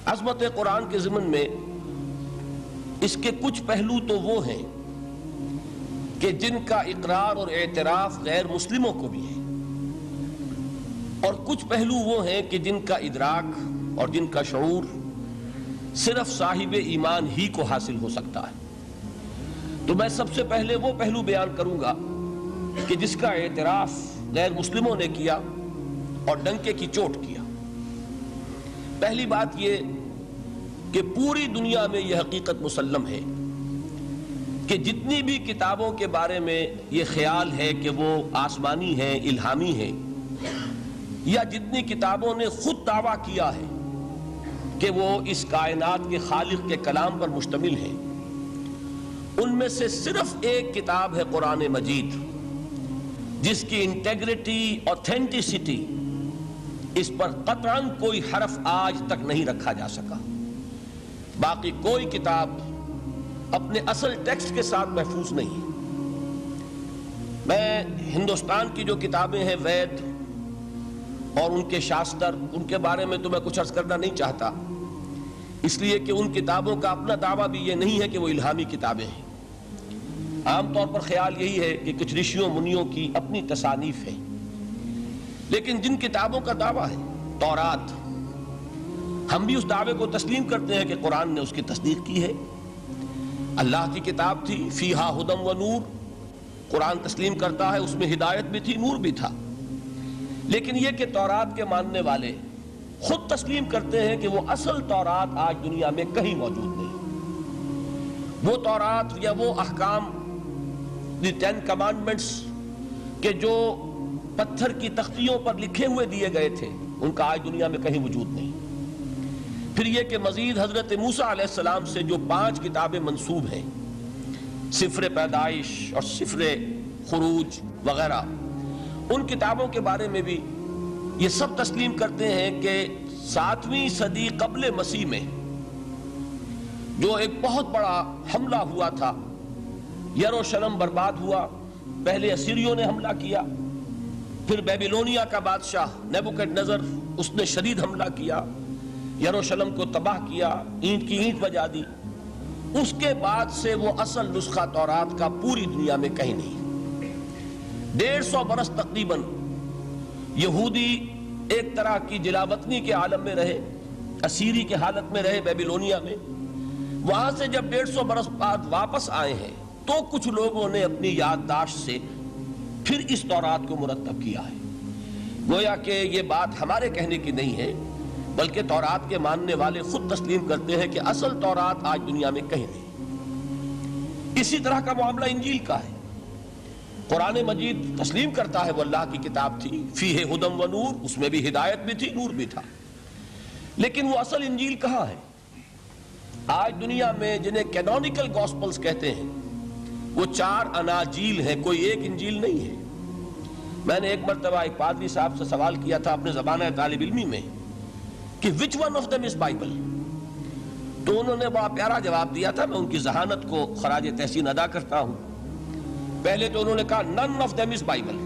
عظمت قرآن کے ضمن میں اس کے کچھ پہلو تو وہ ہیں کہ جن کا اقرار اور اعتراف غیر مسلموں کو بھی ہے، اور کچھ پہلو وہ ہیں کہ جن کا ادراک اور جن کا شعور صرف صاحب ایمان ہی کو حاصل ہو سکتا ہے۔ تو میں سب سے پہلے وہ پہلو بیان کروں گا کہ جس کا اعتراف غیر مسلموں نے کیا اور ڈنکے کی چوٹ کیا۔ پہلی بات یہ کہ پوری دنیا میں یہ حقیقت مسلم ہے کہ جتنی بھی کتابوں کے بارے میں یہ خیال ہے کہ وہ آسمانی ہیں، الہامی ہیں، یا جتنی کتابوں نے خود دعویٰ کیا ہے کہ وہ اس کائنات کے خالق کے کلام پر مشتمل ہیں، ان میں سے صرف ایک کتاب ہے قرآن مجید، جس کی انٹیگریٹی، اوتھینٹسٹی، اس پر قطعاً کوئی حرف آج تک نہیں رکھا جا سکا۔ باقی کوئی کتاب اپنے اصل ٹیکسٹ کے ساتھ محفوظ نہیں ہے۔ میں ہندوستان کی جو کتابیں ہیں، وید اور ان کے شاستر، ان کے بارے میں تو میں کچھ عرض کرنا نہیں چاہتا، اس لیے کہ ان کتابوں کا اپنا دعویٰ بھی یہ نہیں ہے کہ وہ الہامی کتابیں ہیں۔ عام طور پر خیال یہی ہے کہ کچھ رشیوں منیوں کی اپنی تصانیف ہے، لیکن جن کتابوں کا دعویٰ ہے، تورات، ہم بھی اس دعوے کو تسلیم کرتے ہیں کہ قرآن نے اس کی تصدیق کی ہے۔ اللہ کی کتاب تھی، فیہا ہدی و نور، قرآن تسلیم کرتا ہے اس میں ہدایت بھی تھی، نور بھی تھا۔ لیکن یہ کہ تورات کے ماننے والے خود تسلیم کرتے ہیں کہ وہ اصل تورات آج دنیا میں کہیں موجود نہیں۔ وہ تورات یا وہ احکام، دی 10 کمانڈمنٹس کہ جو پتھر کی تختیوں پر لکھے ہوئے دیے گئے تھے، ان کا آج دنیا میں کہیں وجود نہیں۔ پھر یہ کہ مزید حضرت موسیٰ علیہ السلام سے جو 5 کتابیں منسوب ہیں، سفر پیدائش اور سفر خروج وغیرہ، ان کتابوں کے بارے میں بھی یہ سب تسلیم کرتے ہیں کہ 7ویں صدی قبل مسیح میں جو ایک بہت بڑا حملہ ہوا تھا، یروشلم برباد ہوا۔ پہلے اسیریوں نے حملہ کیا، پھر بیبیلونیا کا بادشاہ نیبوکڈ نظر، اس نے شدید حملہ کیا، یروشلم کو تباہ کیا، اینٹ کی اینٹ بجا دی۔ اس کے بعد سے وہ اصل نسخہ تورات کا پوری دنیا میں کہیں نہیں۔ 150 برس تقریباً یہودی ایک طرح کی جلاوطنی کے عالم میں رہے، اسیری کے حالت میں رہے بیبیلونیا میں۔ وہاں سے جب 150 برس بعد واپس آئے ہیں تو کچھ لوگوں نے اپنی یادداشت سے پھر اس تورات کو مرتب کیا ہے۔ گویا کہ یہ بات ہمارے کہنے کی نہیں ہے، بلکہ تورات کے ماننے والے خود تسلیم کرتے ہیں کہ اصل تورات آج دنیا میں کہیں نہیں۔ اسی طرح کا معاملہ انجیل کا ہے۔ قرآن مجید تسلیم کرتا ہے وہ اللہ کی کتاب تھی، فیہ ہدی و نور، اس میں بھی ہدایت بھی تھی، نور بھی تھا، لیکن وہ اصل انجیل کہاں ہے؟ آج دنیا میں جنہیں کینونیکل گاسپلز کہتے ہیں، وہ 4 اناجیل ہیں، کوئی ایک انجیل نہیں ہے۔ میں نے ایک مرتبہ ایک پادری صاحب سے سوال کیا تھا اپنے زمانہ طالب علمی میں کہ which one of them is Bible؟ تو انہوں نے بڑا پیارا جواب دیا تھا، میں ان کی ذہانت کو خراج تحسین ادا کرتا ہوں۔ پہلے تو انہوں نے کہا none of them is Bible،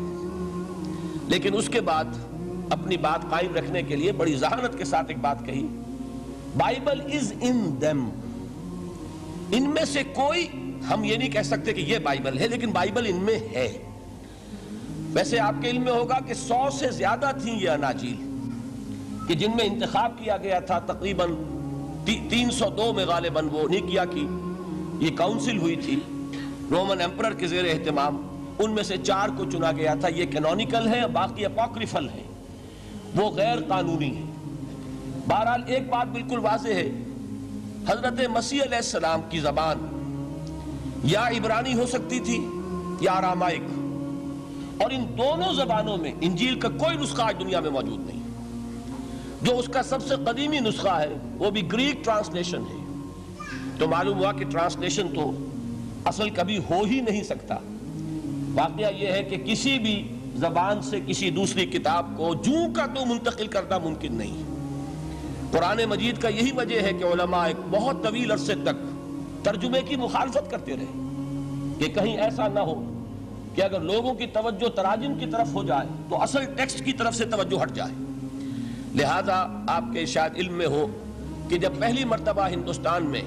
لیکن اس کے بعد اپنی بات قائم رکھنے کے لیے بڑی ذہانت کے ساتھ ایک بات کہی، بائبل از ان them، ان میں سے کوئی، ہم یہ نہیں کہہ سکتے کہ یہ بائبل ہے، لیکن بائبل ان میں ہے۔ ویسے آپ کے علم میں ہوگا کہ 100 سے زیادہ تھیں یہ اناجیل کہ جن میں انتخاب کیا گیا تھا، تقریباً 302 میں غالباً وہ نیکیا کی یہ کاؤنسل ہوئی تھی رومن ایمپرر کے زیر اہتمام، ان میں سے 4 کو چنا گیا تھا۔ یہ کینونیکل ہیں، باقی اپوکریفل ہیں، وہ غیر قانونی ہیں۔ بہرحال ایک بات بالکل واضح ہے، حضرت مسیح علیہ السلام کی زبان یا عبرانی ہو سکتی تھی یا ارامائک، اور ان دونوں زبانوں میں انجیل کا کوئی نسخہ آج دنیا میں موجود نہیں۔ جو اس کا سب سے قدیمی نسخہ ہے وہ بھی گریک ٹرانسلیشن ہے، تو معلوم ہوا کہ ٹرانسلیشن تو اصل کبھی ہو ہی نہیں سکتا۔ واقعہ یہ ہے کہ کسی بھی زبان سے کسی دوسری کتاب کو جوں کا تو منتقل کرنا ممکن نہیں۔ قرآن مجید کا یہی وجہ ہے کہ علماء ایک بہت طویل عرصے تک ترجمے کی مخالفت کرتے رہے کہ کہیں ایسا نہ ہو کہ اگر لوگوں کی توجہ تراجم کی طرف ہو جائے تو اصل ٹیکسٹ کی طرف سے توجہ ہٹ جائے۔ لہذا آپ کے شاید علم میں ہو کہ جب پہلی مرتبہ ہندوستان میں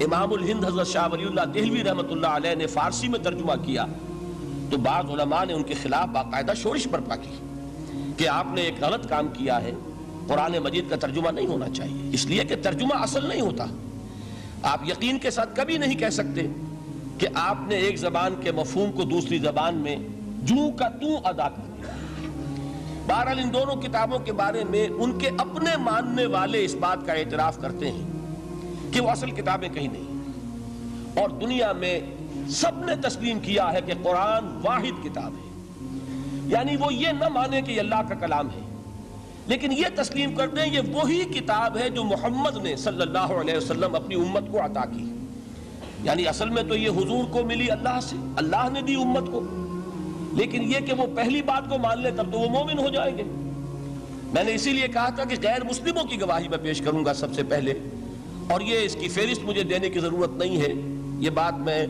امام الہند حضرت شاہ ولی اللہ دہلوی رحمۃ اللہ علیہ نے فارسی میں ترجمہ کیا تو بعض علماء نے ان کے خلاف باقاعدہ شورش برپا کی کہ آپ نے ایک غلط کام کیا ہے، قرآن مجید کا ترجمہ نہیں ہونا چاہیے، اس لیے کہ ترجمہ اصل نہیں ہوتا۔ آپ یقین کے ساتھ کبھی نہیں کہہ سکتے کہ آپ نے ایک زبان کے مفہوم کو دوسری زبان میں جو کا تو ادا کر دیا۔ بہرحال ان دونوں کتابوں کے بارے میں ان کے اپنے ماننے والے اس بات کا اعتراف کرتے ہیں کہ وہ اصل کتابیں کہیں نہیں، اور دنیا میں سب نے تسلیم کیا ہے کہ قرآن واحد کتاب ہے، یعنی وہ یہ نہ مانے کہ یہ اللہ کا کلام ہے، لیکن یہ تسلیم کر دیں یہ وہی کتاب ہے جو محمد نے صلی اللہ علیہ وسلم اپنی امت کو عطا کی، یعنی اصل میں تو یہ حضور کو ملی اللہ سے، اللہ نے دی امت کو، لیکن یہ کہ وہ پہلی بات کو مان لے تب تو وہ مومن ہو جائیں گے۔ میں نے اسی لیے کہا تھا کہ غیر مسلموں کی گواہی میں پیش کروں گا سب سے پہلے، اور یہ اس کی فہرست مجھے دینے کی ضرورت نہیں ہے، یہ بات میں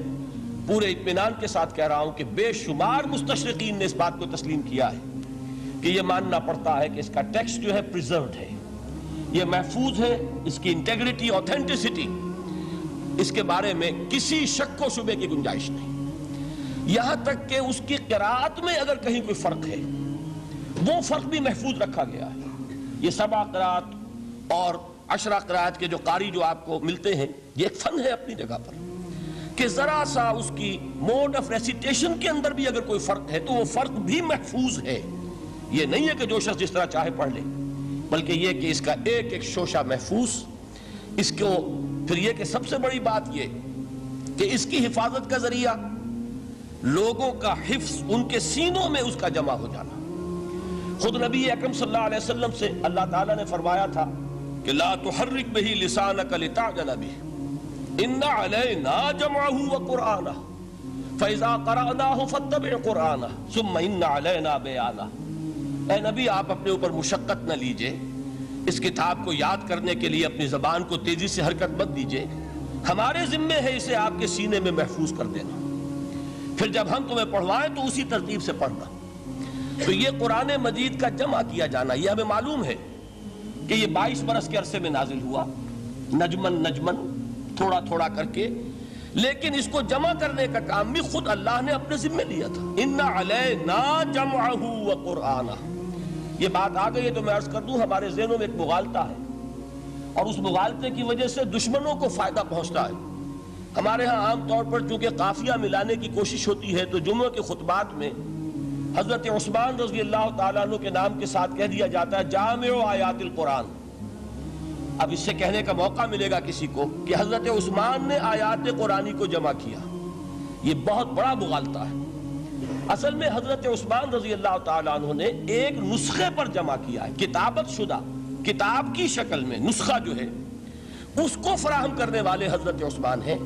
پورے اطمینان کے ساتھ کہہ رہا ہوں کہ بے شمار مستشرقین نے اس بات کو تسلیم کیا ہے کہ یہ ماننا پڑتا ہے کہ اس کا ٹیکسٹ جو ہے پریزروڈ ہے، یہ محفوظ ہے، اس کی انٹیگریٹی اوتھینٹسٹی اس کے بارے میں کسی شک و شبے کی گنجائش نہیں، یہاں تک کہ اس کی قراءت میں اگر کہیں کوئی فرق ہے وہ فرق بھی محفوظ رکھا گیا ہے۔ یہ 7 قراءت اور 10 قراءت کے جو قاری جو آپ کو ملتے ہیں یہ ایک فن ہے اپنی جگہ پر، کہ ذرا سا اس کی موڈ آف ریسیٹیشن کے اندر بھی اگر کوئی فرق ہے تو وہ فرق بھی محفوظ ہے، یہ نہیں ہے کہ جو شخص جس طرح چاہے پڑھ لے، بلکہ یہ کہ اس کا ایک ایک شوشہ محفوظ، اس کو پھر یہ کہ سب سے بڑی بات یہ کہ اس کی حفاظت کا ذریعہ لوگوں کا حفظ ان کے سینوں میں اس کا جمع ہو جانا۔ خود نبی اکرم صلی اللہ علیہ وسلم سے اللہ تعالیٰ نے فرمایا تھا کہ لا تحرک بہ لسانک لتعجل بہ ان علینا جمعہ وقرآنہ فاذا قرأناہ فاتبع قرآنہ ثم ان علینا بیانہ۔ اے نبی آپ اپنے اوپر مشقت نہ لیجئے، اس کتاب کو یاد کرنے کے لیے اپنی زبان کو تیزی سے حرکت مت دیجئے، ہمارے ذمے ہے اسے آپ کے سینے میں محفوظ کر دینا، پھر جب ہم تمہیں پڑھوائیں تو اسی ترتیب سے پڑھنا۔ تو یہ قرآن مجید کا جمع کیا جانا یہ ہمیں معلوم ہے کہ یہ 22 برس کے عرصے میں نازل ہوا، نجمن نجمن تھوڑا تھوڑا کر کے، لیکن اس کو جمع کرنے کا کام بھی خود اللہ نے اپنے ذمہ لیا تھا۔ ان علینا جمعہ وقرآنہ، یہ بات آ گئی ہے تو میں عرض کر دوں ہمارے ذہنوں میں ایک مغالطہ ہے، اور اس مغالطے کی وجہ سے دشمنوں کو فائدہ پہنچتا ہے۔ ہمارے ہاں عام طور پر چونکہ قافیہ ملانے کی کوشش ہوتی ہے تو جمعہ کے خطبات میں حضرت عثمان رضی اللہ تعالیٰ عنہ کے نام کے ساتھ کہہ دیا جاتا ہے جامع آیات القرآن۔ اب اس سے کہنے کا موقع ملے گا کسی کو کہ حضرت عثمان نے آیات قرآنی کو جمع کیا، یہ بہت بڑا مغالطہ ہے۔ اصل میں حضرت عثمان رضی اللہ تعالیٰ عنہ نے ایک نسخے پر جمع کیا ہے، کتابت شدہ کتاب کی شکل میں نسخہ جو ہے اس کو فراہم کرنے والے حضرت عثمان ہیں،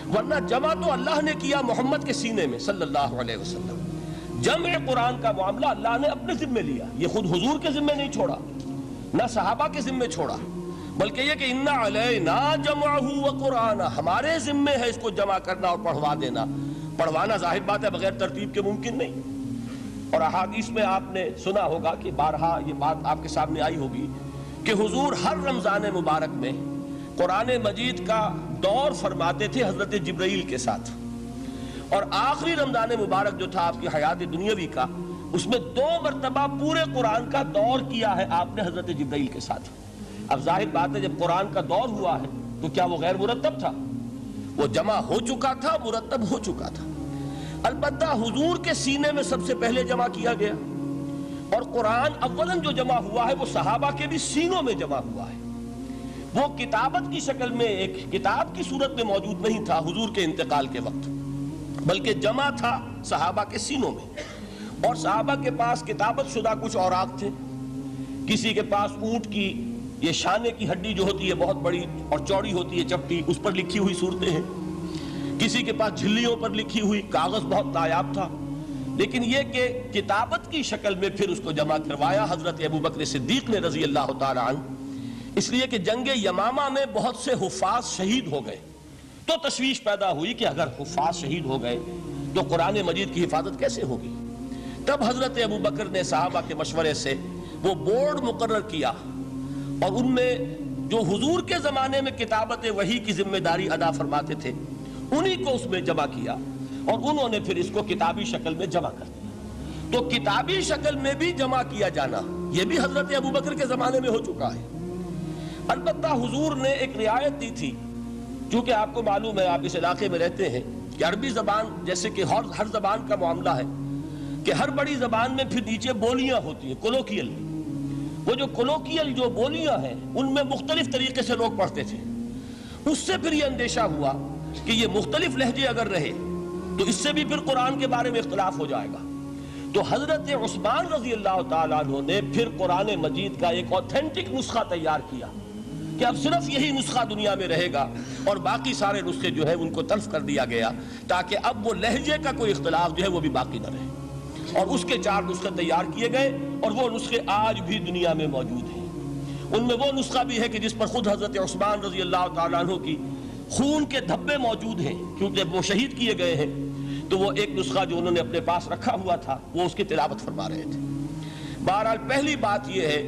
ورنہ جمع تو اللہ نے کیا محمد کے سینے میں صلی اللہ علیہ وسلم۔ جمع قرآن کا معاملہ اللہ نے اپنے ذمہ لیا، یہ خود حضور کے ذمہ نہیں چھوڑا، نہ صحابہ کے ذمہ چھوڑا، بلکہ یہ کہ ان علینا جمعہ وقرآنہ، ہمارے ذمہ ہے اس کو جمع کرنا اور پڑھوا دینا۔ پڑھوانا ظاہر بات ہے بغیر ترتیب کے ممکن نہیں، اور احادیث میں آپ نے سنا ہوگا کہ بارہا یہ بات آپ کے سامنے آئی ہوگی کہ حضور ہر رمضان مبارک میں قرآن مجید کا دور فرماتے تھے حضرت جبرائیل کے ساتھ، اور آخری رمضان مبارک جو تھا آپ کی حیات دنیاوی کا، اس میں 2 مرتبہ پورے قرآن کا دور کیا ہے آپ نے حضرت جبرائیل کے ساتھ۔ اب ظاہر بات ہے جب قرآن کا دور ہوا ہے تو کیا وہ غیر مرتب تھا؟ وہ جمع ہو چکا تھا، مرتب ہو چکا تھا، البتہ حضور کے سینے میں سب سے پہلے جمع کیا گیا، اور قرآن اولاً جو جمع ہوا ہے وہ صحابہ کے بھی سینوں میں جمع ہوا ہے۔ وہ کتابت کی شکل میں ایک کتاب کی صورت میں موجود نہیں تھا حضور کے انتقال کے وقت، بلکہ جمع تھا صحابہ کے سینوں میں، اور صحابہ کے پاس کتابت شدہ کچھ اوراق تھے، کسی کے پاس اونٹ کی یہ شانے کی ہڈی جو ہوتی ہے بہت بڑی اور چوڑی ہوتی ہے چپٹی، اس پر لکھی ہوئی صورتیں ہیں، کسی کے پاس جھلیوں پر لکھی ہوئی، کاغذ بہت نایاب تھا، لیکن یہ کہ کتابت کی شکل میں پھر اس کو جمع کروایا حضرت ابوبکر صدیق نے رضی اللہ تعالیٰ عنہ، اس لیے کہ جنگ یمامہ میں بہت سے حفاظ شہید ہو گئے، تو تشویش پیدا ہوئی کہ اگر حفاظ شہید ہو گئے تو قرآن مجید کی حفاظت کیسے ہوگی؟ تب حضرت ابوبکر نے صحابہ کے مشورے سے وہ بورڈ مقرر کیا، اور ان میں جو حضور کے زمانے میں کتابت وحی کی ذمہ داری ادا فرماتے تھے انہی کو اس میں جمع کیا اور انہوں نے پھر اس کو کتابی شکل میں جمع کر دیا۔ تو کتابی شکل میں بھی جمع کیا جانا یہ بھی حضرت ابوبکر کے زمانے میں ہو چکا ہے۔ البتہ حضور نے ایک رعایت دی تھی، چونکہ آپ کو معلوم ہے، آپ اس علاقے میں رہتے ہیں، کہ عربی زبان جیسے کہ ہر زبان کا معاملہ ہے کہ ہر بڑی زبان میں پھر نیچے بولیاں ہوتی ہیں، کولوکیل۔ وہ جو کولوکیل جو بولیاں ہیں ان میں مختلف طریقے سے لوگ پڑھتے تھے۔ اس سے پھر یہ اندیشہ ہوا کہ یہ مختلف لہجے اگر رہے تو اس سے بھی پھر قرآن کے بارے میں اختلاف ہو جائے گا۔ تو حضرت عثمان رضی اللہ تعالیٰ عنہ نے پھر قرآن مجید کا ایک اوتھینٹک نسخہ تیار کیا کہ اب صرف یہی نسخہ دنیا میں رہے گا، اور باقی سارے نسخے جو ہے ان کو تلف کر دیا گیا تاکہ اب وہ لہجے کا کوئی اختلاف جو ہے وہ بھی باقی نہ رہے۔ اور اس کے 4 نسخے تیار کیے گئے، اور وہ نسخے آج بھی دنیا میں موجود ہیں۔ ان میں وہ نسخہ بھی ہے کہ جس پر خود حضرت عثمان رضی اللہ تعالیٰ عنہ کی خون کے دھبے موجود ہیں، کیونکہ وہ شہید کیے گئے ہیں۔ تو وہ ایک نسخہ جو انہوں نے اپنے پاس رکھا ہوا تھا وہ اس کی تلاوت فرما رہے تھے۔ بہرحال پہلی بات یہ ہے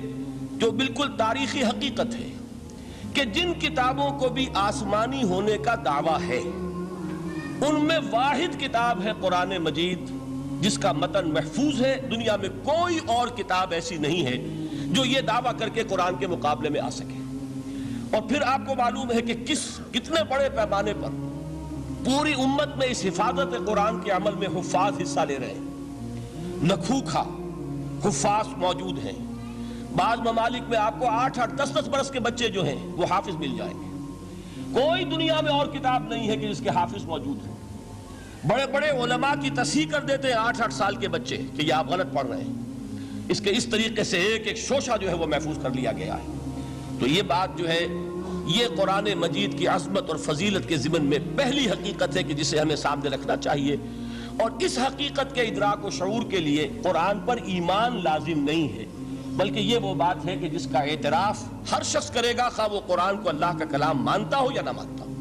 جو بالکل تاریخی حقیقت ہے کہ جن کتابوں کو بھی آسمانی ہونے کا دعویٰ ہے ان میں واحد کتاب ہے قرآن مجید، جس کا متن محفوظ ہے۔ دنیا میں کوئی اور کتاب ایسی نہیں ہے جو یہ دعویٰ کر کے قرآن کے مقابلے میں آ سکے۔ اور پھر آپ کو معلوم ہے کہ کتنے بڑے پیمانے پر پوری امت میں اس حفاظت قرآن کے عمل میں حفاظ حصہ لے رہے ہیں۔ لکھوکھا حفاظ موجود ہیں۔ بعض ممالک میں آپ کو 8-8 10-10 برس کے بچے جو ہیں وہ حافظ مل جائیں گے۔ کوئی دنیا میں اور کتاب نہیں ہے کہ جس کے حافظ موجود ہیں۔ بڑے بڑے علماء کی تصحیح کر دیتے ہیں 8-8 سال کے بچے کہ یہ آپ غلط پڑھ رہے ہیں۔ اس طریقے سے ایک شوشہ جو ہے وہ محفوظ کر لیا گیا ہے۔ تو یہ بات جو ہے یہ قرآن مجید کی عظمت اور فضیلت کے ضمن میں پہلی حقیقت ہے کہ جسے ہمیں سامنے رکھنا چاہیے۔ اور اس حقیقت کے ادراک و شعور کے لیے قرآن پر ایمان لازم نہیں ہے، بلکہ یہ وہ بات ہے کہ جس کا اعتراف ہر شخص کرے گا، خواہ وہ قرآن کو اللہ کا کلام مانتا ہو یا نہ مانتا ہو۔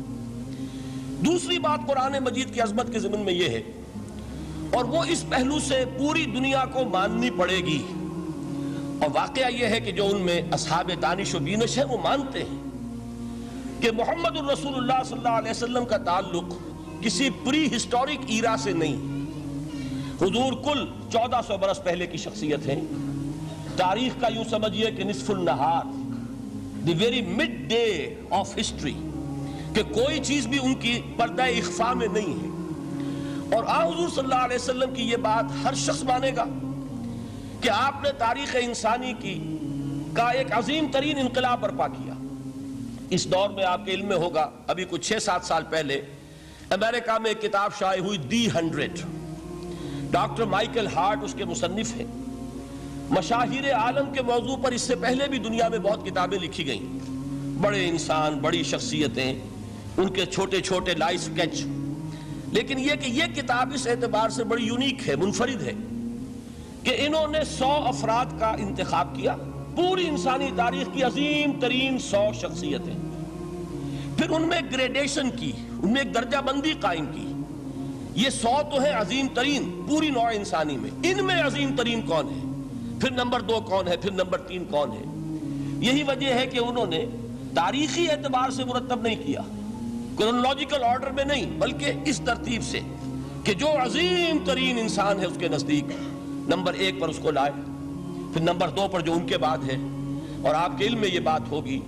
دوسری بات قرآن مجید کی عظمت کے ضمن میں یہ ہے، اور وہ اس پہلو سے پوری دنیا کو ماننی پڑے گی، اور واقعہ یہ ہے کہ جو ان میں اصحاب دانش و بینش ہے وہ مانتے ہیں کہ محمد الرسول اللہ صلی اللہ علیہ وسلم کا تعلق کسی پری ہسٹورک ایرا سے نہیں۔ حضور کل 1400 برس پہلے کی شخصیت ہے۔ تاریخ کا یوں سمجھیے کہ نصف النہار، the very mid day of history, کہ کوئی چیز بھی ان کی پردہ اخفاء میں نہیں ہے۔ اور حضور صلی اللہ علیہ وسلم کی یہ بات ہر شخص مانے گا کہ آپ نے تاریخ انسانی کا ایک عظیم ترین انقلاب برپا کیا۔ اس دور میں آپ کے علم میں ہوگا ابھی کچھ 6-7 سال پہلے امریکہ میں ایک کتاب شائع ہوئی دی 100۔ ڈاکٹر مائیکل ہارٹ اس کے مصنف ہیں۔ مشاہیر عالم کے موضوع پر اس سے پہلے بھی دنیا میں بہت کتابیں لکھی گئیں، بڑے انسان، بڑی شخصیتیں، ان کے چھوٹے چھوٹے لائف سکیچ۔ لیکن یہ کتاب اس اعتبار سے بڑی یونیک ہے، منفرد ہے، کہ انہوں نے 100 افراد کا انتخاب کیا، پوری انسانی تاریخ کی عظیم ترین 100 شخصیتیں، پھر ان میں گریڈیشن کی، ان میں ایک درجہ بندی قائم کی۔ یہ 100 تو ہے عظیم ترین پوری نوع انسانی میں، ان میں عظیم ترین کون ہے، پھر نمبر 2 کون ہے، پھر نمبر 3 کون ہے۔ یہی وجہ ہے کہ انہوں نے تاریخی اعتبار سے مرتب نہیں کیا، کرونالوجیکل آرڈر میں نہیں، بلکہ اس ترتیب سے کہ جو عظیم ترین انسان ہے اس کے نزدیک نمبر 1 پر اس کو لائے، پھر نمبر 2 پر جو ان کے بعد ہے۔ اور آپ کے علم میں یہ بات ہوگی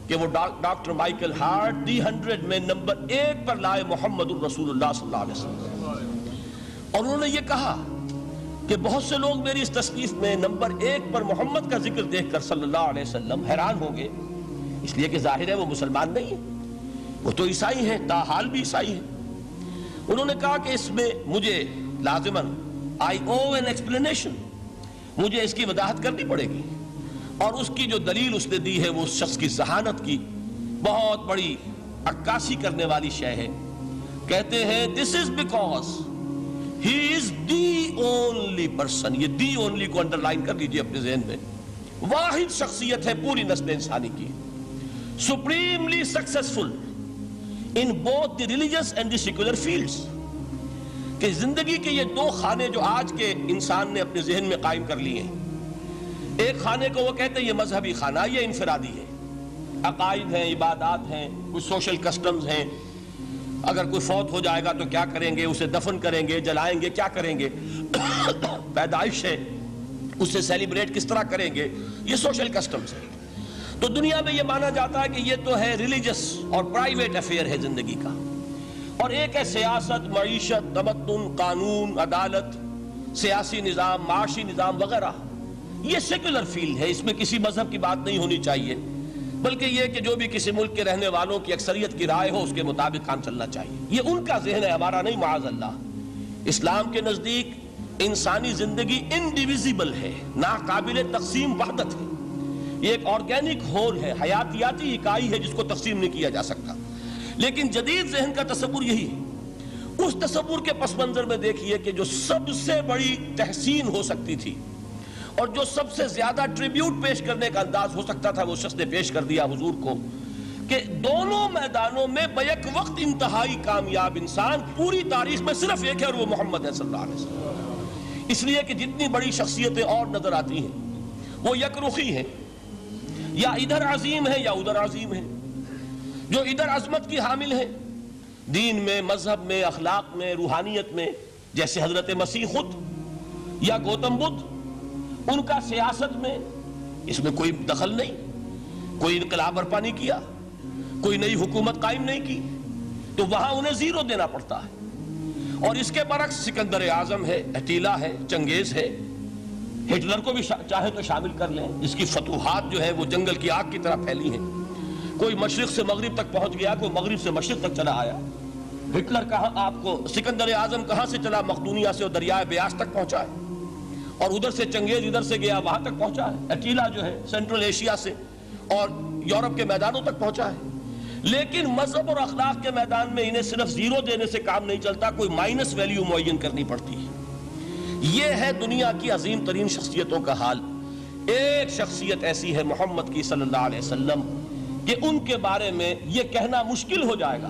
کہ وہ ڈاکٹر مائیکل ہارٹ دی 100 میں نمبر 1 پر لائے محمد الرسول اللہ صلی اللہ علیہ وسلم۔ اور انہوں نے یہ کہا کہ بہت سے لوگ میری اس تصنیف میں نمبر 1 پر محمد کا ذکر دیکھ کر صلی اللہ علیہ وسلم حیران ہوں گے، اس لیے کہ ظاہر ہے وہ مسلمان نہیں ہیں، وہ تو عیسائی ہیں، تاحال بھی عیسائی ہیں۔ انہوں نے کہا کہ اس میں مجھے لازماً I owe an explanation، مجھے اس کی وضاحت کرنی پڑے گی۔ اور اس کی جو دلیل اس نے دی ہے وہ اس شخص کی ذہانت کی بہت بڑی عکاسی کرنے والی شے ہے۔ کہتے ہیں this is because he is the only person، یہ the only کو انڈرلائن کر لیجئے اپنے ذہن میں، واحد شخصیت ہے پوری نسل انسانی کی، supremely successful in both the religious and the secular fields، کہ زندگی کے یہ 2 خانے جو آج کے انسان نے اپنے ذہن میں قائم کر لیے ہیں، ایک خانے کو وہ کہتے ہیں یہ مذہبی خانہ، یہ انفرادی ہے، عقائد ہیں، عبادات ہیں، کچھ سوشل کسٹمز ہیں. اگر کوئی فوت ہو جائے گا تو کیا کریں گے، اسے دفن کریں گے، جلائیں گے، کیا کریں گے. پیدائش ہے، اسے سیلیبریٹ کس طرح کریں گے، یہ سوشل کسٹمز ہیں. تو دنیا میں یہ مانا جاتا ہے کہ یہ تو ہے ریلیجس اور پرائیویٹ افیئر ہے زندگی کا، اور ایک ہے سیاست، معیشت، تمدن، قانون، عدالت، سیاسی نظام، معاشی نظام وغیرہ. یہ سیکولر فیلڈ ہے، اس میں کسی مذہب کی بات نہیں ہونی چاہیے، بلکہ یہ کہ جو بھی کسی ملک کے رہنے والوں کی اکثریت کی رائے ہو اس کے مطابق کام چلنا چاہیے. یہ ان کا ذہن ہے، ہمارا نہیں معاذ اللہ. اسلام کے نزدیک انسانی زندگی انڈیویزیبل ہے، ناقابل تقسیم وحدت ہے. یہ ایک آرگینک ہول ہے، حیاتیاتی اکائی ہے جس کو تقسیم نہیں کیا جا سکتا. لیکن جدید ذہن کا تصور یہی ہے. اس تصور کے پس منظر میں دیکھیے کہ جو سب سے بڑی تحسین ہو سکتی تھی اور جو سب سے زیادہ ٹریبیوٹ پیش کرنے کا انداز ہو سکتا تھا وہ شخص نے پیش کر دیا حضور کو، کہ دونوں میدانوں میں بیک وقت انتہائی کامیاب انسان پوری تاریخ میں صرف ایک ہے، اور وہ محمد ہے صلی اللہ علیہ وسلم. اس لیے کہ جتنی بڑی شخصیتیں اور نظر آتی ہیں وہ یک رخی ہیں، یا ادھر عظیم ہے یا ادھر عظیم ہے. جو ادھر عظمت کی حامل ہے دین میں، مذہب میں، اخلاق میں، روحانیت میں، جیسے حضرت مسیح خود یا گوتم بدھ، ان کا سیاست میں اس میں کوئی دخل نہیں، کوئی انقلاب برپا نہیں کیا، کوئی نئی حکومت قائم نہیں کی، تو وہاں انہیں زیرو دینا پڑتا ہے. اور اس کے برعکس سکندر اعظم ہے، اٹیلا ہے، چنگیز ہے، ہٹلر کو بھی چاہے تو شامل کر لیں. اس کی فتوحات جو ہے وہ جنگل کی آگ کی طرح پھیلی ہیں. کوئی مشرق سے مغرب تک پہنچ گیا، کوئی مغرب سے مشرق تک چلا آیا. ہٹلر کہاں آپ کو سکندر اعظم کہاں سے چلا، مقدونیہ سے اور دریائے بیاس تک پہنچا ہے، اور ادھر سے چنگیز ادھر سے گیا وہاں تک پہنچا ہے. اٹیلا جو ہے سینٹرل ایشیا سے اور یورپ کے میدانوں تک پہنچا ہے. لیکن مذہب اور اخلاق کے میدان میں انہیں صرف زیرو دینے سے کام نہیں چلتا، کوئی مائنس ویلیو معین کرنی پڑتی ہے. یہ ہے دنیا کی عظیم ترین شخصیتوں کا حال. ایک شخصیت ایسی ہے محمد کی صلی اللہ علیہ وسلم کہ ان کے بارے میں یہ کہنا مشکل ہو جائے گا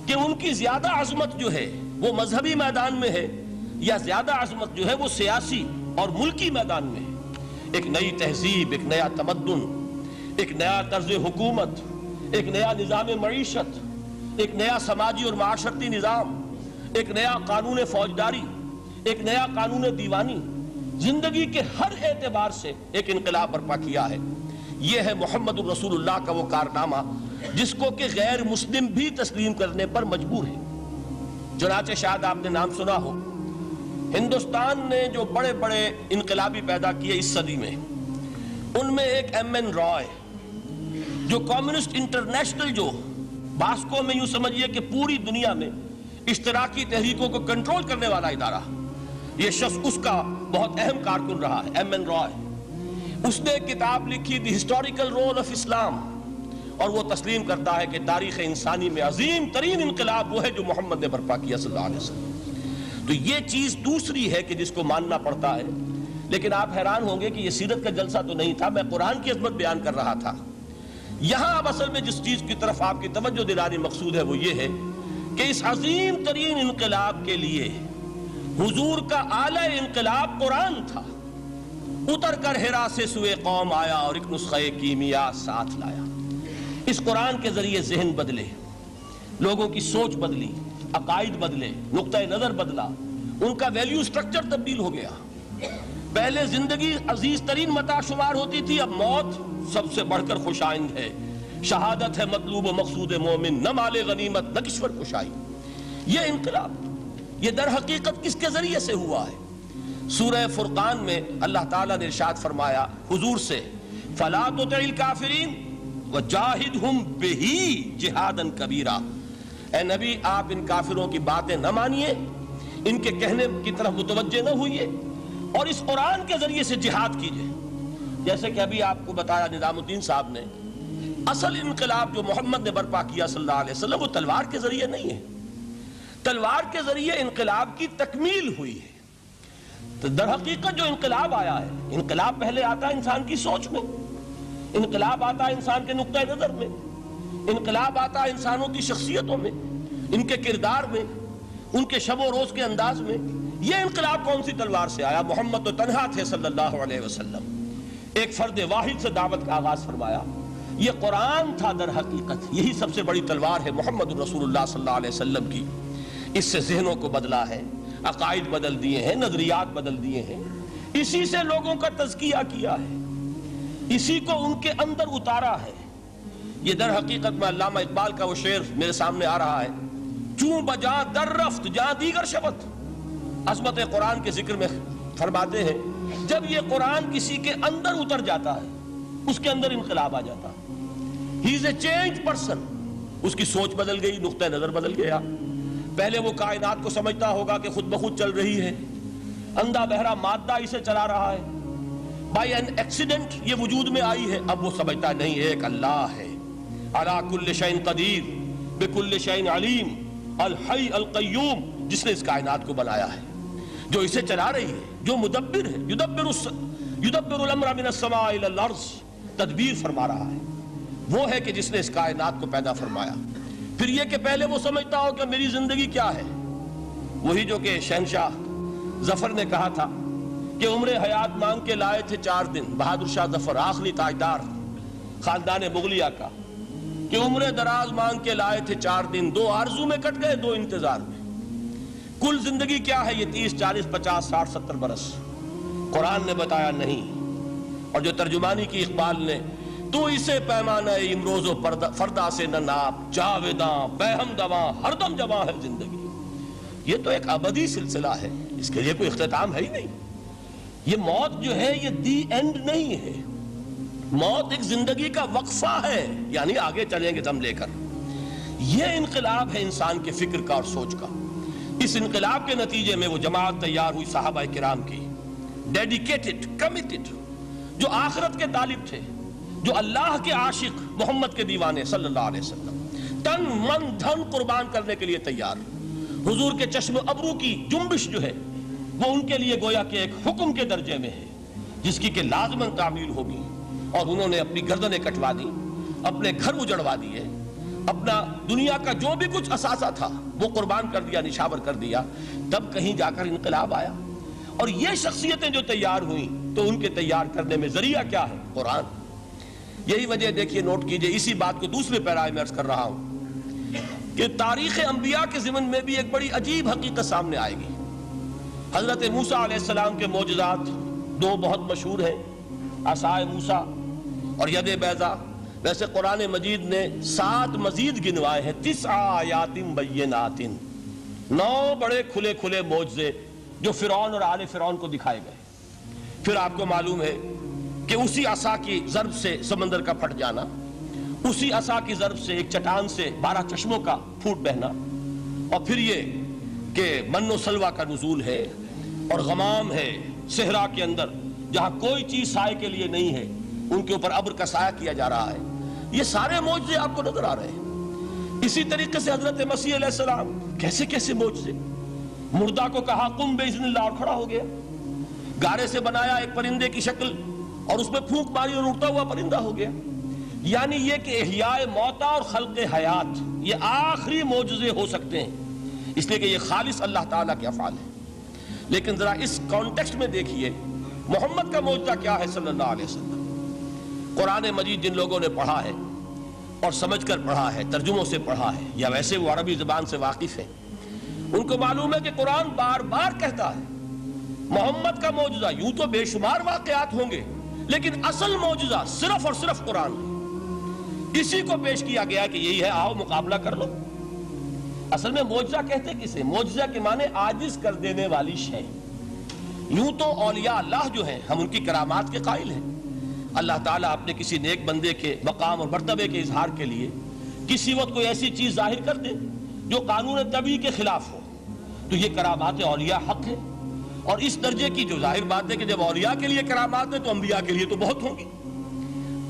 کہ ان کی زیادہ عظمت جو ہے وہ مذہبی میدان میں ہے یا زیادہ عظمت جو ہے وہ سیاسی اور ملکی میدان میں ہے. ایک نئی تہذیب، ایک نیا تمدن، ایک نیا طرز حکومت، ایک نیا نظام معیشت، ایک نیا سماجی اور معاشرتی نظام، ایک نیا قانون فوجداری، ایک نیا قانون دیوانی، زندگی کے ہر اعتبار سے ایک انقلاب برپا کیا ہے. یہ ہے محمد الرسول اللہ کا وہ کارنامہ جس کو کہ غیر مسلم بھی تسلیم کرنے پر مجبور ہے. چنانچہ شاید آپ نے نام سنا ہو، ہندوستان نے جو بڑے بڑے انقلابی پیدا کیے اس صدی میں، ان میں ایک ایم این رائے، جو کمیونسٹ انٹرنیشنل، جو باسکو میں یوں سمجھیے کہ پوری دنیا میں اشتراکی تحریکوں کو کنٹرول کرنے والا ادارہ، یہ شخص اس کا بہت اہم کارکن رہا ہے، ایم این رائے. اس نے ایک کتاب لکھی دی ہسٹوریکل رول آف اسلام، اور وہ تسلیم کرتا ہے کہ تاریخ انسانی میں عظیم ترین انقلاب وہ ہے جو محمد نے برپا کیا صلی اللہ علیہ وسلم. تو یہ چیز دوسری ہے کہ جس کو ماننا پڑتا ہے. لیکن آپ حیران ہوں گے کہ یہ سیرت کا جلسہ تو نہیں تھا، میں قرآن کی عظمت بیان کر رہا تھا. یہاں اب اصل میں جس چیز کی طرف آپ کی توجہ دلانی مقصود ہے وہ یہ ہے کہ اس عظیم ترین انقلاب کے لیے حضور کا اعلی انقلاب قرآن تھا. اتر کر حرا سے سوئے قوم آیا اور ایک نسخہ کیمیا ساتھ لایا. اس قرآن کے ذریعے ذہن بدلے، لوگوں کی سوچ بدلی، عقائد بدلے، نقطہ نظر بدلا، ان کا ویلیو سٹرکچر تبدیل ہو گیا. پہلے زندگی عزیز ترین متاع شمار ہوتی تھی، اب موت سب سے بڑھ کر خوش آئند ہے. شہادت ہے مطلوب و مقصود مومن، نہ مال غنیمت نہ کشور کشائی. یہ انقلاب یہ در حقیقت کس کے ذریعے سے ہوا ہے؟ سورہ فرقان میں اللہ تعالیٰ نے ارشاد فرمایا حضور سے، فَلَا تُطِعِ الْكَافِرِينَ وَجَاهِدْهُمْ بِهِ جِهَادًا كَبِيرًا. اے نبی آپ ان کافروں کی باتیں نہ مانیے، ان کے کہنے کی طرف متوجہ نہ ہوئیے، اور اس قرآن کے ذریعے سے جہاد کیجئے. جیسے کہ ابھی آپ کو بتایا نظام الدین صاحب نے، اصل انقلاب جو محمد نے برپا کیا صلی اللہ علیہ وسلم وہ تلوار کے ذریعے نہیں ہے. تلوار کے ذریعے انقلاب کی تکمیل ہوئی ہے. تو در حقیقت جو انقلاب آیا ہے، انقلاب پہلے آتا ہے انسان کی سوچ میں، انقلاب آتا ہے انسان کے نقطہ نظر میں، انقلاب آتا ہے انسانوں کی شخصیتوں میں، ان کے کردار میں، ان کے شب و روز کے انداز میں. یہ انقلاب کون سی تلوار سے آیا؟ محمد تو تنہا تھے صلی اللہ علیہ وسلم. ایک فرد واحد سے دعوت کا آغاز فرمایا. یہ قرآن تھا در حقیقت، یہی سب سے بڑی تلوار ہے محمد رسول اللہ صلی اللہ علیہ وسلم کی۔ اس سے ذہنوں کو بدلا ہے، عقائد بدل دیے ہیں، نظریات بدل دیے ہیں، اسی سے لوگوں کا تزکیہ کیا ہے، اسی کو ان کے اندر اتارا ہے۔ یہ در حقیقت میں علامہ اقبال کا وہ شعر میرے سامنے آ رہا ہے، چوں بجاں در رفت جاں دیگر شبت۔ عظمت قرآن کے ذکر میں فرماتے ہیں جب یہ قرآن کسی کے اندر اتر جاتا ہے اس کے اندر انقلاب آ جاتا ہے۔ ہی از اے چینج پرسن، اس کی سوچ بدل گئی، نقطہ نظر بدل گیا۔ پہلے وہ کائنات کو سمجھتا ہوگا کہ خود بخود چل رہی ہے، اندھا بہرا مادہ اسے چلا رہا ہے، بائی این ایکسیڈنٹ یہ وجود میں آئی ہے۔ اب وہ سمجھتا نہیں ایک اللہ ہے، علی کل شیء قدیر بکل شیء علیم، الحی القیوم، جس نے اس کائنات کو بنایا ہے، جو اسے چلا رہی ہے، جو مدبر ہے، یدبر الامر من السماء الی الارض، تدبیر فرما رہا ہے، وہ ہے کہ جس نے اس کائنات کو پیدا فرمایا۔ پھر یہ کہ پہلے وہ سمجھتا ہو کہ میری زندگی کیا ہے، وہی جو کہ شہنشاہ ظفر نے کہا تھا کہ عمر حیات مانگ کے لائے تھے 4 دن، بہادر شاہ ظفر آخری تاجدار خاندان مغلیہ کا، کہ عمر دراز مانگ کے لائے تھے 4 دن، 2 آرزو میں کٹ گئے 2 انتظار میں۔ کل زندگی کیا ہے؟ یہ 30 40 50 60 70 برس۔ قرآن نے بتایا نہیں، اور جو ترجمانی کی اقبال نے، تو اسے پیمانہ امروز و فردا سے نہ ناپ، جاویداں بہم دواں ہر دم جواں ہے زندگی۔ یہ تو ایک ابدی سلسلہ ہے، اس کے لیے کوئی اختتام ہے ہی نہیں۔ یہ موت جو ہے یہ دی اینڈ نہیں ہے، موت ایک زندگی کا وقفہ ہے، یعنی آگے چلیں گے دم لے کر۔ یہ انقلاب ہے انسان کے فکر کا اور سوچ کا۔ اس انقلاب کے نتیجے میں وہ جماعت تیار ہوئی صحابہ کرام کی، ڈیڈیکیٹڈ، کمیٹڈ، جو آخرت کے طالب تھے، جو اللہ کے عاشق، محمد کے دیوانے صلی اللہ علیہ وسلم، تن من دھن قربان کرنے کے لیے تیار۔ حضور کے چشم ابرو کی جنبش جو ہے وہ ان کے لیے گویا کہ ایک حکم کے درجے میں ہے، جس کی کہ لازماً تعمیل ہوگی، اور انہوں نے اپنی گردنیں کٹوا دی، اپنے گھر اجڑوا دیے، اپنا دنیا کا جو بھی کچھ اثاثہ تھا وہ قربان کر دیا، نشاور کر دیا، تب کہیں جا کر انقلاب آیا۔ اور یہ شخصیتیں جو تیار ہوئیں تو ان کے تیار کرنے میں ذریعہ کیا ہے؟ قرآن۔ یہی وجہ دیکھیے، نوٹ کیجئے، اسی بات کو دوسرے پیرائے میں عرض کر رہا ہوں کہ تاریخ انبیاء کے ضمن میں بھی ایک بڑی عجیب حقیقت سامنے آئے گی۔ حضرت موسیٰ علیہ السلام کے معجزات 2 بہت مشہور ہیں، عصائے موسیٰ اور ید بیضا۔ ویسے قرآن مجید نے 7 مزید گنوائے ہیں، 9 آیات بینات، 9 بڑے کھلے کھلے معجزے جو فرعون اور آل فرعون کو دکھائے گئے۔ پھر آپ کو معلوم ہے کہ اسی عصا کی ضرب سے سمندر کا پھٹ جانا، اسی عصا کی ضرب سے ایک چٹان سے 12 چشموں کا پھوٹ بہنا، اور پھر یہ کہ من و سلوہ کا نزول ہے، اور غمام ہے صحرا کے اندر جہاں کوئی چیز سائے کے لیے نہیں ہے، ان کے اوپر ابر کا سایہ کیا جا رہا ہے۔ یہ سارے معجزے آپ کو نظر آ رہے ہیں۔ اسی طریقے سے حضرت مسیح علیہ السلام، کیسے کیسے معجزے، مردہ کو کہا قم باذن اللہ اور کھڑا ہو گیا، گارے سے بنایا ایک پرندے کی شکل اور اس میں پھونک ماری اور اڑتا ہوا پرندہ ہو گیا۔ یعنی یہ کہ احیاء موتا اور خلق حیات یہ آخری معجزے ہو سکتے ہیں، اس لیے کہ یہ خالص اللہ تعالیٰ کے افعال ہیں۔ لیکن ذرا اس کانٹیکسٹ میں دیکھیے محمد کا معجزہ کیا ہے صلی اللہ علیہ وسلم۔ قرآن مجید جن لوگوں نے پڑھا ہے اور سمجھ کر پڑھا ہے، ترجموں سے پڑھا ہے، یا ویسے وہ عربی زبان سے واقف ہیں، ان کو معلوم ہے کہ قرآن بار بار کہتا ہے محمد کا معجزہ، یوں تو بے شمار واقعات ہوں گے لیکن اصل معجزہ صرف اور صرف قرآن ہے۔ اسی کو پیش کیا گیا کہ یہی ہے، آؤ مقابلہ کر لو۔ اصل میں معجزہ کہتے کسے؟ معجزہ کے معنی عاجز کر دینے والی شے۔ یوں تو اولیاء اللہ جو ہیں ہم ان کی کرامات کے قائل ہیں، اللہ تعالیٰ اپنے کسی نیک بندے کے مقام اور مرتبے کے اظہار کے لیے کسی وقت کوئی ایسی چیز ظاہر کر دے جو قانون طبیعی کے خلاف ہو، تو یہ کرامات اولیاء حق ہے۔ اور اس درجے کی جو ظاہر بات ہے کہ جب اولیاء کے لیے کرامات ہیں تو انبیاء کے لیے تو بہت ہوں گی۔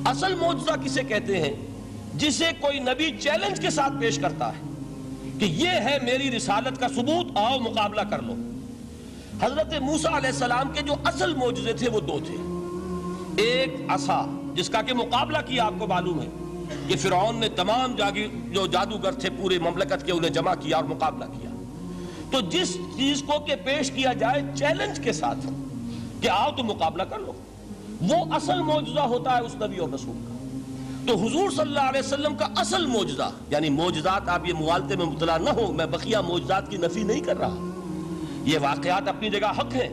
اصل معجزہ کسے کہتے ہیں؟ جسے کوئی نبی چیلنج کے ساتھ پیش کرتا ہے کہ یہ ہے میری رسالت کا ثبوت، آؤ مقابلہ کر لو۔ حضرت موسیٰ علیہ السلام کے جو اصل معجزے تھے وہ 2 تھے۔ ایک عصا جس کا کہ مقابلہ کیا، آپ کو معلوم ہے کہ فرعون نے تمام جو جادوگر تھے پورے مملکت کے انہیں جمع کیا اور مقابلہ کیا۔ تو جس چیز کو کہ پیش کیا جائے چیلنج کے ساتھ کہ آؤ تو مقابلہ کر لو، وہ اصل معجزہ ہوتا ہے اس نبی اور رسول کا۔ تو حضور صلی اللہ علیہ وسلم کا اصل معجزہ، یعنی معجزات، آپ یہ مغالطے میں مبتلا نہ ہو، میں بقیہ معجزات کی نفی نہیں کر رہا، یہ واقعات اپنی جگہ حق ہیں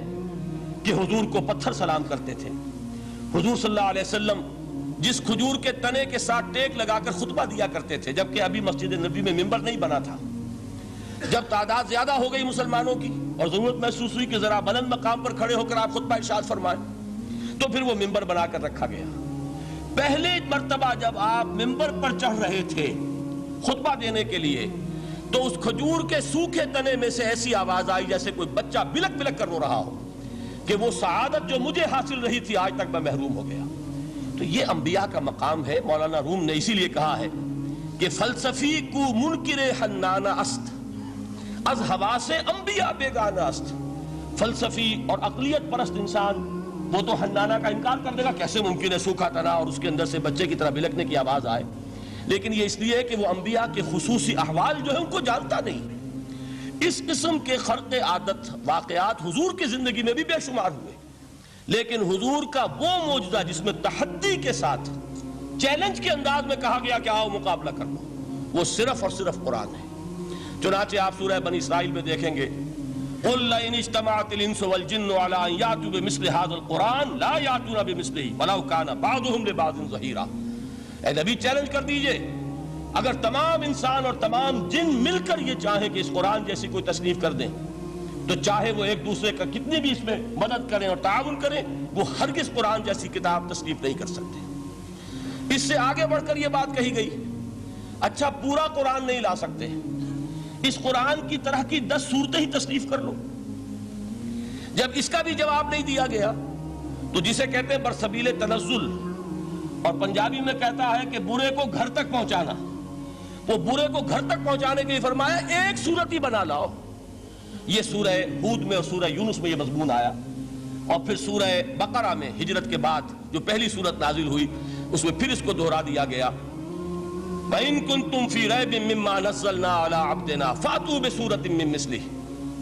کہ حضور کو پتھر سلام کرتے تھے۔ حضور صلی اللہ علیہ وسلم جس کھجور کے تنے کے ساتھ ٹیک لگا کر خطبہ دیا کرتے تھے، جبکہ ابھی مسجد نبی میں ممبر نہیں بنا تھا، جب تعداد زیادہ ہو گئی مسلمانوں کی اور ضرورت محسوس ہوئی کہ ذرا بلند مقام پر کھڑے ہو کر آپ خطبہ ارشاد فرمائیں، تو پھر وہ ممبر بنا کر رکھا گیا۔ پہلے مرتبہ جب آپ ممبر پر چڑھ رہے تھے خطبہ دینے کے لیے، تو اس کھجور کے سوکھے تنے میں سے ایسی آواز آئی جیسے کوئی بچہ بلک بلک کر رو رہا ہو کہ وہ سعادت جو مجھے حاصل رہی تھی آج تک میں محروم ہو گیا۔ تو یہ انبیاء کا مقام ہے۔ مولانا روم نے اسی لیے کہا ہے کہ فلسفی کو منکر حنانہ است، از حواس انبیاء بیگانہ است۔ فلسفی اور عقلیت پرست انسان وہ تو حنانہ کا انکار کر دے گا، کیسے ممکن ہے سوکھا تنا اور اس کے اندر سے بچے کی طرح بلکنے کی آواز آئے، لیکن یہ اس لیے کہ وہ انبیاء کے خصوصی احوال جو ہے ان کو جانتا نہیں۔ اس قسم کے خرق عادت واقعات حضور کی زندگی میں بھی بے شمار ہوئے، لیکن حضور کا وہ معجزہ جس میں تحدی کے ساتھ چیلنج کے انداز میں کہا گیا کہ آؤ مقابلہ کر لو، وہ صرف اور صرف قرآن ہے۔ چنانچہ آپ سورہ بنی اسرائیل میں دیکھیں گے قُلْ لَئِنِ اجْتَمَعَتِ الْإِنسُ وَالْجِنُّ عَلَىٰ أَن يَأْتُوا بِمِثْلِ هَٰذَا الْقُرْآنِ لَا يَأْتُونَ بِمِثْلِهِ وَلَوْ كَانَ بَعْضُهُمْ لِبَعْضٍ ظَهِيرًا۔ اے نبی چیلنج کر دیجئے، اگر تمام انسان اور تمام جن مل کر یہ چاہیں کہ اس قرآن جیسی کوئی تصنیف کر دیں، تو چاہے وہ ایک دوسرے کا کتنی بھی اس میں مدد کریں اور تعاون کریں، وہ ہرگز قرآن جیسی کتاب تصنیف نہیں کر سکتے۔ اس سے آگے بڑھ کر یہ بات کہی گئی، اچھا پورا قرآن نہیں لا سکتے، اس قرآن کی طرح کی 10 صورتیں ہی تصنیف کر لو۔ جب اس کا بھی جواب نہیں دیا گیا تو جسے کہتے ہیں برسبیل تنزل، اور پنجابی میں کہتا ہے کہ برے کو گھر تک پہنچانا، وہ برے کو گھر تک پہنچانے کے لیے فرمایا ایک صورت ہی بنا لاؤ۔ یہ سورہ ہود میں اور سورہ یونس میں یہ مضمون آیا، اور پھر سورہ بقرہ میں ہجرت کے بعد جو پہلی صورت نازل ہوئی اس میں پھر اس کو دہرا دیا گیا، وَإِن كُنتُمْ فِي رَيْبٍ مِّمَّا نَزَّلْنَا عَلَىٰ عَبْدِنَا فَأْتُوا بِسُورَةٍ مِّن مِّثْلِهِ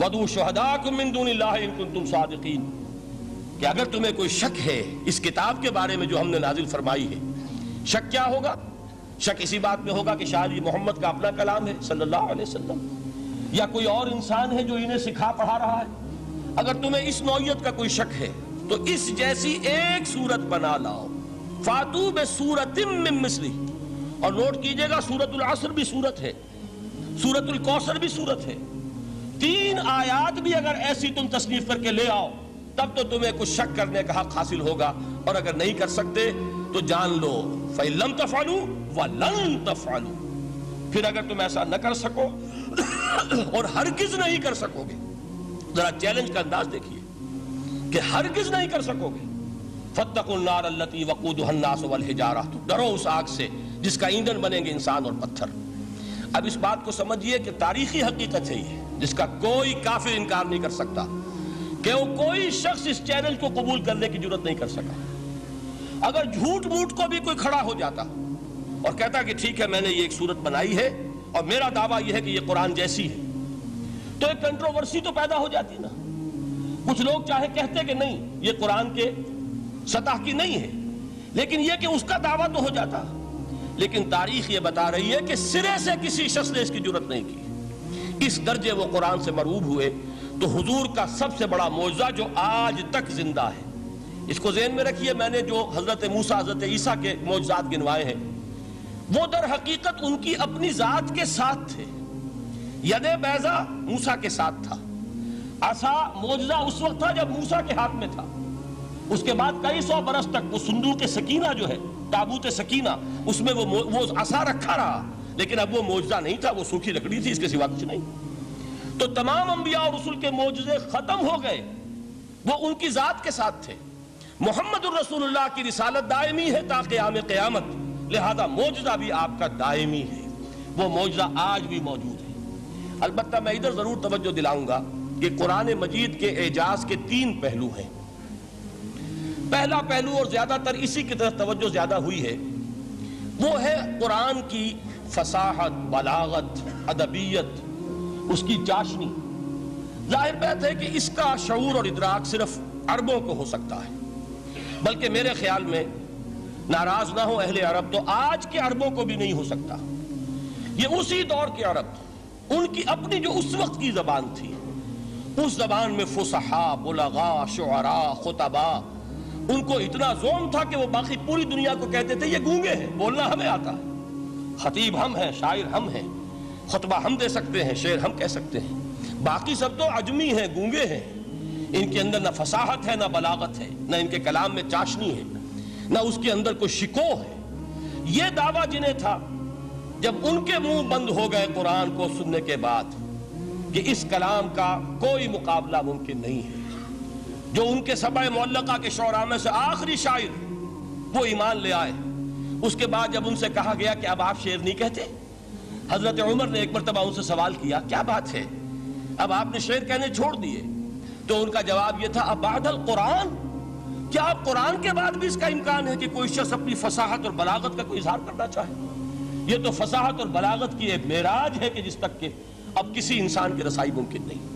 وَادْعُوا شُهَدَاءَكُم مِّن دُونِ اللَّهِ إِن كُنتُمْ صَادِقِينَ۔ کہ اگر تمہیں کوئی شک ہے اس کتاب کے بارے میں جو ہم نے نازل فرمائی ہے، شک کیا ہوگا؟ شک اسی بات میں ہوگا کہ شاید یہ محمد کا اپنا کلام ہے صلی اللہ علیہ وسلم، یا کوئی اور انسان ہے جو انہیں سکھا پڑھا رہا ہے۔ اگر تمہیں اس نوعیت کا کوئی شک ہے تو اس جیسی ایک صورت بنا لاؤ، فَأْتُوا بِسُورَةٍ مِّن مِّثْلِهِ۔ اور نوٹ کیجئے گا سورۃ العصر بھی صورت ہے، سورۃ الکوثر بھی صورت ہے، 3 آیات بھی اگر ایسی تم تصنیف کر کے لے آؤ تب تو تمہیں کچھ شک کرنے کا حق حاصل ہوگا، اور اگر نہیں کر سکتے تو جان لو فَإِن لَمْ تَفْعَلُوا وَلَن تَفْعَلُوا۔ پھر اگر تم ایسا نہ کر سکو اور ہرگز نہیں کر سکو گے، ذرا چیلنج کا انداز دیکھیے کہ ہرگز نہیں کر سکو گے، فَاتَّقُوا النَّارَ الَّتِي وَقُودُهَا النَّاسُ وَالْحِجَارَةُ، تو ڈرو اس آگ سے جس کا ایندھن بنیں گے انسان اور پتھر۔ اب اس بات کو سمجھیے کہ تاریخی حقیقت ہے یہ، جس کا کوئی کافر انکار نہیں کر سکتا، کہ وہ کوئی شخص اس چیلنج کو قبول کرنے کی جرات نہیں کر سکا۔ اگر جھوٹ موٹ کو بھی کوئی کھڑا ہو جاتا اور کہتا کہ ٹھیک ہے میں نے یہ ایک صورت بنائی ہے اور میرا دعویٰ یہ ہے کہ یہ قرآن جیسی ہے، تو ایک کنٹروورسی تو پیدا ہو جاتی نا۔ کچھ لوگ چاہے کہتے کہ نہیں یہ قرآن کے سطح کی نہیں ہے، لیکن یہ کہ اس کا دعویٰ تو ہو جاتا۔ لیکن تاریخ یہ بتا رہی ہے کہ سرے سے کسی شخص نے اس کی جرات نہیں کی، اس درجے وہ قرآن سے مرعوب ہوئے۔ تو حضور کا سب سے بڑا معجزہ جو آج تک زندہ ہے، اس کو ذہن میں رکھیے، میں نے جو حضرت موسیٰ حضرت عیسیٰ کے معجزات گنوائے ہیں وہ در حقیقت ان کی اپنی ذات کے ساتھ تھے۔ ید بیضا موسیٰ کے ساتھ تھا، عصا معجزہ اس وقت تھا جب موسیٰ کے ہاتھ میں تھا، اس کے بعد کئی 100 برس تک وہ صندوق سکینہ جو ہے، تابوت سکینہ، اس میں وہ عصا رکھا رہا، لیکن اب وہ معجزہ نہیں تھا، وہ سوکھی لکڑی تھی، اس کے سوا کچھ نہیں۔ تو تمام انبیاء اور رسول کے معجزے ختم ہو گئے، وہ ان کی ذات کے ساتھ تھے۔ محمد الرسول اللہ کی رسالت دائمی ہے تا قیام قیامت، لہذا معجزہ بھی آپ کا دائمی ہے، وہ معجزہ آج بھی موجود ہے۔ البتہ میں ادھر ضرور توجہ دلاؤں گا کہ قرآن مجید کے اعجاز کے 3 پہلو ہیں۔ پہلا پہلو، اور زیادہ تر اسی کی طرف توجہ زیادہ ہوئی ہے، وہ ہے قرآن کی فصاحت، بلاغت، ادبیت، اس کی چاشنی۔ ظاہر بات ہے کہ اس کا شعور اور ادراک صرف عربوں کو ہو سکتا ہے، بلکہ میرے خیال میں ناراض نہ ہو اہل عرب تو آج کے عربوں کو بھی نہیں ہو سکتا. یہ اسی دور کے عرب، ان کی اپنی جو اس وقت کی زبان تھی، اس زبان میں فصحاء، بلغاء، شعراء، خطباء، ان کو اتنا ذوق تھا کہ وہ باقی پوری دنیا کو کہتے تھے یہ گونگے ہیں، بولنا ہمیں آتا ہے، خطیب ہم ہیں، شاعر ہم ہیں، خطبہ ہم دے سکتے ہیں، شعر ہم کہہ سکتے ہیں، باقی سب تو عجمی ہیں، گونگے ہیں، ان کے اندر نہ فصاحت ہے، نہ بلاغت ہے، نہ ان کے کلام میں چاشنی ہے، نہ اس کے اندر کوئی شکوہ ہے. یہ دعویٰ جنہیں تھا، جب ان کے منہ بند ہو گئے قرآن کو سننے کے بعد کہ اس کلام کا کوئی مقابلہ ممکن نہیں ہے، جو ان کے سبع معلقہ کے شعراء میں سے آخری شاعر وہ ایمان لے آئے، اس کے بعد جب ان سے کہا گیا کہ اب آپ شعر نہیں کہتے، حضرت عمر نے ایک مرتبہ ان سے سوال کیا کیا بات ہے، اب آپ نے شعر کہنے چھوڑ دیے؟ تو ان کا جواب یہ تھا اب بعد القرآن، کیا آپ قرآن کے بعد بھی اس کا امکان ہے کہ کوئی شخص اپنی فصاحت اور بلاغت کا کوئی اظہار کرنا چاہے؟ یہ تو فصاحت اور بلاغت کی ایک معراج ہے کہ جس تک کہ اب کسی انسان کی رسائی ممکن نہیں.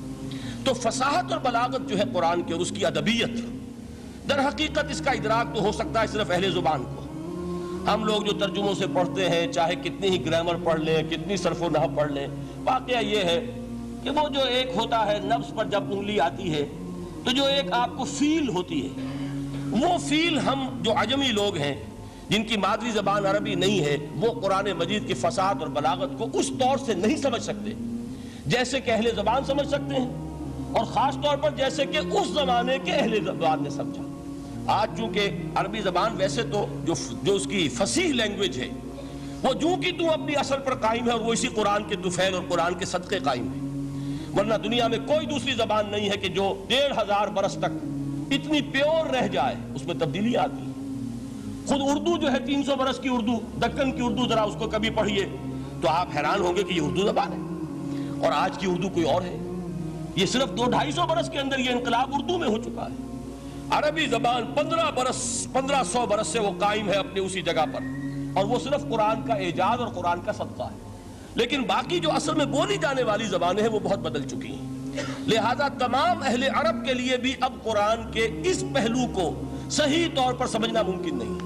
تو فصاحت اور بلاغت جو ہے قرآن کی اور اس کی ادبیت، در حقیقت اس کا ادراک تو ہو سکتا ہے صرف اہل زبان کو. ہم لوگ جو ترجموں سے پڑھتے ہیں، چاہے کتنی ہی گرامر پڑھ لیں، کتنی صرف و نحو پڑھ لیں، واقعہ یہ ہے کہ وہ جو ایک ہوتا ہے نفس پر جب انگلی آتی ہے تو جو ایک آپ کو فیل ہوتی ہے، وہ فیل ہم جو عجمی لوگ ہیں جن کی مادری زبان عربی نہیں ہے، وہ قرآن مجید کی فصاحت اور بلاغت کو اس طور سے نہیں سمجھ سکتے جیسے کہ اہل زبان سمجھ سکتے ہیں، اور خاص طور پر جیسے کہ اس زمانے کے اہل زبان نے سمجھا. آج چونکہ عربی زبان ویسے تو جو اس کی فصیح لینگویج ہے وہ جو کی تو اپنی اصل پر قائم ہے، اور وہ اسی قرآن کے طفیل اور قرآن کے صدقے قائم ہے، ورنہ دنیا میں کوئی دوسری زبان نہیں ہے کہ جو 1500 برس تک اتنی پیور رہ جائے. اس میں تبدیلی آتی ہے. خود اردو جو ہے 300 برس کی اردو، دکن کی اردو، ذرا اس کو کبھی پڑھیے تو آپ حیران ہوں گے کہ یہ اردو زبان ہے، اور آج کی اردو کوئی اور ہے. یہ صرف 200-250 برس کے اندر یہ انقلاب اردو میں ہو چکا ہے. عربی زبان 1500 برس سے وہ قائم ہے اپنے اسی جگہ پر، اور وہ صرف قرآن کا اعجاز اور قرآن کا صدقہ ہے. لیکن باقی جو اصل میں بولی جانے والی زبانیں ہیں وہ بہت بدل چکی ہیں. لہذا تمام اہل عرب کے لیے بھی اب قرآن کے اس پہلو کو صحیح طور پر سمجھنا ممکن نہیں.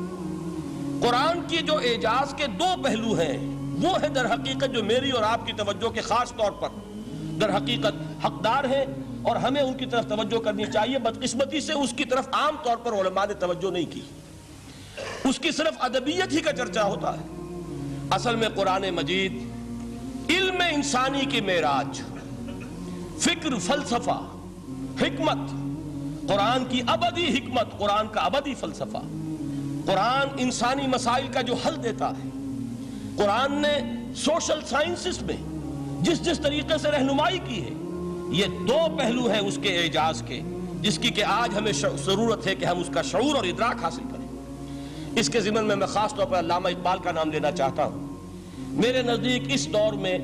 قرآن کی جو اعجاز کے 2 پہلو ہیں وہ ہے در حقیقت جو میری اور آپ کی توجہ کے خاص طور پر در حقیقت حقدار ہیں، اور ہمیں ان کی طرف توجہ کرنی چاہیے. بدقسمتی سے اس کی طرف عام طور پر علماء نے توجہ نہیں کی، اس کی صرف ادبیت ہی کا چرچا ہوتا ہے. اصل میں قرآن مجید علم انسانی کی معراج، فکر، فلسفہ، حکمت، قرآن کی ابدی حکمت، قرآن کا ابدی فلسفہ، قرآن انسانی مسائل کا جو حل دیتا ہے. قرآن نے سوشل سائنسز میں جس طریقے سے رہنمائی کی ہے، یہ 2 پہلو ہیں اس کے اعجاز کے، جس کی کہ آج ہمیں ضرورت ہے کہ ہم اس کا شعور اور ادراک حاصل کریں. اس کے ضمن میں خاص طور پر علامہ اقبال کا نام لینا چاہتا ہوں. میرے نزدیک اس دور میں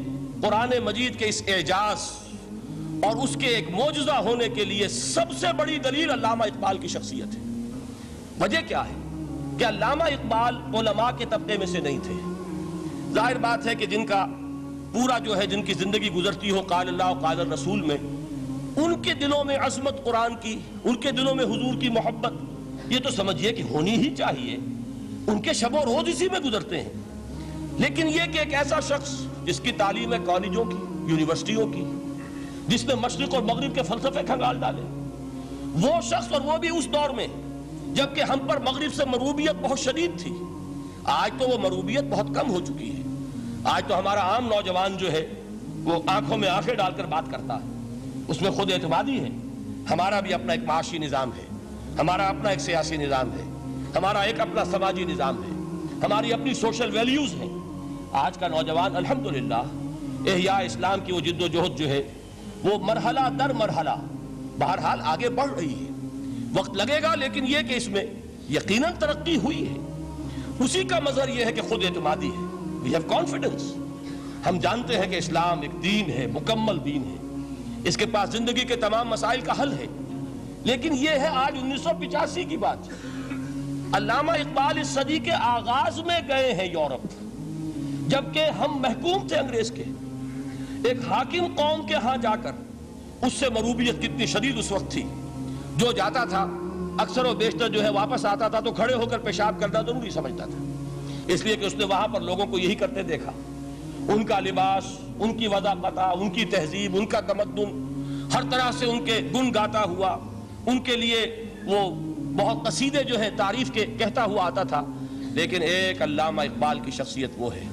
قرآن مجید کے اس اعجاز اور اس کے ایک معجزہ ہونے کے لیے سب سے بڑی دلیل علامہ اقبال کی شخصیت ہے. وجہ کیا ہے کہ علامہ اقبال علماء کے طبقے میں سے نہیں تھے. ظاہر بات ہے کہ جن کا پورا جو ہے جن کی زندگی گزرتی ہو قال اللہ و قال الرسول میں، ان کے دلوں میں عظمت قرآن کی، ان کے دلوں میں حضور کی محبت، یہ تو سمجھیے کہ ہونی ہی چاہیے. ان کے شب و روز اسی میں گزرتے ہیں. لیکن یہ کہ ایک ایسا شخص جس کی تعلیم ہے کالجوں کی، یونیورسٹیوں کی، جس نے مشرق اور مغرب کے فلسفے کھنگال ڈالے، وہ شخص، اور وہ بھی اس دور میں جبکہ ہم پر مغرب سے مروبیت بہت شدید تھی. آج تو وہ مروبیت بہت کم ہو چکی ہے. آج تو ہمارا عام نوجوان جو ہے وہ آنکھوں میں آنکھیں ڈال کر بات کرتا ہے، اس میں خود اعتمادی ہے. ہمارا بھی اپنا ایک معاشی نظام ہے، ہمارا اپنا ایک سیاسی نظام ہے، ہمارا ایک اپنا سماجی نظام ہے، ہماری اپنی سوشل ویلیوز ہیں. آج کا نوجوان الحمدللہ احیاء اسلام کی وہ جد و جہد جو ہے وہ مرحلہ در مرحلہ بہرحال آگے بڑھ رہی ہے. وقت لگے گا، لیکن یہ کہ اس میں یقیناً ترقی ہوئی ہے. اسی کا مظہر یہ ہے کہ خود اعتمادی ہے. We have confidence. ہم جانتے ہیں کہ اسلام ایک دین ہے، مکمل دین ہے، اس کے پاس زندگی کے تمام مسائل کا حل ہے. لیکن یہ ہے آج 1985 کی بات. علامہ اقبال اس صدی کے آغاز میں گئے ہیں یورپ، جبکہ ہم محکوم تھے انگریز کے. ایک حاکم قوم کے ہاں جا کر، اس سے مروبیت کتنی شدید اس وقت تھی، جو جاتا تھا اکثر و بیشتر جو ہے واپس آتا تھا تو کھڑے ہو کر پیشاب کرنا ضروری سمجھتا تھا، اس لیے کہ اس نے وہاں پر لوگوں کو یہی کرتے دیکھا. ان کا لباس، ان کی وضاحت، ان کی تہذیب، ان کا تمدن، ہر طرح سے ان کے گن گاتا ہوا، ان کے لیے وہ بہت قصیدے جو ہے تعریف کے کہتا ہوا آتا تھا. لیکن ایک علامہ اقبال کی شخصیت وہ ہے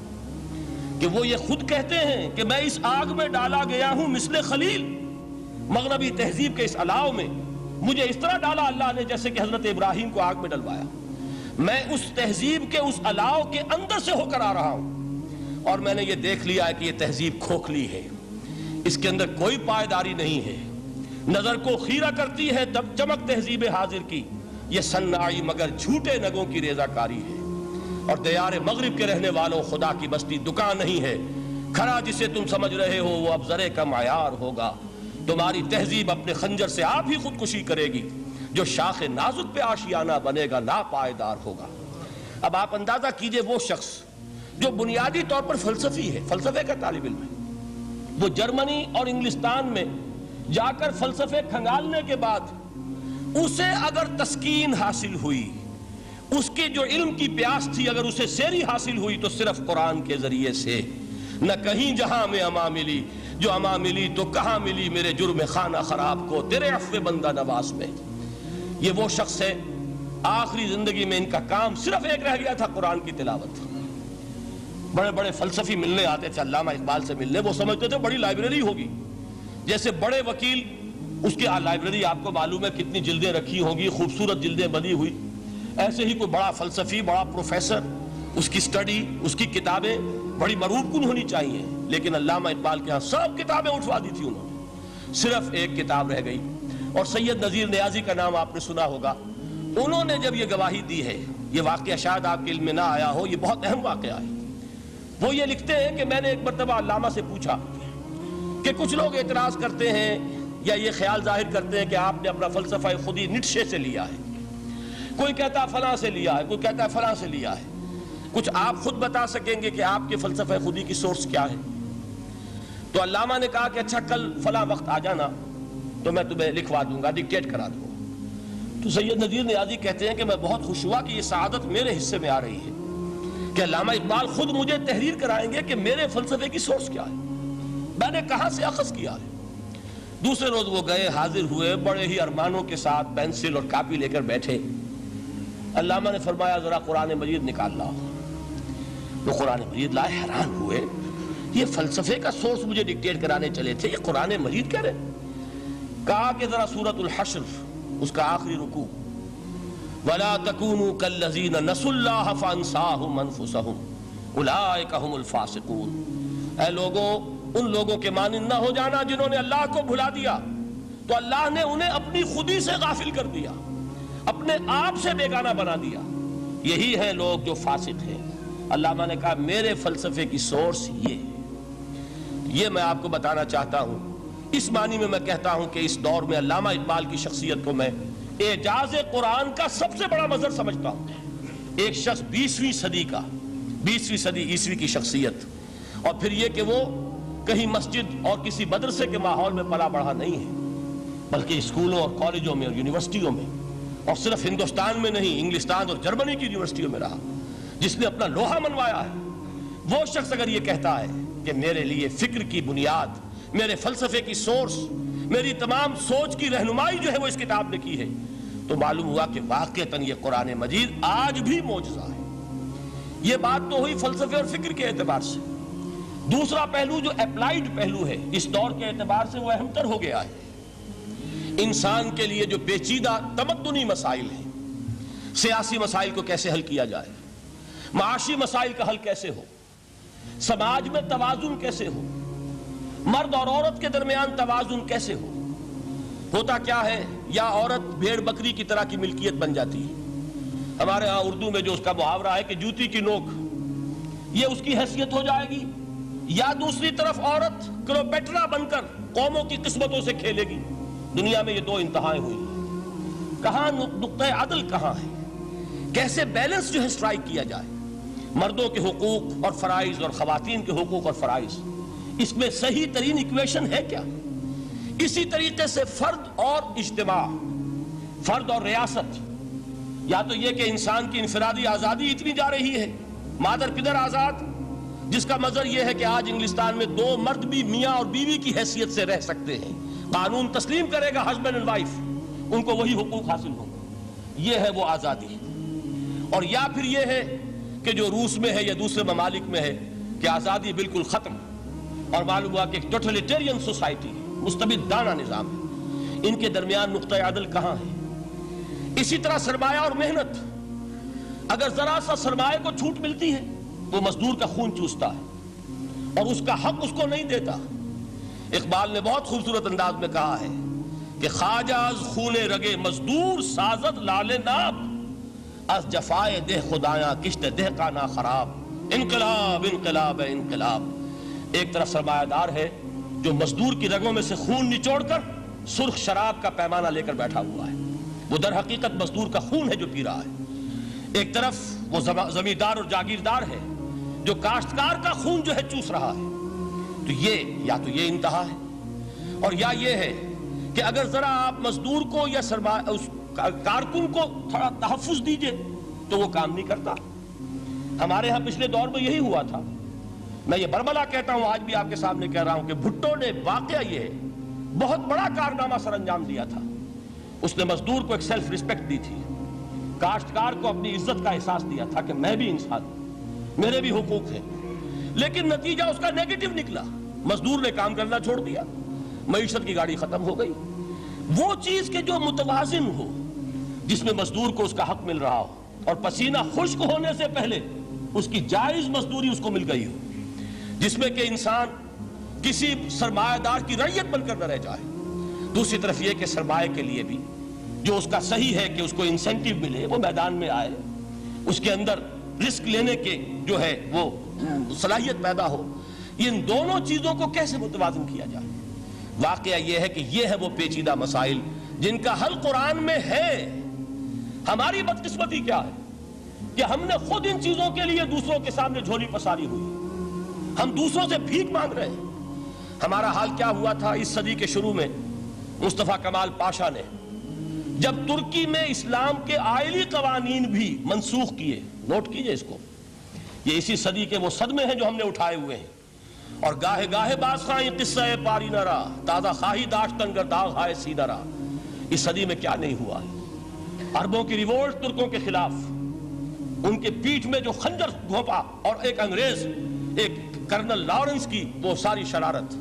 کہ وہ یہ خود کہتے ہیں کہ میں اس آگ میں ڈالا گیا ہوں مثل خلیل. مغربی تہذیب کے اس الاؤ میں مجھے اس طرح ڈالا اللہ نے جیسے کہ حضرت ابراہیم کو آگ میں ڈلوایا. میں اس تہذیب کے اس الاؤ کے اندر سے ہو کر آ رہا ہوں اور میں نے یہ دیکھ لیا ہے کہ یہ تہذیب کھوکھلی ہے، اس کے اندر کوئی پائیداری نہیں ہے، نظر کو خیرہ کرتی ہے چمک تہذیب حاضر کی، یہ صناعی مگر جھوٹے نگوں کی ریزہ کاری ہے. اور دیار مغرب کے رہنے والوں خدا کی بستی دکان نہیں ہے، کھڑا جسے تم سمجھ رہے ہو وہ اب ذرے کا معیار ہوگا. تمہاری تہذیب اپنے خنجر سے آپ ہی خودکشی کرے گی، جو شاخ نازک پہ آشیانہ بنے گا نا پائیدار ہوگا. اب آپ اندازہ کیجئے وہ شخص جو بنیادی طور پر فلسفی ہے، فلسفے کا طالب علم ہے، وہ جرمنی اور انگلستان میں جا کر فلسفے کھنگالنے کے بعد اسے اگر تسکین حاصل ہوئی، اس کی جو علم کی پیاس تھی اگر اسے سیری حاصل ہوئی تو صرف قرآن کے ذریعے سے. نہ کہیں جہاں میں اما ملی، جو اما ملی تو کہاں ملی میرے جرم خانہ خراب کو تیرے عفو بندہ نواز میں. یہ وہ شخص ہے آخری زندگی میں ان کا کام صرف ایک رہ گیا تھا، قرآن کی تلاوت. بڑے بڑے فلسفی ملنے آتے تھے علامہ اقبال سے ملنے، وہ سمجھتے تھے بڑی لائبریری ہوگی، جیسے بڑے وکیل اس کی لائبریری آپ کو معلوم ہے کتنی جلدیں رکھی ہوں گی، خوبصورت جلدیں بنی ہوئی، ایسے ہی کوئی بڑا فلسفی، بڑا پروفیسر، اس کی سٹڈی، اس کی کتابیں بڑی مروب کن ہونی چاہیے. لیکن علامہ اقبال کے ہاں سب کتابیں اٹھوا دی تھی انہوں نے، صرف ایک کتاب رہ گئی. اور سید نذیر نیازی کا نام آپ نے سنا ہوگا. انہوں نے جب یہ گواہی دی ہے، یہ واقعہ شاید آپ کے علم میں نہ آیا ہو، یہ بہت اہم واقعہ ہے. وہ یہ لکھتے ہیں کہ میں نے ایک مرتبہ علامہ سے پوچھا کہ کچھ لوگ اعتراض کرتے ہیں یا یہ خیال ظاہر کرتے ہیں کہ آپ نے اپنا فلسفہ خودی نیٹشے سے لیا ہے، کوئی کہتا فلاں سے لیا ہے، کوئی کہتا ہے فلاں سے لیا ہے، کچھ آپ خود بتا سکیں گے کہ آپ کے فلسفہ خودی کی سورس کیا ہے؟ تو علامہ نے کہا کہ اچھا کل فلاں وقت آ جانا تو میں تمہیں لکھوا دوں گا، ڈکٹیٹ کرا دوں گا. تو سید نذیر نیازی کہتے ہیں کہ میں بہت خوش ہوا کہ یہ سعادت میرے حصے میں آ رہی ہے کہ علامہ اقبال خود مجھے تحریر کرائیں گے کہ میرے فلسفے کی سورس کیا ہے، میں نے کہاں سے اخذ کیا ہے. دوسرے روز وہ گئے، حاضر ہوئے، بڑے ہی ارمانوں کے ساتھ پینسل اور کاپی لے کر بیٹھے. علامہ نے فرمایا ذرا قرآن مجید نکال لاؤ. وہ قرآن مجید لائے، حیران ہوئے، یہ فلسفے کا سورس مجھے ڈکٹیٹ کرانے چلے تھے، یہ قرآن مجید کہہ رہے. کہا کہ ذرا سورۃ الحشر اس کا آخری رکوع، وَلَا تَكُونُوا كَالَّذِينَ نَسُوا اللَّهَ فَأَنسَاهُمْ أَنفُسَهُمْ أُولَٰئِكَ هُمُ الْفَاسِقُونَ. اے لوگوں، ان لوگوں کے مانند نہ ہو جانا جنہوں نے اللہ کو بھلا دیا تو اللہ نے انہیں اپنی خودی سے غافل کر دیا، اپنے آپ سے بیگانہ بنا دیا. یہی ہیں لوگ جو فاسق ہیں. علامہ نے کہا میرے فلسفے کی سورس یہ میں آپ کو بتانا چاہتا ہوں. اس معنی میں کہتا ہوں کہ اس دور میں علامہ اقبال کی شخصیت کو میں اعجاز قرآن کا سب سے بڑا مظہر سمجھتا ہوں. ایک شخص 20ویں صدی عیسوی کی شخصیت، اور پھر یہ کہ وہ کہیں مسجد اور کسی مدرسے کے ماحول میں پلا بڑھا نہیں ہے، بلکہ اسکولوں اور کالجوں میں اور یونیورسٹیوں میں، اور صرف ہندوستان میں نہیں، انگلستان اور جرمنی کی یونیورسٹیوں میں رہا، جس نے اپنا لوہا منوایا ہے. وہ شخص اگر یہ کہتا ہے کہ میرے لیے فکر کی بنیاد، میرے فلسفے کی سورس، میری تمام سوچ کی رہنمائی جو ہے وہ اس کتاب نے کی ہے، تو معلوم ہوا کہ واقعتاً یہ قرآن مجید آج بھی معجزہ ہے. یہ بات تو ہوئی فلسفے اور فکر کے اعتبار سے. دوسرا پہلو جو اپلائیڈ پہلو ہے اس دور کے اعتبار سے وہ اہم تر ہو گیا ہے. انسان کے لیے جو پیچیدہ تمدنی مسائل ہیں، سیاسی مسائل کو کیسے حل کیا جائے، معاشی مسائل کا حل کیسے ہو، سماج میں توازن کیسے ہو، مرد اور عورت کے درمیان توازن کیسے ہو. ہوتا کیا ہے، یا عورت بھیڑ بکری کی طرح کی ملکیت بن جاتی ہے. ہمارے ہاں اردو میں جو اس کا محاورہ ہے کہ جوتی کی نوک، یہ اس کی حیثیت ہو جائے گی، یا دوسری طرف عورت کلوپیٹرا بن کر قوموں کی قسمتوں سے کھیلے گی. دنیا میں یہ دو انتہائیں ہوئی. کہاں نقطہ عدل کہاں ہے، کیسے بیلنس جو ہے اسٹرائک کیا جائے، مردوں کے حقوق اور فرائض اور خواتین کے حقوق اور فرائض، اس میں صحیح ترین ایکویشن ہے کیا؟ اسی طریقے سے فرد اور اجتماع، فرد اور ریاست، یا تو یہ کہ انسان کی انفرادی آزادی اتنی جا رہی ہے، مادر پدر آزاد، جس کا مظہر یہ ہے کہ آج انگلستان میں 2 مرد بھی میاں اور بیوی کی حیثیت سے رہ سکتے ہیں، قانون تسلیم کرے گا ہسبینڈ اینڈ وائف، ان کو وہی حقوق حاصل ہوں گے، یہ ہے وہ آزادی۔ اور یا پھر یہ ہے کہ جو روس میں ہے یا دوسرے ممالک میں ہے کہ آزادی بالکل ختم، اور معلوم ہوا کہ ایک ٹوٹلیٹیرین سوسائٹی، مستبدانہ نظام ہے۔ ان کے درمیان نقطہ عدل کہاں ہے؟ اسی طرح سرمایہ اور محنت، اگر ذرا سا سرمایہ کو چھوٹ ملتی ہے وہ مزدور کا خون چوستا ہے اور اس کا حق اس کو نہیں دیتا۔ اقبال نے بہت خوبصورت انداز میں کہا ہے کہ خواجہ از خون رگے مزدور سازد لال ناب، از جفائے دہ خدایاں کشت دہ کا نا خراب، انقلاب انقلاب انقلاب۔ ایک طرف سرمایہ دار ہے جو مزدور کی رگوں میں سے خون نچوڑ کر سرخ شراب کا پیمانہ لے کر بیٹھا ہوا ہے، وہ در حقیقت مزدور کا خون ہے جو پی رہا ہے۔ ایک طرف وہ زمیندار اور جاگیردار ہے جو کاشتکار کا خون جو ہے چوس رہا ہے۔ تو یہ انتہا ہے، اور یا یہ ہے کہ اگر ذرا آپ مزدور کو یا اس کارکن کو تھوڑا تحفظ دیجئے تو وہ کام نہیں کرتا۔ ہمارے ہاں پچھلے دور میں یہی ہوا تھا۔ میں یہ برملا کہتا ہوں، آج بھی آپ کے سامنے کہہ رہا ہوں کہ بھٹو نے واقعہ یہ ہے بہت بڑا کارنامہ سر انجام دیا تھا۔ اس نے مزدور کو ایک سیلف ریسپیکٹ دی تھی، کاشتکار کو اپنی عزت کا احساس دیا تھا کہ میں بھی انسان ہوں، میرے بھی حقوق ہیں، لیکن نتیجہ اس کا نیگیٹو نکلا۔ مزدور نے کام کرنا چھوڑ دیا، معیشت کی گاڑی ختم ہو گئی۔ وہ چیز کہ جو متوازن ہو، جس میں مزدور کو اس کا حق مل رہا ہو اور پسینہ خشک ہونے سے پہلے اس کی جائز مزدوری اس کو مل گئی ہو، جس میں کہ انسان کسی سرمایہ دار کی رعیت بن کر نہ رہ جائے۔ دوسری طرف یہ کہ سرمایہ کے لیے بھی جو اس کا صحیح ہے کہ اس کو انسینٹیو ملے، وہ میدان میں آئے، اس کے اندر رسک لینے کے جو ہے وہ صلاحیت پیدا ہو۔ ان دونوں چیزوں کو کیسے متوازن کیا جائے؟ واقعہ یہ ہے کہ یہ ہے وہ پیچیدہ مسائل جن کا حل قرآن میں ہے۔ ہماری بدقسمتی کیا ہے کہ ہم نے خود ان چیزوں کے لیے دوسروں کے سامنے جھولی پساری ہوئی، ہم دوسروں سے بھیک مانگ رہے ہیں۔ ہمارا حال کیا ہوا تھا اس صدی کے شروع میں؟ مصطفیٰ کمال پاشا نے جب ترکی میں اسلام کے آئلی قوانین بھی منسوخ کیے، نوٹ کیجئے اس کو، یہ اسی صدی کے وہ صدمے ہیں جو ہم نے اٹھائے ہوئے ہیں۔ اور گاہے گاہے باز خواہی قصہ پاری نہ رہا، تازہ خواہی داشتن گر داغ ہائے سیدھا رہا۔ اس صدی میں کیا نہیں ہوا؟ عربوں کی ریوولٹ ترکوں کے خلاف، ان کے پیٹھ میں جو خنجر گھونپا، اور ایک انگریز، ایک کرنل لارنس کی وہ ساری شرارت،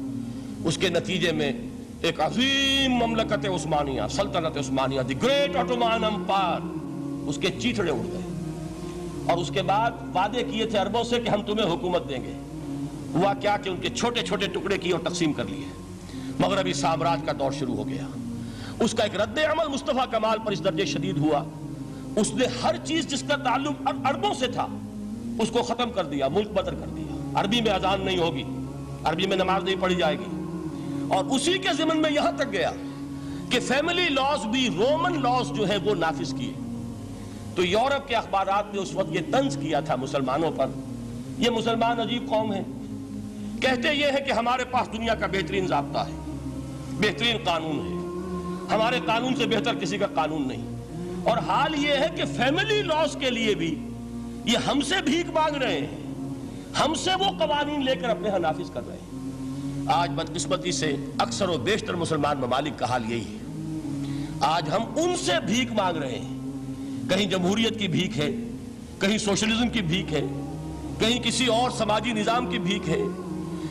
اس کے نتیجے میں ایک عظیم مملکت عثمانیہ، سلطنت عثمانیہ، دی گریٹ آٹومان امپائر، اس کے چیتڑے اڑ گئے۔ اور اس کے بعد وعدے کیے تھے عربوں سے کہ ہم تمہیں حکومت دیں گے۔ ہوا کیا کہ ان کے چھوٹے چھوٹے ٹکڑے کیے اور تقسیم کر لیے۔ مغربی سامراج کا دور شروع ہو گیا۔ اس کا ایک رد عمل مصطفیٰ کمال پر اس درجے شدید ہوا، اس نے ہر چیز جس کا تعلق عربوں سے تھا اس کو ختم کر دیا، ملک بدر کر دیا۔ عربی میں اذان نہیں ہوگی، عربی میں نماز نہیں پڑھی جائے گی، اور اسی کے ضمن میں یہاں تک گیا کہ فیملی لاز بھی، رومن لاز جو ہے وہ نافذ کیے۔ تو یورپ کے اخبارات نے اس وقت یہ طنز کیا تھا مسلمانوں پر، یہ مسلمان عجیب قوم ہے، کہتے یہ ہے کہ ہمارے پاس دنیا کا بہترین ضابطہ ہے، بہترین قانون ہے، ہمارے قانون سے بہتر کسی کا قانون نہیں۔ اور حال یہ ہے کہ فیملی لاز کے لیے بھی یہ ہم سے بھیک مانگ رہے ہیں، ہم سے وہ قوانین لے کر اپنے ہاں نافذ کر رہے ہیں۔ آج بدقسمتی سے اکثر و بیشتر مسلمان ممالک کا حال یہی ہے۔ آج ہم ان سے بھیک مانگ رہے ہیں، کہیں جمہوریت کی بھیک ہے، کہیں سوشلزم کی بھیک ہے، کہیں کسی اور سماجی نظام کی بھیک ہے،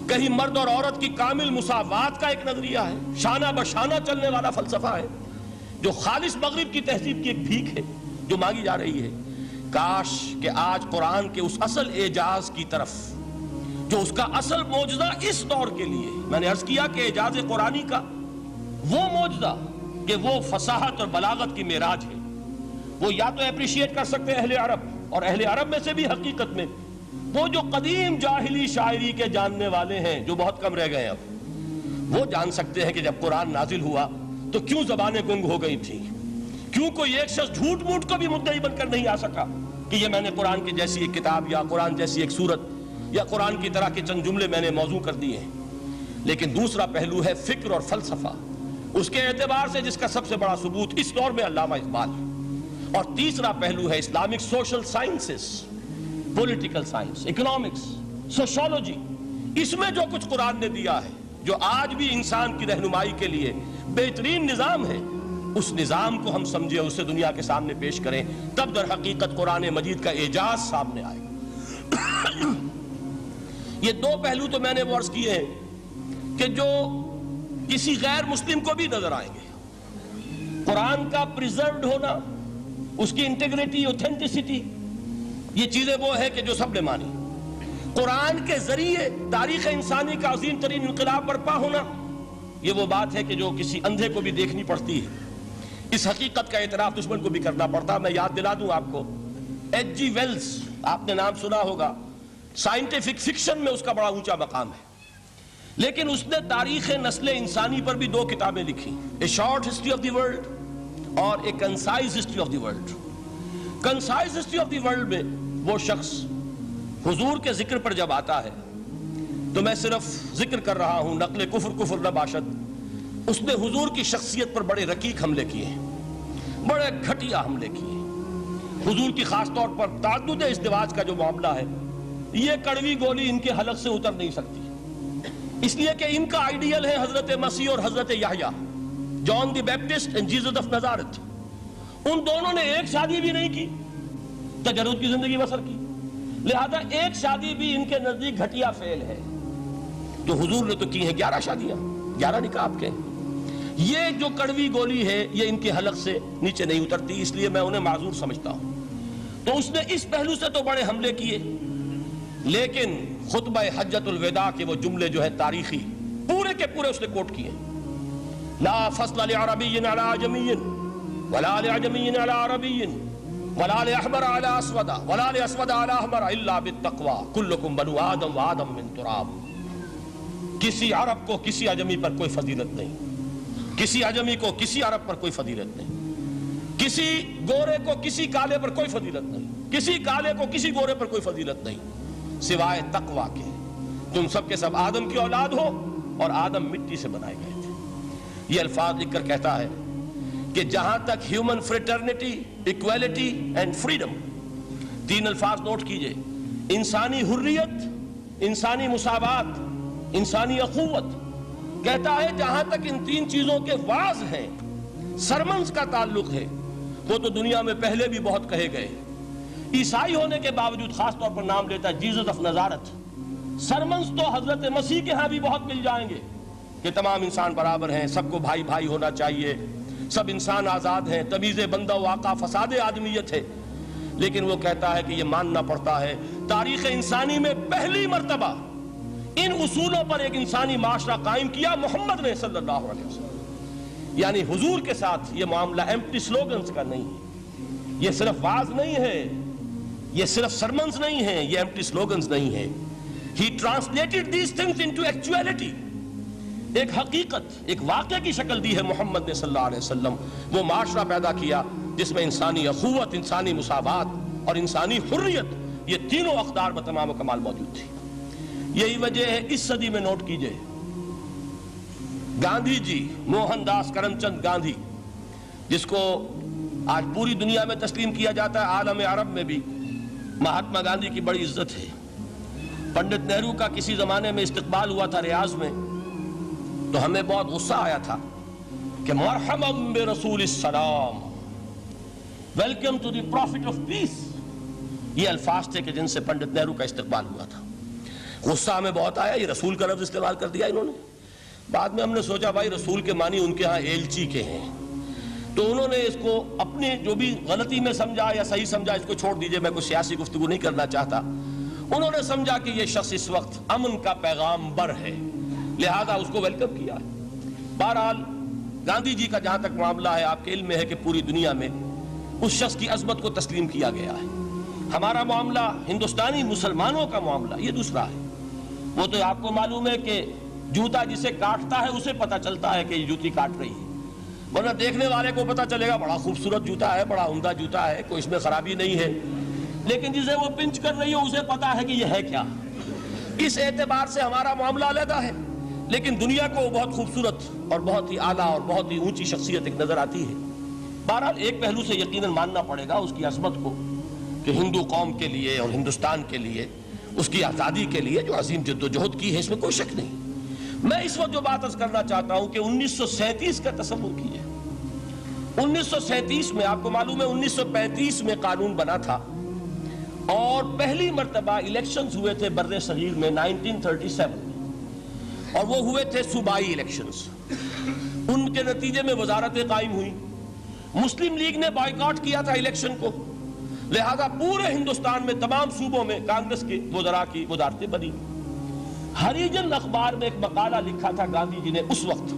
کہیں مرد اور عورت کی کامل مساوات کا ایک نظریہ ہے، شانہ بشانہ چلنے والا فلسفہ ہے، جو خالص مغرب کی تہذیب کی ایک بھیک ہے جو مانگی جا رہی ہے۔ کاش کہ آج قرآن کے اس اصل اعجاز کی طرف، جو اس کا اصل معجزہ اس دور کے لیے، میں نے عرض کیا کہ اعجاز قرآنی کا وہ معجزہ کہ وہ فصاحت اور بلاغت کی معراج ہے، وہ یا تو اپریشیٹ کر سکتے ہیں اہل عرب، اور اہل عرب میں سے بھی حقیقت میں وہ جو قدیم جاہلی شاعری کے جاننے والے ہیں جو بہت کم رہ گئے، اب وہ جان سکتے ہیں کہ جب قرآن نازل ہوا تو کیوں زبانیں گنگ ہو گئی تھیں، کیوں کوئی ایک شخص جھوٹ موٹ کو بھی مدعی بن کر نہیں آ سکا کہ یہ میں نے قرآن کی جیسی ایک کتاب یا قرآن جیسی ایک سورت یا قرآن کی طرح کے چند جملے میں نے موضوع کر دیے ہیں۔ لیکن دوسرا پہلو ہے فکر اور فلسفہ، اس کے اعتبار سے جس کا سب سے بڑا ثبوت اس دور میں علامہ اقبال ہے. اور تیسرا پہلو ہے Islamic social sciences, political science, economics, sociology. اس میں جو کچھ قرآن نے دیا ہے، جو آج بھی انسان کی رہنمائی کے لیے بہترین نظام ہے، اس نظام کو ہم سمجھیں، اسے دنیا کے سامنے پیش کریں، تب در حقیقت قرآن مجید کا اعجاز سامنے آئے گا. یہ دو پہلو تو میں نے عرض کیے ہیں کہ جو کسی غیر مسلم کو بھی نظر آئیں گے. قرآن کا پریزروڈ ہونا، اس کی انٹیگریٹی، اوتھینٹسٹی، یہ چیزیں وہ ہے کہ جو سب نے مانی. قرآن کے ذریعے تاریخ انسانی کا عظیم ترین انقلاب برپا ہونا، یہ وہ بات ہے کہ جو کسی اندھے کو بھی دیکھنی پڑتی ہے. اس حقیقت کا اعتراف دشمن کو بھی کرنا پڑتا. میں یاد دلا دوں آپ کو، ایچ جی ویلز، آپ نے نام سنا ہوگا، سائنٹیفک فکشن میں اس کا بڑا اونچا مقام ہے، لیکن اس نے تاریخ نسل انسانی پر بھی 2 کتابیں لکھی، a short history of the world اور a concise history of the world. Concise history of the world میں وہ شخص حضور کے ذکر پر جب آتا ہے، تو میں صرف ذکر کر رہا ہوں، نقل کفر نہ باشد، اس نے حضور کی شخصیت پر بڑے رقیق حملے کیے ہیں، بڑے گھٹیا حملے کیے ہیں. حضور کی خاص طور پر تعدد ازدواج کا جو معاملہ ہے، یہ کڑوی گولی ان کے حلق سے اتر نہیں سکتی، اس لیے کہ ان کا آئیڈیل ہے حضرت مسیح اور حضرت یحییٰ، جان دی بیپٹسٹ اینڈ جیسس آف نازارت. ان دونوں نے ایک شادی بھی نہیں کی، تجرد کی زندگی بسر کی، لہذا ایک شادی بھی ان کے نزدیک گھٹیا فعل ہے. تو حضور نے تو کی ہیں 11 شادیاں، 11 نکاح آپ کے. یہ جو کڑوی گولی ہے یہ ان کے حلق سے نیچے نہیں اترتی، اس لیے میں انہیں معذور سمجھتا ہوں. تو اس نے اس پہلو سے تو بڑے حملے کیے، لیکن خطبہ حجۃ الوداع کے وہ جملے جو ہے تاریخی، پورے کے پورے اس نے کوٹ کیے. لا فصل لعربی علی عجمی ولا لعجمی علی عربی ولا لأحمر علی اسود ولا لأسود علی احمر الا بالتقوی کلکم بنو آدم وآدم من تراب. کسی عرب کو کسی عجمی پر کوئی فضیلت نہیں، کسی عجمی کو کسی عرب پر کوئی فضیلت نہیں، کسی گورے کو کسی کالے پر کوئی فضیلت نہیں، کسی کالے کو کسی گورے پر کوئی فضیلت نہیں سوائے تقوی کے. تم سب کے سب آدم کی اولاد ہو اور آدم مٹی سے بنائے گئے تھے. یہ الفاظ لکھ کر کہتا ہے کہ جہاں تک human fraternity, equality and freedom, 3 الفاظ نوٹ کیجئے، انسانی حریت، انسانی مساوات، انسانی اخوت، کہتا ہے جہاں تک ان 3 چیزوں کے واز ہیں، سرمنز کا تعلق ہے، وہ تو دنیا میں پہلے بھی بہت کہے گئے. عیسائی ہونے کے باوجود خاص طور پر نام لیتا ہے جیسس آف نازارت. سرمنز تو حضرت مسیح کے ہاں بھی بہت مل جائیں گے کہ تمام انسان برابر ہیں، سب کو بھائی بھائی ہونا چاہیے، سب انسان آزاد ہیں، تمیز بندہ و آقا فساد آدمیت ہے. لیکن وہ کہتا ہے کہ یہ ماننا پڑتا ہے تاریخ انسانی میں پہلی مرتبہ ان اصولوں پر ایک انسانی معاشرہ قائم کیا محمد نے صلی اللہ علیہ وسلم. یعنی حضور کے ساتھ یہ معاملہ ایمپٹی سلوگنز کا نہیں ہے، یہ صرف واز نہیں ہے، یہ صرف سرمنز نہیں ہیں، یہ ایمپٹی سلوگنز نہیں ہیں. He translated these things into actuality. ایک حقیقت، ایک واقعہ کی شکل دی ہے محمد نے صلی اللہ علیہ وسلم. وہ معاشرہ پیدا کیا جس میں انسانی اخوت، انسانی مساوات اور انسانی حریت، یہ تینوں اقدار بتمام و کمال موجود تھی. یہی وجہ ہے اس صدی میں نوٹ کیجئے، گاندھی جی، موہن داس کرم چند گاندھی، جس کو آج پوری دنیا میں تسلیم کیا جاتا ہے، عالم عرب میں بھی مہاتما گاندھی کی بڑی عزت ہے. پنڈت نہرو کا کسی زمانے میں استقبال ہوا تھا ریاض میں، تو ہمیں بہت غصہ آیا تھا کہ مرحبا برسول السلام، welcome to the prophet of peace. یہ الفاظ تھے کہ جن سے پنڈت نہرو کا استقبال ہوا تھا. غصہ ہمیں بہت آیا، یہ رسول کا لفظ استعمال کر دیا انہوں نے. بعد میں ہم نے سوچا بھائی رسول کے معنی ان کے ہاں ایلچی کے ہیں، تو انہوں نے اس کو اپنی جو بھی غلطی میں سمجھا یا صحیح سمجھا، اس کو چھوڑ دیجئے، میں کوئی سیاسی گفتگو نہیں کرنا چاہتا. انہوں نے سمجھا کہ یہ شخص اس وقت امن کا پیغام بر ہے، لہذا اس کو ویلکم کیا. بہرحال گاندھی جی کا جہاں تک معاملہ ہے، آپ کے علم میں ہے کہ پوری دنیا میں اس شخص کی عظمت کو تسلیم کیا گیا ہے. ہمارا معاملہ، ہندوستانی مسلمانوں کا معاملہ، یہ دوسرا ہے. وہ تو آپ کو معلوم ہے کہ جوتا جسے کاٹتا ہے اسے پتا چلتا ہے کہ یہ جوتی کاٹ رہی ہے، ورنہ دیکھنے والے کو پتا چلے گا بڑا خوبصورت جوتا ہے، بڑا عمدہ جوتا ہے، کوئی اس میں خرابی نہیں ہے. لیکن جسے وہ پنچ کر رہی ہے اسے پتا ہے کہ یہ ہے کیا. اس اعتبار سے ہمارا معاملہ علیحدہ ہے. لیکن دنیا کو وہ بہت خوبصورت اور بہت ہی اعلیٰ اور بہت ہی اونچی شخصیت ایک نظر آتی ہے۔ بہرحال ایک پہلو سے یقیناً ماننا پڑے گا اس کی عظمت کو، کہ ہندو قوم کے لیے اور ہندوستان کے لیے، اس کی آزادی کے لیے جو عظیم جدوجہد کی ہے، اس میں کوئی شک نہیں۔ میں اس وقت جو بات عرض کرنا چاہتا ہوں کہ 1937 کا تصور کیجیے۔ 1937 میں آپ کو معلوم ہے 1935 میں قانون بنا تھا اور پہلی مرتبہ الیکشنز ہوئے تھے بر صغیر میں 1937 میں، اور وہ ہوئے تھے صوبائی الیکشنز۔ ان کے نتیجے میں وزارتیں قائم ہوئی، مسلم لیگ نے بائیکاٹ کیا تھا الیکشن کو، لہذا پورے ہندوستان میں تمام صوبوں میں کانگریس کے وزراء کی وزارتیں بنی۔ ہریجن اخبار میں ایک مقالہ لکھا تھا گاندھی جی نے اس وقت،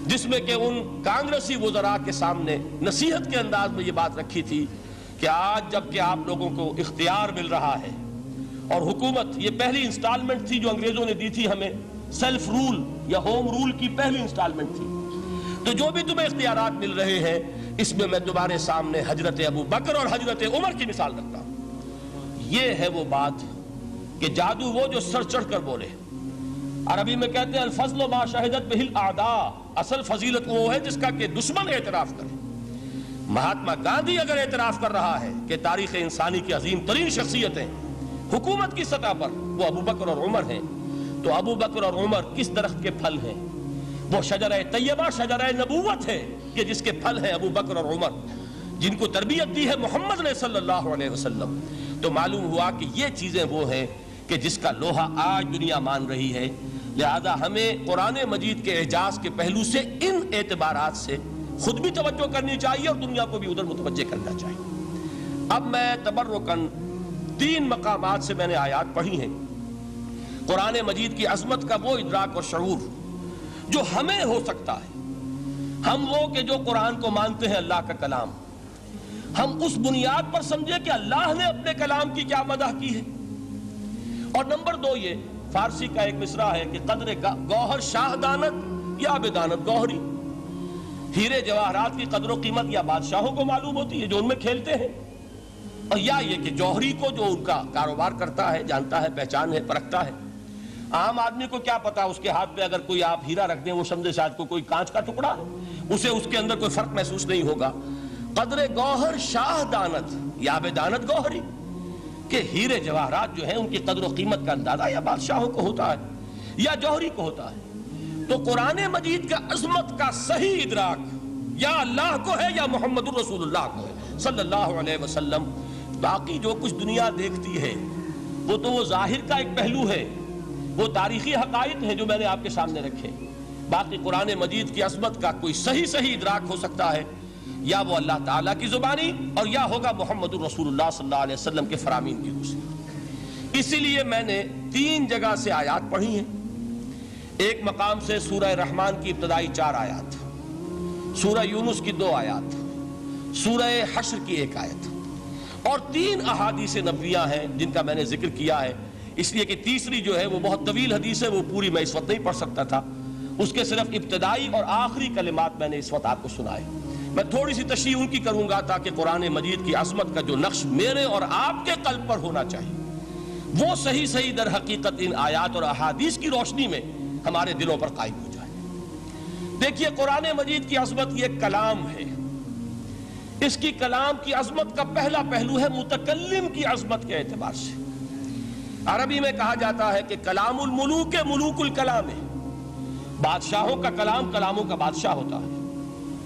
جس میں کہ ان کانگریسی وزراء کے سامنے نصیحت کے انداز میں یہ بات رکھی تھی کہ آج جب کہ آپ لوگوں کو اختیار مل رہا ہے اور حکومت، یہ پہلی انسٹالمنٹ تھی جو انگریزوں نے دی تھی ہمیں، سیلف رول یا ہوم رول کی پہلی انسٹالمنٹ تھی، تو جو بھی تمہیں اختیارات مل رہے ہیں اس میں میں تمہارے سامنے حضرت ابو بکر اور حضرت عمر کی مثال رکھتا ہوں۔ یہ ہے وہ بات کہ جادو وہ جو سر چڑھ کر بولے۔ عربی میں کہتے ہیں الفضل ما شہدت بہ الاعداء، اصل فضیلت وہ ہے جس کا کہ دشمن اعتراف کرے۔ مہاتما گاندھی اگر اعتراف کر رہا ہے کہ تاریخ انسانی کی عظیم ترین شخصیتیں حکومت کی سطح پر وہ ابو بکر اور عمر ہیں، تو ابو بکر اور عمر کس درخت کے پھل ہیں؟ وہ شجرہ طیبہ، شجرہ نبوت ہے کہ جس کے پھل ہیں ابو بکر اور عمر، جن کو تربیت دی ہے محمد نے صلی اللہ علیہ وسلم۔ تو معلوم ہوا کہ یہ چیزیں وہ ہیں کہ جس کا لوہا آج دنیا مان رہی ہے، لہذا ہمیں قرآن مجید کے اعجاز کے پہلو سے ان اعتبارات سے خود بھی توجہ کرنی چاہیے اور دنیا کو بھی ادھر متوجہ کرنا چاہیے۔ اب میں تبرکاً 3 مقامات سے میں نے آیات پڑھی ہیں۔ قرآن مجید کی عظمت کا وہ ادراک اور شعور جو ہمیں ہو سکتا ہے، ہم وہ کہ جو قرآن کو مانتے ہیں اللہ کا کلام، ہم اس بنیاد پر سمجھے کہ اللہ نے اپنے کلام کی کیا مدح کی ہے۔ اور نمبر 2 یہ فارسی کا ایک مصرع ہے کہ قدر گوہر شاہ دانت یا بدانت گوہری، ہیرے جواہرات کی قدر و قیمت یا بادشاہوں کو معلوم ہوتی ہے جو ان میں کھیلتے ہیں، اور یا یہ کہ جوہری کو جو ان کا کاروبار کرتا ہے، جانتا ہے، پہچان ہے، پرکھتا ہے۔ عام آدمی کو کیا پتا، اس کے ہاتھ پہ اگر کوئی آپ ہیرا رکھ دیں وہ سمجھے شاید کوئی کانچ کا ٹکڑا ہے، اسے اس کے اندر کوئی فرق محسوس نہیں ہوگا۔ قدر گوہر شاہ دانت یا بدانت گوہری، کہ ہیرے جواہرات جو ہیں ان کی قدر و قیمت کا اندازہ یا بادشاہوں کو ہوتا ہے یا جوہری کو ہوتا ہے۔ تو قرآن مجید کا عظمت کا صحیح ادراک یا اللہ کو ہے یا محمد الرسول اللہ کو ہے صلی اللہ علیہ وسلم۔ باقی جو کچھ دنیا دیکھتی ہے وہ تو وہ ظاہر کا ایک پہلو ہے، وہ تاریخی حقائق ہیں جو میں نے آپ کے سامنے رکھے۔ باقی قرآن مجید کی عظمت کا کوئی صحیح ادراک ہو سکتا ہے یا وہ اللہ تعالیٰ کی زبانی اور یا ہوگا محمد الرسول اللہ صلی اللہ علیہ وسلم کے فرامین کی روح سے۔ اسی لیے میں نے 3 جگہ سے آیات پڑھی ہیں۔ ایک مقام سے سورہ رحمان کی ابتدائی 4 آیات، سورہ یونس کی 2 آیات، سورہ حشر کی 1 آیت، اور 3 احادیث نبویہ ہیں جن کا میں نے ذکر کیا ہے، اس لیے کہ تیسری جو ہے وہ بہت طویل حدیث ہے، وہ پوری میں اس وقت نہیں پڑھ سکتا تھا، اس کے صرف ابتدائی اور آخری کلمات میں نے اس وقت آپ کو سنائے۔ میں تھوڑی سی تشریح ان کی کروں گا تاکہ قرآن مجید کی عظمت کا جو نقش میرے اور آپ کے قلب پر ہونا چاہیے وہ صحیح در حقیقت ان آیات اور احادیث کی روشنی میں ہمارے دلوں پر قائم ہو جائے۔ دیکھیے قرآن مجید کی عظمت یہ کلام ہے، اس کی کلام کی عظمت کا پہلا پہلو ہے متکلم کی عظمت کے اعتبار سے۔ عربی میں کہا جاتا ہے کہ کلام الملوک ملوک الکلام ہے، بادشاہوں کا کلام کلاموں کا بادشاہ ہوتا ہے۔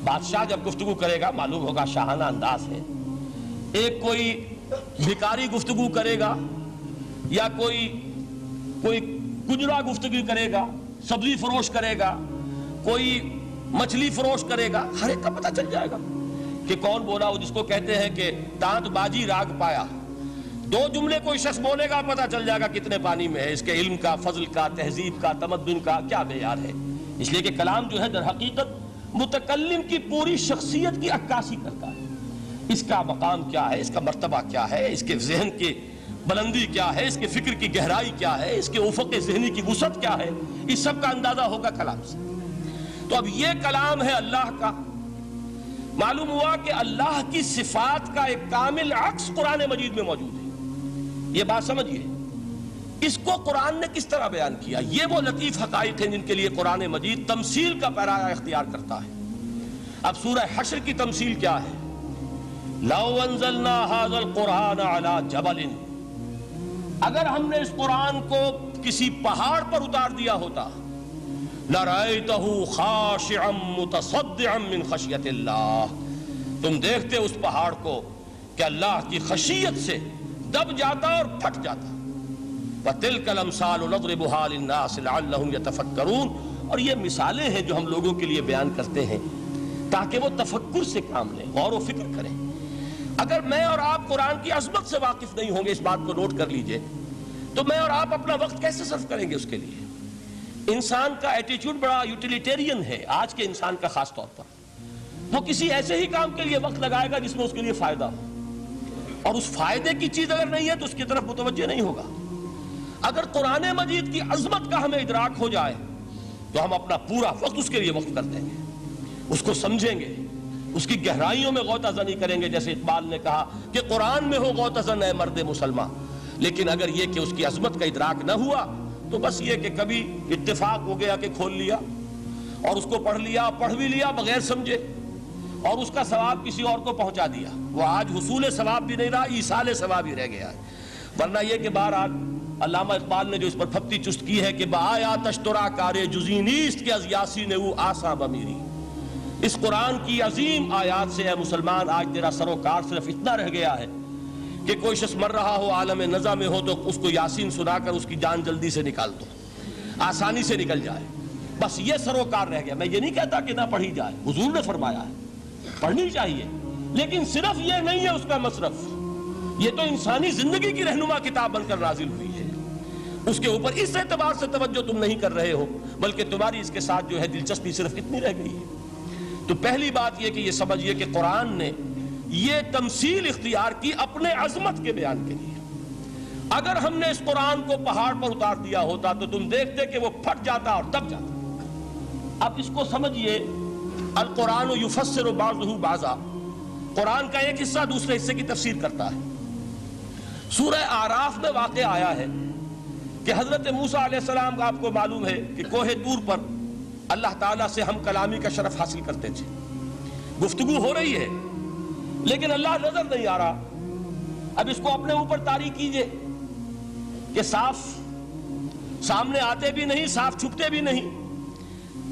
بادشاہ جب گفتگو کرے گا معلوم ہوگا شاہانہ انداز ہے، ایک کوئی بھکاری گفتگو کرے گا یا کوئی گجرا گفتگو کرے گا، سبزی فروش کرے گا، کوئی مچھلی فروش کرے گا، ہر ایک کا پتہ چل جائے گا کہ کون بولا، وہ جس کو کہتے ہیں کہ تانت باجی راگ پایا۔ 2 جملے کوئی شخص بولے گا پتہ چل جائے گا کتنے پانی میں ہے، اس کے علم کا، فضل کا، تہذیب کا، تمدن کا کیا معیار ہے۔ اس لیے کہ کلام جو ہے در حقیقت متکلم کی پوری شخصیت کی عکاسی کرتا ہے، اس کا مقام کیا ہے، اس کا مرتبہ کیا ہے، اس کے ذہن کی بلندی کیا ہے، اس کے فکر کی گہرائی کیا ہے، اس کے افق ذہنی کی وسعت کیا ہے، اس سب کا اندازہ ہوگا کلام سے۔ تو اب یہ کلام ہے اللہ کا، معلوم ہوا کہ اللہ کی صفات کا ایک کامل عکس قرآن مجید میں موجود ہے۔ یہ بات سمجھیے اس کو قرآن نے کس طرح بیان کیا؟ یہ وہ لطیف حقائق ہیں جن کے لیے قرآن مجید تمثیل کا پیرایا اختیار کرتا ہے۔ اب سورہ حشر کی تمثیل کیا ہے؟ لو انزلنا هذا القرآن على جبل، اگر ہم نے اس قرآن کو کسی پہاڑ پر اتار دیا ہوتا، لرأيته خاشعا متصدعا من خشیت اللہ، تم دیکھتے اس پہاڑ کو کہ اللہ کی خشیت سے دب جاتا اور پھٹ جاتا۔ وَتِلْكَ الْأَمْثَالُ نَضْرِبُهَا لِلنَّاسِ لَعَلَّهُمْ يَتَفَكَّرُونَ، اور یہ مثالیں ہیں جو ہم لوگوں کے لیے بیان کرتے ہیں تاکہ وہ تفکر سے کام لیں، غور و فکر کریں۔ اگر میں اور آپ قرآن کی عظمت سے واقف نہیں ہوں گے، اس بات کو نوٹ کر لیجئے، تو میں اور آپ اپنا وقت کیسے صرف کریں گے اس کے لیے؟ انسان کا ایٹیچیوڈ بڑا یوٹیلیٹیرین ہے، آج کے انسان کا خاص طور پر۔ وہ کسی ایسے ہی کام کے لیے وقت لگائے گا جس میں اس کے لیے فائدہ ہو، اور اس فائدے کی چیز اگر نہیں ہے تو اس کی طرف متوجہ نہیں ہوگا۔ اگر قرآن مجید کی عظمت کا ہمیں ادراک ہو جائے تو ہم اپنا پورا وقت اس کے لیے وقف کر دیں گے، اس کو سمجھیں گے، اس کی گہرائیوں میں غوطہ زنی کریں گے، جیسے اقبال نے کہا کہ قرآن میں ہو غوطہ زن اے مرد مسلمان۔ لیکن اگر یہ کہ اس کی عظمت کا ادراک نہ ہوا تو بس یہ کہ کبھی اتفاق ہو گیا کہ کھول لیا اور اس کو پڑھ لیا، پڑھ بھی لیا بغیر سمجھے، اور اس کا ثواب کسی اور کو پہنچا دیا، وہ آج حصول ثواب بھی نہیں رہا، ایصال ثواب ہی رہ گیا ہے۔ ورنہ یہ کہ بہرحال علامہ اقبال نے جو اس پر پھپتی چست کی ہے کہ بآیا تشترا کارے جزی نیست کہ از یاسین او آساں بمیری، اس قرآن کی عظیم آیات سے اے مسلمان آج تیرا سروکار صرف اتنا رہ گیا ہے کہ کوئی شخص مر رہا ہو، عالم نزع میں ہو، تو اس کو یاسین سنا کر اس کی جان جلدی سے نکال دو، آسانی سے نکل جائے، بس یہ سروکار رہ گیا۔ میں یہ نہیں کہتا کہ نہ پڑھی جائے، حضور نے فرمایا ہے پڑھنی چاہیے، لیکن صرف یہ نہیں ہے اس کا مصرف، یہ تو انسانی زندگی کی رہنما کتاب بن کر نازل ہوئی ہے، اس کے اوپر اس اعتبار سے توجہ تم نہیں کر رہے ہو، بلکہ تمہاری اس کے ساتھ جو ہے دلچسپی صرف اتنی رہ گئی ہے۔ تو پہلی بات یہ کہ یہ سمجھیے کہ قرآن نے یہ تمثیل اختیار کی اپنے عظمت کے بیان کے لیے۔ اگر ہم نے اس قرآن کو پہاڑ پر اتار دیا ہوتا تو تم دیکھتے کہ وہ پھٹ جاتا اور دب جاتا۔ اب اس کو سمجھیے، القرآن یفسر بعضہ بعضا، قرآن کا ایک حصہ دوسرے حصے کی تفسیر کرتا ہے۔ سورہ اعراف میں واقع آیا ہے کہ حضرت موسیٰ علیہ السلام کا آپ کو معلوم ہے کہ کوہ طور پر اللہ تعالیٰ سے ہم کلامی کا شرف حاصل کرتے تھے، گفتگو ہو رہی ہے لیکن اللہ نظر نہیں آ رہا۔ اب اس کو اپنے اوپر طاری کیجئے کہ صاف سامنے آتے بھی نہیں، صاف چھپتے بھی نہیں۔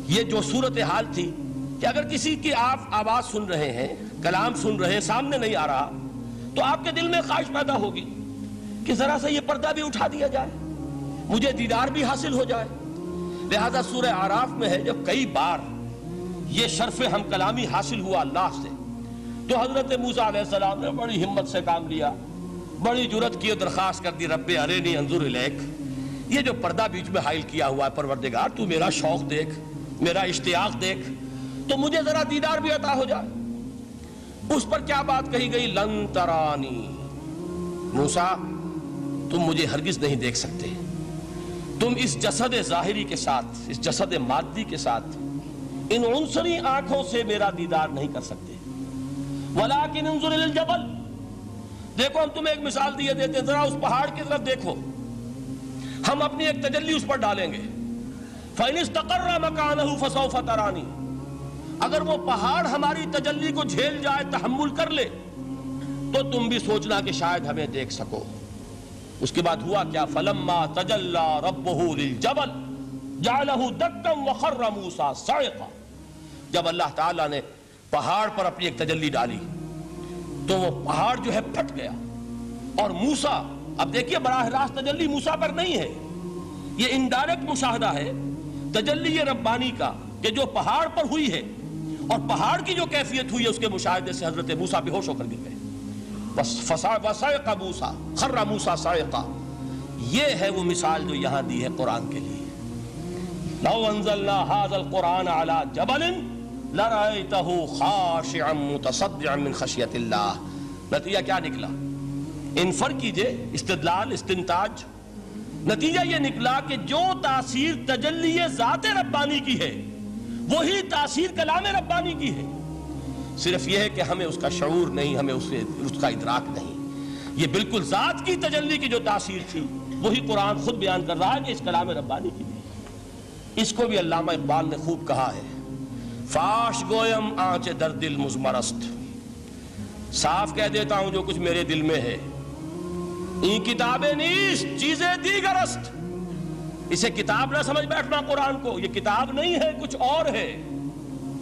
یہ جو صورتحال تھی کہ اگر کسی کی آپ آواز سن رہے ہیں، کلام سن رہے ہیں، سامنے نہیں آ رہا، تو آپ کے دل میں خواہش پیدا ہوگی کہ ذرا سا یہ پردہ بھی اٹھا دیا جائے، مجھے دیدار بھی حاصل ہو جائے۔ لہذا سورہ اعراف میں ہے جب کئی بار یہ شرف ہم کلامی حاصل ہوا اللہ سے، تو حضرت موسیٰ علیہ السلام نے بڑی ہمت سے کام لیا، بڑی جرت کی درخواست کر دی، رب ارنی انظر الیک، یہ جو پردہ بیچ میں حائل کیا ہوا ہے پروردگار، تو میرا شوق دیکھ، میرا اشتیاق دیکھ، تو مجھے ذرا دیدار بھی عطا ہو جائے۔ اس پر کیا بات کہی گئی؟ لن ترانی، موسیٰ تم مجھے ہرگز نہیں دیکھ سکتے، تم اس جسد ظاہری کے ساتھ، اس جسد مادی کے ساتھ، ان عنصری آنکھوں سے میرا دیدار نہیں کر سکتے۔ ولیکن انظر الی الجبل، دیکھو ہم تمہیں ایک مثال دیے دیتے ہیں، ذرا اس پہاڑ کی طرف دیکھو، ہم اپنی ایک تجلی اس پر ڈالیں گے۔ فَإِنِ اسْتَقَرَّ مَكَانَهُ فَسَوْفَ تَرَانِي، اگر وہ پہاڑ ہماری تجلی کو جھیل جائے، تحمل کر لے، تو تم بھی سوچنا کہ شاید ہمیں دیکھ سکو۔ اس کے بعد ہوا کیا؟ فَلَمَّا تَجَلَّى رَبُّهُ لِلْجَبَلِ جَعَلَهُ دَكًّا وَخَرَّ مُوسَىٰ صَعِقًا، جب اللہ تعالیٰ نے پہاڑ پر اپنی ایک تجلی ڈالی تو وہ پہاڑ جو ہے پھٹ گیا، اور موسیٰ، اب دیکھیے براہ راست تجلی موسیٰ پر نہیں ہے، یہ انڈائریکٹ مشاہدہ ہے تجلی ربانی کا کہ جو پہاڑ پر ہوئی ہے، اور پہاڑ کی جو کیفیت ہوئی ہے اس کے مشاہدے سے حضرت موسیٰ بے ہوش ہو کر گر گئے۔ وَصَعِقَ مُوسَىٰ خَرَّ مُوسَىٰ صَعِقًا، یہ ہے وہ مثال جو یہاں دی ہے قرآن کے لیے۔ لَوْ أَنزَلْنَا هَذَا الْقُرْآنَ عَلَىٰ جَبَلٍ لَرَأَيْتَهُ خَاشِعًا مُتَصَدِّعًا مِنْ خَشْيَةِ اللَّهِ۔ نتیجہ کیا نکلا؟ انفر کیجئے، استدلال، استنتاج۔ نتیجہ یہ نکلا کہ جو تاثیر تجلی ذات ربانی کی ہے وہی تاثیر کلام ربانی کی ہے، صرف یہ ہے کہ ہمیں اس کا شعور نہیں، ہمیں اس کا ادراک نہیں۔ یہ بالکل ذات کی تجلی کی جو تاثیر تھی وہی قرآن خود بیان کر رہا ہے کہ اس کلام ربانی کی بھی۔ اس کو بھی علامہ اقبال نے خوب کہا ہے، فاش گویم آنچ در دل مزمرست، صاف کہہ دیتا ہوں جو کچھ میرے دل میں ہے، این کتابیں نیست چیزیں دیگر است، اسے کتاب نہ سمجھ بیٹھنا قرآن کو، یہ کتاب نہیں ہے، کچھ اور ہے۔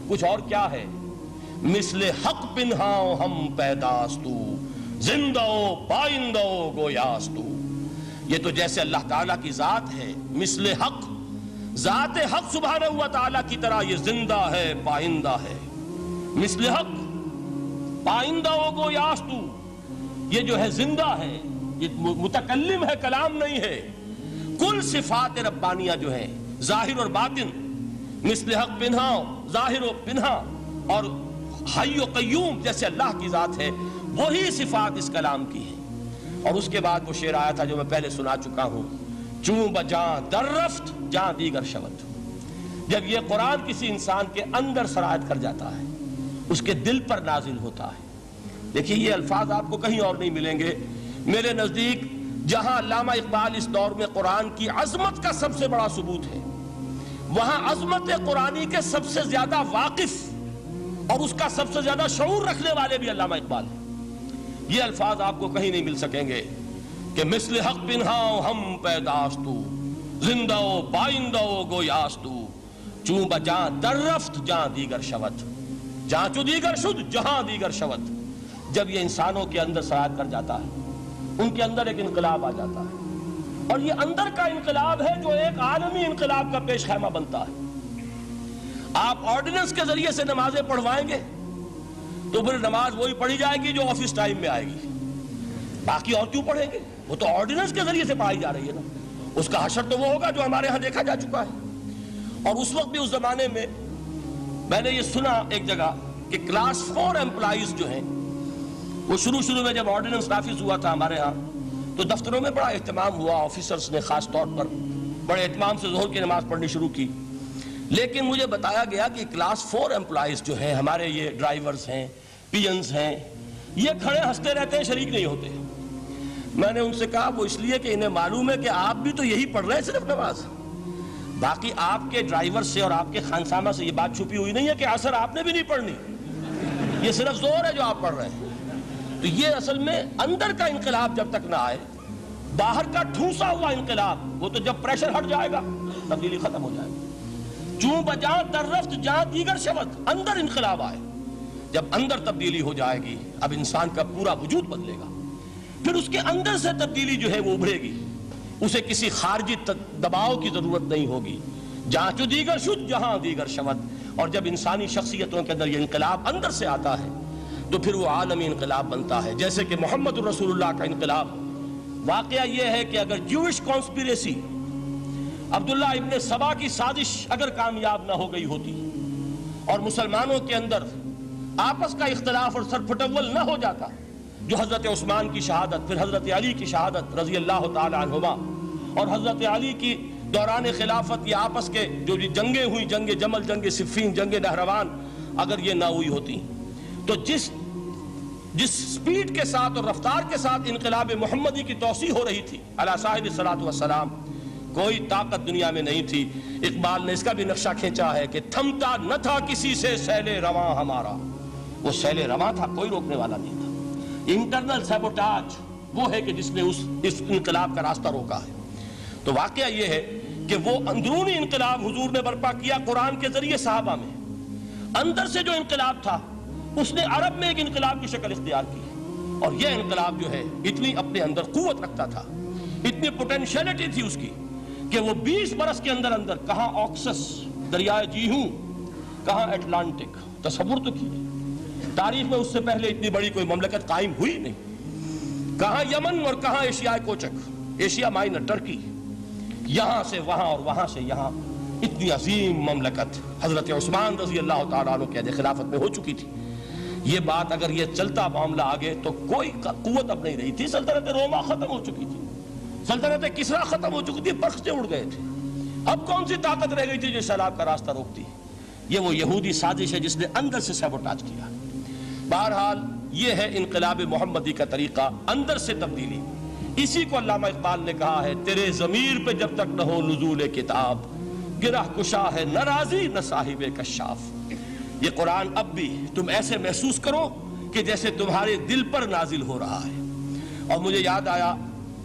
کچھ اور کیا ہے؟ مثل حق پنہاؤ ہم پیداستو، زندہ پائندہ گویاستو، یہ تو جیسے اللہ تعالیٰ کی ذات ہے، مثل حق، ذات حق سبحانہ و تعالیٰ کی طرح یہ زندہ ہے، پائندہ ہے، مثل حق پائندہ گویاستو، یہ جو ہے زندہ ہے، یہ متکلم ہے، کلام نہیں ہے۔ کل صفات ربانیہ جو ہے ظاہر اور باطن، مثل حق پنہا، ظاہر و پنہا، اور حی و قیوم جیسے اللہ کی ذات ہے، وہی صفات اس کلام کی ہیں۔ اور اس کے بعد وہ شعر آیا تھا جو میں پہلے سنا چکا ہوں، چوں بجاں در رفت جاں دیگر شود، جب یہ قرآن کسی انسان کے اندر سرایت کر جاتا ہے، اس کے دل پر نازل ہوتا ہے۔ دیکھیے یہ الفاظ آپ کو کہیں اور نہیں ملیں گے۔ میرے نزدیک جہاں علامہ اقبال اس دور میں قرآن کی عظمت کا سب سے بڑا ثبوت ہے، وہاں عظمت قرآنی کے سب سے زیادہ واقف اور اس کا سب سے زیادہ شعور رکھنے والے بھی علامہ اقبال ہیں۔ یہ الفاظ آپ کو کہیں نہیں مل سکیں گے کہ مثل حق پنہاؤ ہم پیداستو، زندہ و پائندہ گویاستو، چوں بجاں در رفت جاں دیگر شود، جہاں چو دیگر شد جہاں دیگر شود۔ جب یہ انسانوں کے اندر سرایت کر جاتا ہے، ان کے اندر ایک انقلاب آ جاتا ہے، اور یہ اندر کا انقلاب ہے جو ایک عالمی انقلاب کا پیش خیمہ بنتا ہے۔ آپ آرڈیننس کے ذریعے سے نمازیں پڑھوائیں گے تو پھر نماز وہی پڑھی جائے گی جو آفس ٹائم میں آئے گی، باقی اور کیوں پڑھیں گے؟ وہ تو آرڈیننس کے ذریعے سے پڑھائی جا رہی ہے نا۔ اس کا حشر تو وہ ہوگا جو ہمارے ہاں دیکھا جا چکا ہے۔ اور اس وقت بھی، اس زمانے میں نے یہ سنا ایک جگہ کہ کلاس 4 امپلائیز جو ہیں، وہ شروع میں جب آرڈیننس نافذ ہوا تھا ہمارے ہاں تو دفتروں میں بڑا اہتمام ہوا، آفیسرز نے خاص طور پر بڑے اہتمام سے ظہر کی نماز پڑھنی شروع کی۔ لیکن مجھے بتایا گیا کہ کلاس 4 امپلائیز جو ہیں ہمارے، یہ ڈرائیورز ہیں، پینز ہیں، یہ کھڑے ہنستے رہتے ہیں، شریک نہیں ہوتے۔ میں نے ان سے کہا وہ اس لیے کہ انہیں معلوم ہے کہ آپ بھی تو یہی پڑھ رہے ہیں صرف نماز، باقی آپ کے ڈرائیور سے اور آپ کے خانسامہ سے یہ بات چھپی ہوئی نہیں ہے کہ عصر آپ نے بھی نہیں پڑھنی، یہ صرف زور ہے جو آپ پڑھ رہے ہیں۔ تو یہ اصل میں اندر کا انقلاب جب تک نہ آئے، باہر کا ٹھوسا ہوا انقلاب، وہ تو جب پریشر ہٹ جائے گا تبدیلی ختم ہو جائے گی۔ چوں بجاں در رفت جاں دیگر شود، اندر انقلاب آئے، جب اندر تبدیلی ہو جائے گی، اب انسان کا پورا وجود بدلے گا، پھر اس کے اندر سے تبدیلی جو ہے وہ ابھرے گی، اسے کسی خارجی دباؤ کی ضرورت نہیں ہوگی۔ جہاں چو دیگر شد جہاں دیگر شود، اور جب انسانی شخصیتوں کے اندر یہ انقلاب اندر سے آتا ہے تو پھر وہ عالمی انقلاب بنتا ہے، جیسے کہ محمد رسول اللہ کا انقلاب۔ واقعہ یہ ہے کہ اگر جوش کانسپیریسی، عبداللہ ابن سبا کی سازش اگر کامیاب نہ ہو گئی ہوتی اور مسلمانوں کے اندر آپس کا اختلاف اور سرپھٹول نہ ہو جاتا، جو حضرت عثمان کی شہادت، پھر حضرت علی کی شہادت رضی اللہ تعالی عنہما، اور حضرت علی کی دوران خلافت یہ آپس کے جو جنگیں ہوئی، جنگ جمل، جنگ صفین، جنگ نہروان، اگر یہ نہ ہوئی ہوتی تو جس سپیڈ کے ساتھ اور رفتار کے ساتھ انقلاب محمدی کی توسیع ہو رہی تھی علی صاحب الصلاۃ والسلام، کوئی طاقت دنیا میں نہیں تھی۔ اقبال نے اس کا بھی نقشہ کھینچا ہے کہ تھمتا نہ تھا کسی سے سیل رواں ہمارا، وہ سیل رواں تھا، کوئی روکنے والا نہیں تھا۔ انٹرنل سیبوٹاج وہ ہے کہ جس نے اس انقلاب کا راستہ روکا ہے۔ تو واقعہ یہ ہے کہ وہ اندرونی انقلاب حضور نے برپا کیا قرآن کے ذریعے صحابہ میں، اندر سے جو انقلاب تھا اس نے عرب میں ایک انقلاب کی شکل اختیار کی، اور یہ انقلاب جو ہے اتنی اپنے اندر قوت رکھتا تھا، اتنی پوٹینشیلٹی تھی اس کی کہ وہ 20 برس کے اندر کہاں آکسس دریائے جیہوں، کہاں اٹلانٹک، تصور تو کیجیے، تاریخ میں اس سے پہلے اتنی بڑی کوئی مملکت قائم ہوئی نہیں، کہاں یمن اور کہاں ایشیائے کوچک، ایشیا مائنر، ٹرکی، یہاں سے وہاں اور وہاں سے یہاں، اتنی عظیم مملکت حضرت عثمان رضی اللہ تعالیٰ عنہ کے خلافت میں ہو چکی تھی۔ یہ بات اگر یہ چلتا معاملہ آگے تو کوئی قوت اب نہیں رہی تھی، سلطنت روما ختم ہو چکی تھی، سلطنت کسرا ختم ہو چکی تھی، پرختے اڑ گئے تھے، اب کون سی طاقت رہ گئی تھی جو سیلاب کا راستہ روکتی؟ یہ وہ یہودی سازش ہے جس نے اندر سے سیبوٹاج کیا۔ بہرحال یہ ہے انقلاب محمدی کا طریقہ، اندر سے تبدیلی، اسی کو علامہ اقبال نے کہا ہے، تیرے ضمیر پہ جب تک نہ ہو نزول کتاب، گرہ کشا ہے نہ راضی نہ صاحب کشاف۔ یہ قرآن اب بھی تم ایسے محسوس کرو کہ جیسے تمہارے دل پر نازل ہو رہا ہے۔ اور مجھے یاد آیا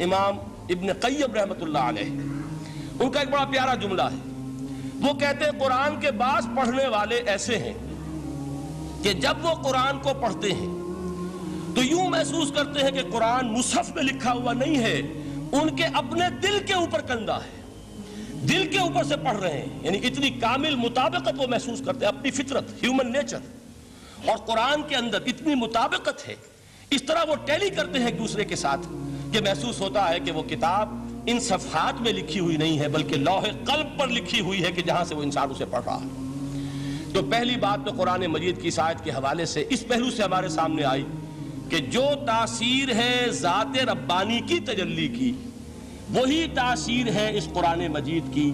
امام ابن قیم رحمۃ اللہ علیہ، ان کا ایک بڑا پیارا جملہ ہے۔ وہ کہتے ہیں قرآن کے بعض پڑھنے والے ایسے ہیں کہ جب وہ قرآن کو پڑھتے ہیں تو یوں محسوس کرتے ہیں کہ قرآن مصحف میں لکھا ہوا نہیں ہے، ان کے اپنے دل کے اوپر کندہ ہے، دل کے اوپر سے پڑھ رہے ہیں، یعنی اتنی کامل مطابقت وہ محسوس کرتے ہیں، اپنی فطرت، ہیومن نیچر اور قرآن کے اندر اتنی مطابقت ہے، اس طرح وہ ٹیلی کرتے ہیں ایک دوسرے کے ساتھ کہ محسوس ہوتا ہے کہ وہ کتاب ان صفحات میں لکھی ہوئی نہیں ہے بلکہ لوح قلب پر لکھی ہوئی ہے کہ جہاں سے وہ انسان اسے پڑھ رہا ہے۔ تو پہلی بات تو قرآن مجید کی اس آیت کے حوالے سے اس پہلو سے ہمارے سامنے آئی کہ جو تاثیر ہے ذات ربانی کی تجلی کی، وہی تاثیر ہے اس قرآن مجید کی،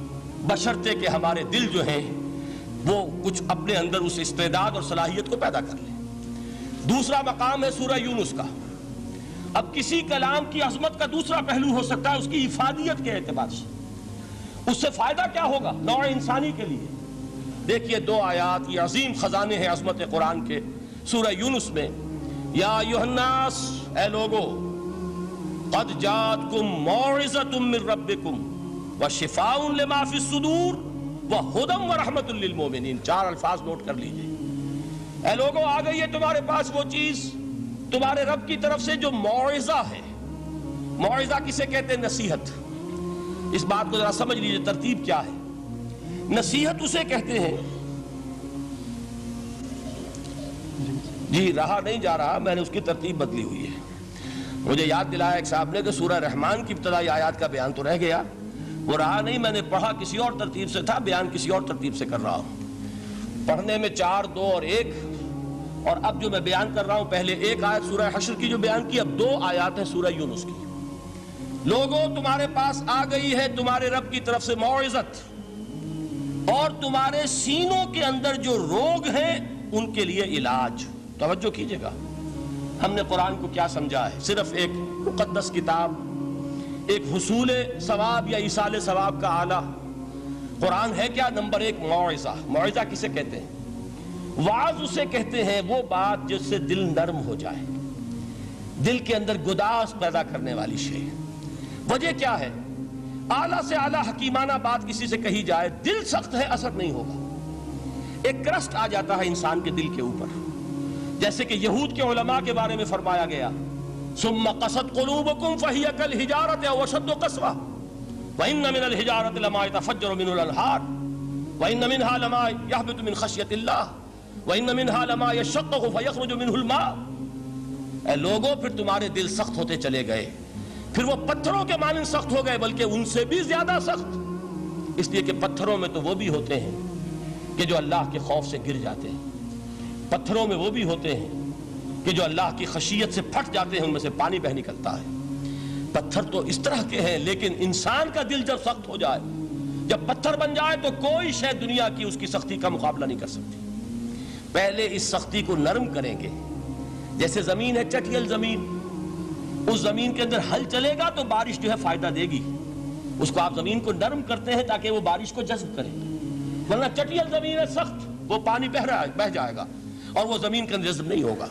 بشرطے کہ ہمارے دل جو ہیں وہ کچھ اپنے اندر اس استعداد اور صلاحیت کو پیدا کر لیں۔ دوسرا مقام ہے سورہ یونس کا۔ اب کسی کلام کی عظمت کا دوسرا پہلو ہو سکتا ہے اس کی افادیت کے اعتبار سے، اس سے فائدہ کیا ہوگا نوع انسانی کے لیے۔ دیکھیے دو آیات، یہ عظیم خزانے ہیں عظمت قرآن کے۔ سورہ یونس میں یا ایھا الناس، اے لوگو، قد جاءتکم موعظۃ من ربکم وشفاء لما فی الصدور وہدی ورحمۃ للمؤمنین۔ 4 الفاظ نوٹ کر لیجئے۔ اے لوگو، آ گئی ہے تمہارے پاس وہ چیز تمہارے رب کی طرف سے جو موعظہ ہے۔ موعظہ کسے کہتے ہیں؟ نصیحت۔ اس بات کو ذرا سمجھ لیجئے ترتیب کیا ہے۔ نصیحت اسے کہتے ہیں، جی رہا نہیں جا رہا، میں نے اس کی ترتیب بدلی ہوئی ہے۔ مجھے یاد دلایا ایک صاحب نے کہ سورہ رحمان کی ابتدائی آیات کا بیان تو رہ گیا، وہ رہا نہیں، میں نے پڑھا کسی اور ترتیب سے تھا، بیان کسی اور ترتیب سے کر رہا ہوں۔ پڑھنے میں 4، 2 اور 1، اور اب جو میں بیان کر رہا ہوں پہلے 1 آیت سورہ حشر کی جو بیان کی، اب 2 آیات ہیں سورہ یونس کی۔ لوگوں، تمہارے پاس آ گئی ہے تمہارے رب کی طرف سے موعظت، اور تمہارے سینوں کے اندر جو روگ ہیں ان کے لیے علاج۔ توجہ کیجئے گا، ہم نے قرآن کو کیا سمجھا ہے؟ صرف ایک مقدس کتاب، ایک حصول ثواب یا ایصال ثواب کا آلہ۔ قرآن ہے کیا؟ نمبر 1 موعظہ۔ موعظہ کسے کہتے ہیں؟ وعظ اسے کہتے ہیں وہ بات جس سے دل نرم ہو جائے، دل کے اندر گداز پیدا کرنے والی شے۔ وجہ کیا ہے؟ اعلیٰ سے اعلیٰ حکیمانہ بات کسی سے کہی جائے، دل سخت ہے، اثر نہیں ہوگا، ایک کرسٹ آ جاتا ہے انسان کے دل کے اوپر۔ جیسے کہ یہود کے علماء کے بارے میں فرمایا گیا، ثم قست قلوبکم فہی کالحجارۃ او اشد قسوۃ وان من الحجارۃ لما يتفجر منه الانہار وان منها لما يهبط من خشیۃ اللہ وان منها لما يشقق فيخرج منه الماء۔ اے لوگوں، پھر تمہارے دل سخت ہوتے چلے گئے، پھر وہ پتھروں کے مانند سخت ہو گئے، بلکہ ان سے بھی زیادہ سخت، اس لیے کہ پتھروں میں تو وہ بھی ہوتے ہیں کہ جو اللہ کے خوف سے گر جاتے ہیں، پتھروں میں وہ بھی ہوتے ہیں کہ جو اللہ کی خشیت سے پھٹ جاتے ہیں، ان میں سے پانی بہ نکلتا ہے۔ پتھر تو اس طرح کے ہیں، لیکن انسان کا دل جب سخت ہو جائے، جب پتھر بن جائے، تو کوئی شے دنیا کی اس کی سختی کا مقابلہ نہیں کر سکتی۔ پہلے اس سختی کو نرم کریں گے، جیسے زمین ہے چٹیل زمین، اس زمین کے اندر ہل چلے گا تو بارش جو ہے فائدہ دے گی، اس کو آپ زمین کو نرم کرتے ہیں تاکہ وہ بارش کو جذب کرے، ورنہ چٹیل زمین ہے سخت، وہ پانی بہ جائے گا اور وہ زمین کے اندر جذب نہیں ہوگا۔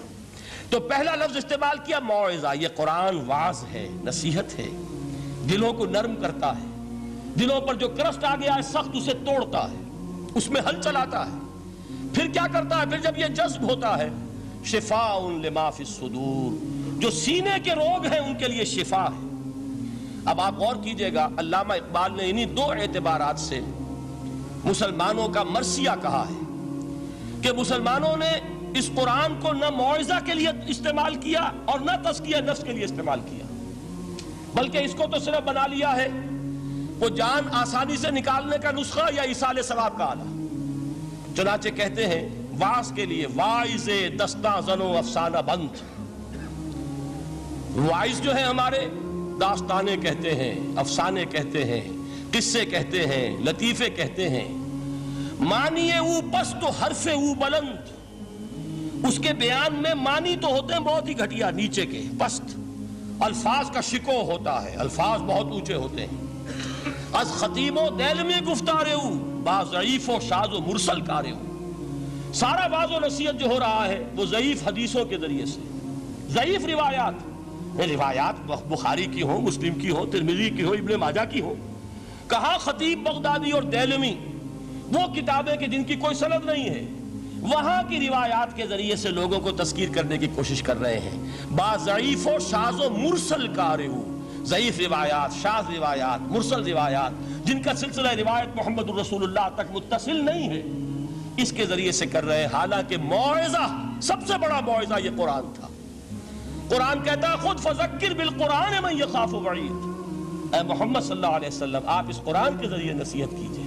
تو پہلا لفظ استعمال کیا موعظہ۔ یہ قرآن واعظ ہے، نصیحت ہے، دلوں کو نرم کرتا ہے، دلوں پر جو کرسٹ آ گیا ہے سخت اسے توڑتا ہے، اس میں ہل چلاتا ہے۔ پھر کیا کرتا ہے؟ پھر جب یہ جذب ہوتا ہے، شفاء لما فی الصدور، جو سینے کے روگ ہیں ان کے لیے شفا ہے۔ اب آپ غور کیجئے گا، علامہ اقبال نے انہی 2 اعتبارات سے مسلمانوں کا مرثیہ کہا ہے کہ مسلمانوں نے اس قرآن کو نہ موعظہ کے لیے استعمال کیا اور نہ تزکیہ نفس کے لیے استعمال کیا، بلکہ اس کو تو صرف بنا لیا ہے وہ جان آسانی سے نکالنے کا نسخہ یا ایصال ثواب کا آلہ۔ چنانچہ کہتے ہیں واعظ کے لیے واعظ دستاں زن و افسانہ بند۔ واعظ جو ہے ہمارے داستانے کہتے ہیں، افسانے کہتے ہیں، قصے کہتے ہیں، لطیفے کہتے ہیں، معنی او پست و حرف او بلند، اس کے بیان میں معنی تو ہوتے ہیں بہت ہی گھٹیا، نیچے کے، پست، الفاظ کا شکو ہوتا ہے، الفاظ بہت اونچے ہوتے ہیں. از خطیب و دیلمی گفتارے ہو با ضعیف و شاذ و مرسل کارے ہو. سارا باز و نصیحت جو ہو رہا ہے وہ ضعیف حدیثوں کے ذریعے سے، ضعیف روایات بخاری کی ہو، مسلم کی ہو، ترمذی کی ہو، ابن ماجہ کی ہو. کہاں خطیب بغدادی اور دیلمی وہ کتابیں کہ جن کی کوئی سند نہیں ہے، وہاں کی روایات کے ذریعے سے لوگوں کو تذکیر کرنے کی کوشش کر رہے ہیں. با ضعیف و شاذ و مرسل کارے ہو، ضعیف روایات، شاذ روایات، مرسل روایات جن کا سلسلہ روایت محمد الرسول اللہ تک متصل نہیں ہے، اس کے ذریعے سے کر رہے ہیں. حالانکہ موعظہ، سب سے بڑا موعظہ یہ قرآن تھا. قرآن کہتا ہے خود فذکر بالقرآن من یخاف وعید. اے محمد صلی اللہ علیہ وسلم آپ اس قرآن کے ذریعے نصیحت کیجئے.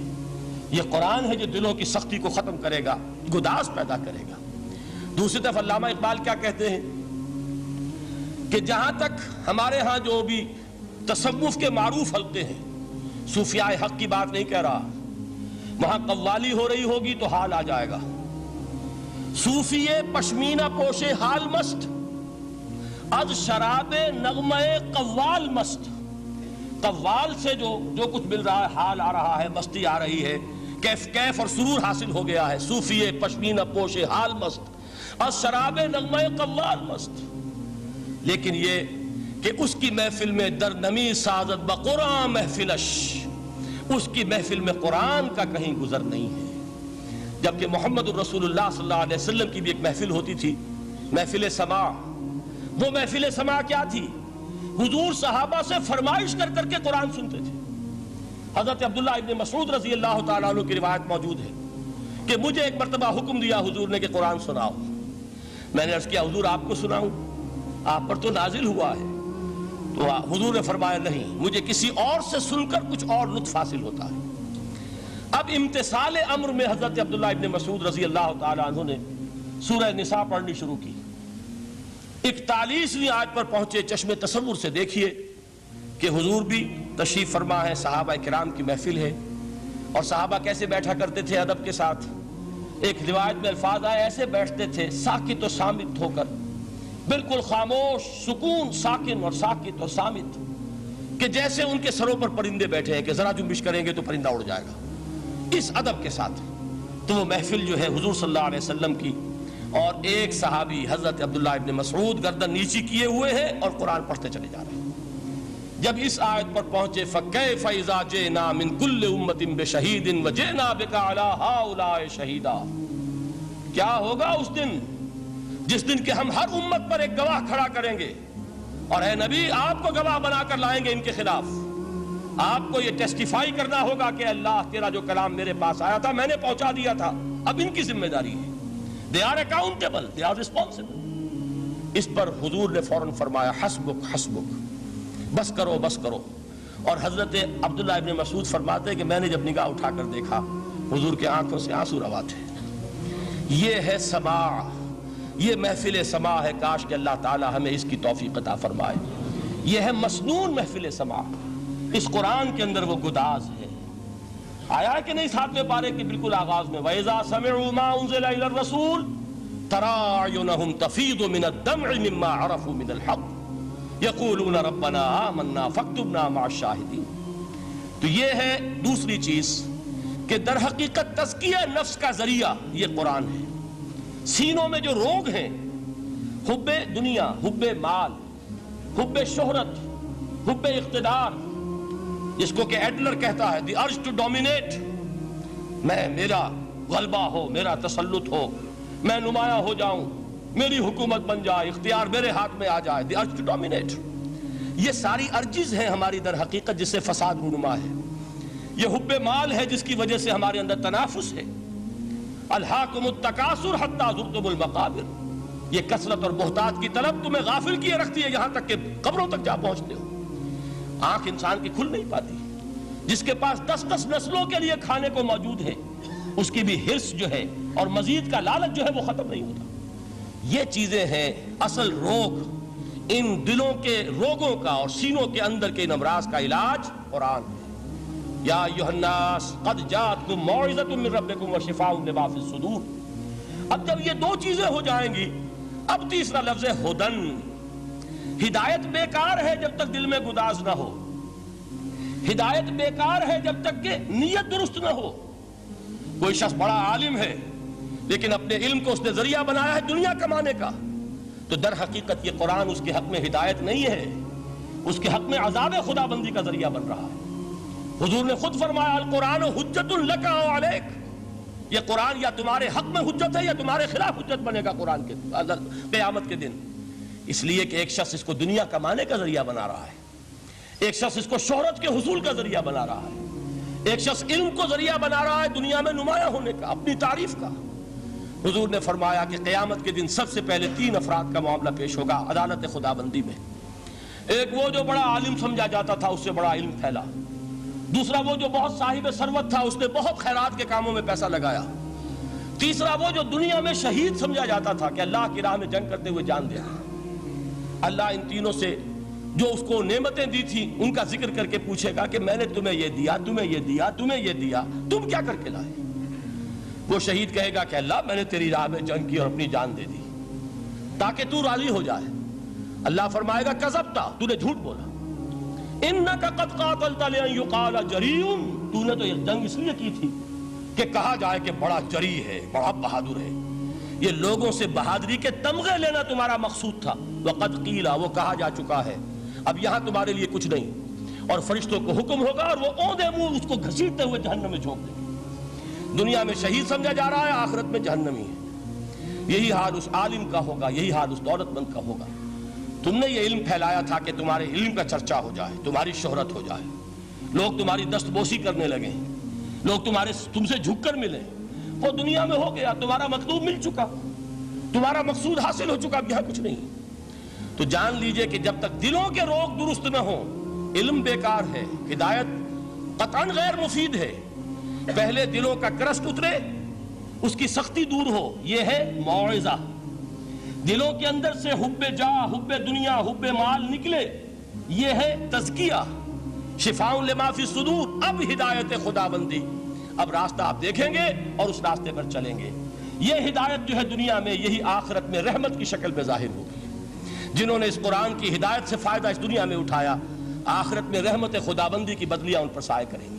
یہ قرآن ہے جو دلوں کی سختی کو ختم کرے گا، گداز پیدا کرے گا. دوسری طرف علامہ اقبال کیا کہتے ہیں کہ جہاں تک ہمارے ہاں جو بھی تصوف کے معروف حلقے ہیں، صوفیاء حق کی بات نہیں کہہ رہا، وہاں قوالی ہو رہی ہوگی تو حال آ جائے گا. صوفی پشمینہ پوش حال مست، از شراب نغمہ قوال مست. قوال سے جو کچھ مل رہا ہے، حال آ رہا ہے، مستی آ رہی ہے، کیف اور سرور حاصل ہو گیا ہے. صوفی پشمینہ پوش حال مست، از شراب نغمہ قوال مست. لیکن یہ کہ اس کی محفل میں در نمی سازت بقرآن محفلش، اس کی محفل میں قرآن کا کہیں گزر نہیں ہے. جبکہ محمد الرسول اللہ صلی اللہ علیہ وسلم کی بھی ایک محفل ہوتی تھی، محفل سماع. وہ محفل سماع کیا تھی؟ حضور صحابہ سے فرمائش کر کر کے قرآن سنتے تھے. حضرت عبداللہ ابن مسعود رضی اللہ تعالیٰ عنہ کی روایت موجود ہے کہ مجھے ایک مرتبہ حکم دیا حضور نے کہ قرآن سناؤ. میں نے عرض کیا حضور آپ کو سناؤں؟ آپ پر تو نازل ہوا ہے. تو حضور نے فرمایا نہیں، مجھے کسی اور سے سن کر کچھ اور لطف حاصل ہوتا ہے. اب امتثال امر میں حضرت عبداللہ ابن مسعود رضی اللہ تعالیٰ عنہ نے سورہ نساء پڑھنی شروع کی. 41ویں آیت پر پہنچے. چشم تصور سے دیکھیے کہ حضور بھی تشریف فرما ہے، صحابہ کرام کی محفل ہے، اور صحابہ کیسے بیٹھا کرتے تھے ادب کے ساتھ. ایک روایت میں الفاظ آئے ایسے بیٹھتے تھے ساکت و صامت ہو کر، بالکل خاموش، سکون، ساکن اور ساکت اور صامت، کہ جیسے ان کے سروں پر پرندے بیٹھے ہیں کہ ذرا جنبش کریں گے تو پرندہ اڑ جائے گا. اس ادب کے ساتھ تو وہ محفل جو ہے حضور صلی اللہ علیہ وسلم کی، اور ایک صحابی حضرت عبداللہ ابن مسعود گردن نیچی کیے ہوئے ہیں اور قرآن پڑھتے چلے جا رہے ہیں. جب اس آیت پر پہنچے فَكَيْفَ إِذَا جِئْنَا مِن كُلِّ أُمَّةٍ بِشَهِيدٍ وَجِئْنَا بِكَ عَلَىٰ هَٰؤُلَاءِ شَهِيدًا. کیا ہوگا اس دن جس دن کہ ہم ہر امت پر ایک گواہ کھڑا کریں گے، اور اے نبی آپ کو گواہ بنا کر لائیں گے ان کے خلاف. آپ کو یہ ٹیسٹیفائی کرنا ہوگا کہ اللہ تیرا جو کلام میرے پاس آیا تھا میں نے پہنچا دیا تھا، اب ان کی ذمہ داری ہے. They are accountable, they are responsible. اس پر حضور نے فوراً فرمایا حسبک حسبک، بس کرو بس کرو. اور حضرت عبداللہ ابن مسعود فرماتے کہ میں نے جب نگاہ اٹھا کر دیکھا حضور کے آنکھوں سے آنسو روا تھے. یہ ہے سماع، یہ محفل سماع ہے. کاش کہ اللہ تعالی ہمیں اس کی توفیق عطا فرمائے. یہ ہے مسنون محفل سماع. اس قرآن کے اندر وہ گداز ہے. آیا ہے کہ نہیں 7ویں پارے کے بالکل آغاز میں وَإِذَا سَمِعُوا مَا أُنزِلَ إِلَى الرَّسُولِ تَرَىٰ أَعْيُنَهُمْ تَفِيضُ مِنَ الدَّمْعِ مِمَّا عَرَفُوا مِنَ الْحَقِّ يَقُولُونَ رَبَّنَا آمَنَّا فَاكْتُبْنَا مَعَ الشَّاهِدِينَ. تو یہ ہے دوسری چیز کہ در حقیقت تزکیہ نفس کا ذریعہ یہ قرآن ہے. سینوں میں جو روگ ہیں، حب دنیا، حب مال، حب شہرت، حب اقتدار، جس کو کہ ایڈلر کہتا ہے دی ارج ٹو ڈومینیٹ، میرا غلبہ ہو، میرا تسلط ہو، میں نمایاں ہو جاؤں، میری حکومت بن جائے، اختیار میرے ہاتھ میں آ جائے، دی ارج ٹو ڈومینیٹ. یہ ساری ارجز ہیں ہماری در حقیقت جس سے فساد رونما ہے. یہ حب مال ہے جس کی وجہ سے ہمارے اندر تنافس ہے. الہاکم التکاثر حتی زرتم المقابر. یہ کثرت اور بہتات کی طلب تمہیں غافل کیے رکھتی ہے یہاں تک کہ قبروں تک جا پہنچتے ہو. آنکھ انسان کی کھل نہیں پاتی. جس کے پاس 10 نسلوں کے لیے کھانے کو موجود ہے اس کی بھی حرص جو ہے اور مزید کا لالچ جو ہے وہ ختم نہیں ہوتا. یہ چیزیں ہیں اصل روگ. ان دلوں کے روگوں کا اور سینوں کے اندر کے ان امراض کا علاج قرآن ہے. یا ایھا الناس قد جاءتکم موعظۃ من ربکم وشفاء لما فی الصدور. اب جب یہ دو چیزیں ہو جائیں گی اب تیسرا لفظ ہے ہدن. ہدایت بیکار ہے جب تک دل میں گداز نہ ہو، ہدایت بیکار ہے جب تک کہ نیت درست نہ ہو۔ کوئی شخص بڑا عالم ہے لیکن اپنے علم کو اس نے ذریعہ بنایا ہے دنیا کمانے کا، تو در حقیقت یہ قرآن اس کے حق میں ہدایت نہیں ہے، اس کے حق میں عذاب خدا بندی کا ذریعہ بن رہا ہے۔ حضور نے خود فرمایا القرآن حجت لک او علیک، یہ قرآن یا تمہارے حق میں حجت ہے یا تمہارے خلاف حجت بنے گا قرآن کے قیامت کے دن۔ اس لیے کہ ایک شخص اس کو دنیا کمانے کا ذریعہ بنا رہا ہے، ایک شخص اس کو شہرت کے حصول کا ذریعہ بنا رہا ہے، ایک شخص علم کو ذریعہ بنا رہا ہے دنیا میں نمایاں ہونے کا، اپنی تعریف کا۔ حضور نے فرمایا کہ قیامت کے دن سب سے پہلے 3 افراد کا معاملہ پیش ہوگا عدالت خدا بندی میں۔ ایک وہ جو بڑا عالم سمجھا جاتا تھا، اس سے بڑا علم پھیلا۔ دوسرا وہ جو بہت صاحب ثروت تھا، اس نے بہت خیرات کے کاموں میں پیسہ لگایا۔ تیسرا وہ جو دنیا میں شہید سمجھا جاتا تھا کہ اللہ کی راہ میں جنگ کرتے ہوئے جان دیا۔ اللہ ان تینوں سے جو اس کو نعمتیں دی تھی ان کا ذکر کر کے پوچھے گا کہ میں نے تمہیں یہ دیا، تمہیں یہ دیا، تمہیں یہ دیا، تم کیا کر کے لائے؟ وہ شہید کہے گا کہ اللہ میں نے تیری راہ میں جنگ کی اور اپنی جان دے دی تاکہ تو راضی ہو جائے۔ اللہ فرمائے گا کذبتا، تو نے جھوٹ بولا، انک قد قاتلت لئن یقال جریء، تو نے تو یہ جنگ اس لیے کی تھی کہ کہا جائے کہ بڑا جری ہے، بڑا بہادر ہے۔ یہ لوگوں سے بہادری کے تمغے لینا تمہارا مقصود تھا۔ وقد قیل، وہ کہا جا چکا ہے، اب یہاں تمہارے لیے کچھ نہیں۔ اور فرشتوں کو حکم ہوگا اور وہ اوندے منہ اس کو گھسیٹتے ہوئے جہنم میں جھونک دیں گے۔ دنیا میں شہید سمجھا جا رہا ہے، آخرت میں جہنمی ہے۔ یہی حال اس عالم کا ہوگا، یہی حال اس دولت مند کا ہوگا۔ تم نے یہ علم پھیلایا تھا کہ تمہارے علم کا چرچا ہو جائے، تمہاری شہرت ہو جائے، لوگ تمہاری دستبوسی کرنے لگیں، لوگ تم سے جھک کر ملیں۔ وہ دنیا میں ہو گیا، تمہارا مطلوب مل چکا، تمہارا مقصود حاصل ہو چکا، اب یہاں کچھ نہیں۔ تو جان لیجئے کہ جب تک دلوں کے روگ درست نہ ہوں، علم بیکار ہے، ہدایت قطعاً غیر مفید ہے۔ پہلے دلوں کا کرسٹ اترے، اس کی سختی دور ہو، یہ ہے موعظہ۔ دلوں کے اندر سے حب جاہ، حب دنیا، حب مال نکلے، یہ ہے تزکیہ، شفاء لما فی الصدور۔ اب ہدایت خدا بندی، اب راستہ آپ دیکھیں گے اور اس راستے پر چلیں گے۔ یہ ہدایت جو ہے دنیا میں، یہی آخرت میں رحمت کی شکل میں ظاہر ہوگی۔ جنہوں نے اس قرآن کی ہدایت سے فائدہ اس دنیا میں اٹھایا، آخرت میں رحمت خدا بندی کی بدلیاں ان پر سایہ کریں گی۔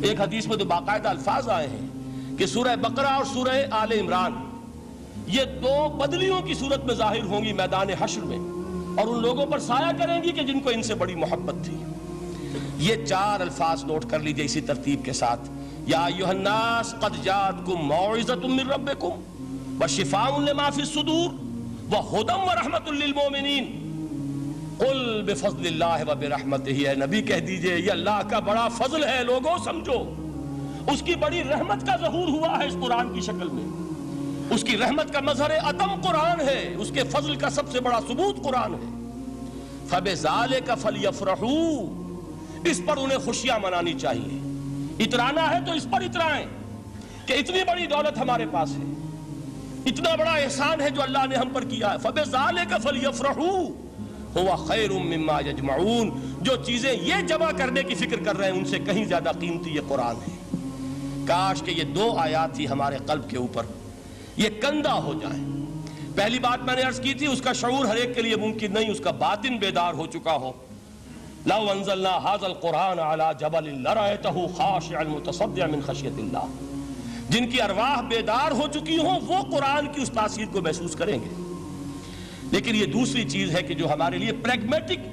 ایک حدیث میں تو باقاعدہ الفاظ آئے ہیں کہ سورہ بقرہ اور سورہ آل عمران یہ 2 بدلیوں کی صورت میں ظاہر ہوں گی میدان حشر میں، اور ان لوگوں پر سایہ کریں گی کہ جن کو ان سے بڑی محبت تھی۔ یہ 4 الفاظ نوٹ کر لیجئے اسی ترتیب کے ساتھ۔ یا ایھا الناس قد جاءتکم موعظۃ من ربکم وشفاء لما فی الصدور وہدی ورحمۃ للمؤمنین قل بفضل اللہ وبرحمتہ۔ اے نبی کہہ دیجئے یہ اللہ کا بڑا فضل ہے، لوگوں سمجھو، اس کی بڑی رحمت کا ظہور ہوا ہے اس قرآن کی شکل میں۔ اس کی رحمت کا مظہر عدم قرآن ہے، اس کے فضل کا سب سے بڑا ثبوت قرآن ہے۔ فبذالک فلیفرحوا، اس پر انہیں خوشیاں منانی چاہیے۔ اترانا ہے تو اس پر اترائیں کہ اتنی بڑی دولت ہمارے پاس ہے، اتنا بڑا احسان ہے جو اللہ نے ہم پر کیا ہے۔ فبذالک فلیفرحوا هو خیر مما یجمعون، جو چیزیں یہ جمع کرنے کی فکر کر رہے ہیں ان سے کہیں زیادہ قیمتی یہ قرآن ہے۔ کاش کہ یہ 2 آیات ہی ہمارے قلب کے اوپر یہ کندہ ہو جائیں۔ پہلی بات میں نے عرض کی تھی، اس کا شعور ہر ایک کے لیے ممکن نہیں، اس کا باطن بیدار ہو چکا ہو۔ لو انزلنا هذا القرآن على جبل لرأيته خاشعا متصدعا من خشیۃ اللہ، جن کی ارواح بیدار ہو چکی ہوں وہ قرآن کی اس تاثیر کو محسوس کریں گے۔ لیکن یہ دوسری چیز ہے کہ جو ہمارے لیے پریگمیٹک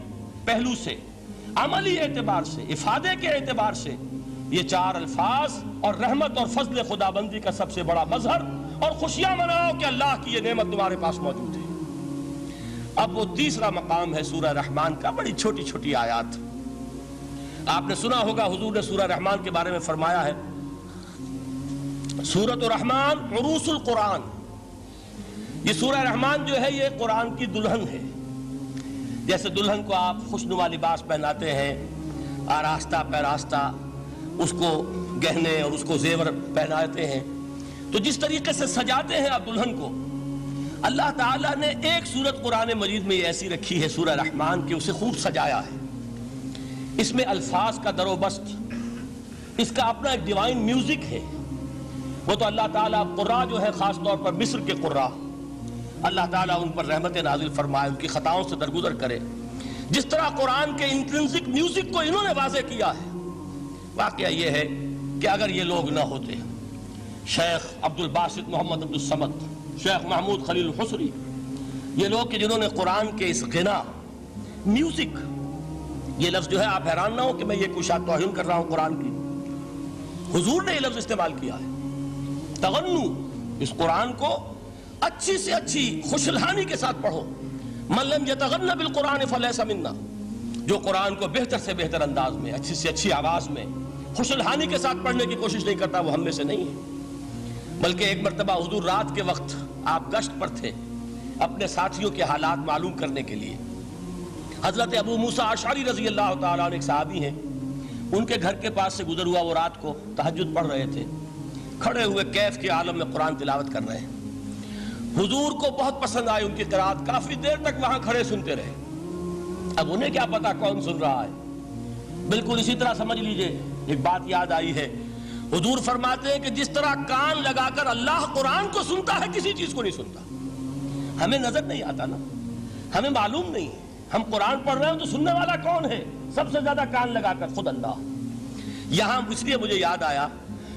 پہلو سے، عملی اعتبار سے، افادے کے اعتبار سے یہ 4 الفاظ اور رحمت اور فضل خدا بندی کا سب سے بڑا مظہر، اور خوشیاں مناؤ کہ اللہ کی یہ نعمت تمہارے پاس موجود ہے۔ اب وہ تیسرا مقام ہے سورہ رحمان کا، بڑی چھوٹی چھوٹی آیات۔ آپ نے سنا ہوگا حضور نے سورہ رحمان کے بارے میں فرمایا ہے، سورۃ الرحمن عروس القرآن۔ یہ سورہ رحمان جو ہے یہ قرآن کی دلہن ہے۔ جیسے دلہن کو آپ خوشنما لباس پہناتے ہیں، آراستہ پیراستہ، اس کو گہنے اور اس کو زیور پہناتے ہیں، تو جس طریقے سے سجاتے ہیں آپ دلہن کو، اللہ تعالیٰ نے ایک سورت قرآن مجید میں یہ ایسی رکھی ہے سورہ رحمان کہ اسے خوب سجایا ہے۔ اس میں الفاظ کا در و بست، اس کا اپنا ایک ڈیوائن میوزک ہے۔ وہ تو اللہ تعالیٰ قراء جو ہے خاص طور پر مصر کے قراء، اللہ تعالیٰ ان پر رحمت نازل فرمائے، ان کی خطاؤں سے درگزر کرے۔ جس طرح قرآن کے انٹرنسک میوزک کو انہوں نے واضح کیا ہے، واقعہ یہ ہے کہ اگر یہ لوگ نہ ہوتے، شیخ عبد الباسط محمد عبد الصمد، شیخ محمود خلیل الحصری، یہ لوگ کہ جنہوں نے قرآن کے اس غنا، میوزک، یہ لفظ جو ہے آپ حیران نہ ہو کہ میں یہ کوئی شاید توہین کر رہا ہوں قرآن کی، حضور نے یہ لفظ استعمال کیا ہے، تغنو، اس قرآن کو اچھی سے اچھی خوشلہانی کے ساتھ پڑھو۔ من لم یتغن بالقرآن فلیس منا، جو قرآن کو بہتر سے بہتر انداز میں، اچھی سے اچھی آواز میں، خوشلہانی کے ساتھ پڑھنے کی کوشش نہیں کرتا، وہ ہم میں سے نہیں ہے۔ بلکہ ایک مرتبہ حضور رات کے وقت آپ گشت پر تھے اپنے ساتھیوں کے حالات معلوم کرنے کے لیے۔ حضرت ابو موسیٰ اشعری رضی اللہ تعالیٰ عنہ ایک صحابی ہیں، ان کے گھر کے پاس سے گزر ہوا، وہ رات کو تہجد پڑھ رہے تھے، کھڑے ہوئے کیف کے عالم میں قرآن تلاوت کر رہے ہیں۔ حضور کو بہت پسند آئی ان کی قرات، کافی دیر تک وہاں کھڑے سنتے رہے۔ اب انہیں کیا پتا کون سن رہا ہے، بالکل اسی طرح سمجھ لیجئے ایک بات یاد آئی ہے، حضور فرماتے ہیں کہ جس طرح کان لگا کر اللہ قرآن کو سنتا ہے، کسی چیز کو نہیں سنتا۔ ہمیں نظر نہیں آتا نا، ہمیں معلوم نہیں، ہم قرآن پڑھ رہے ہیں تو سننے والا کون ہے؟ سب سے زیادہ کان لگا کر خود اللہ۔ یہاں اس لیے مجھے یاد آیا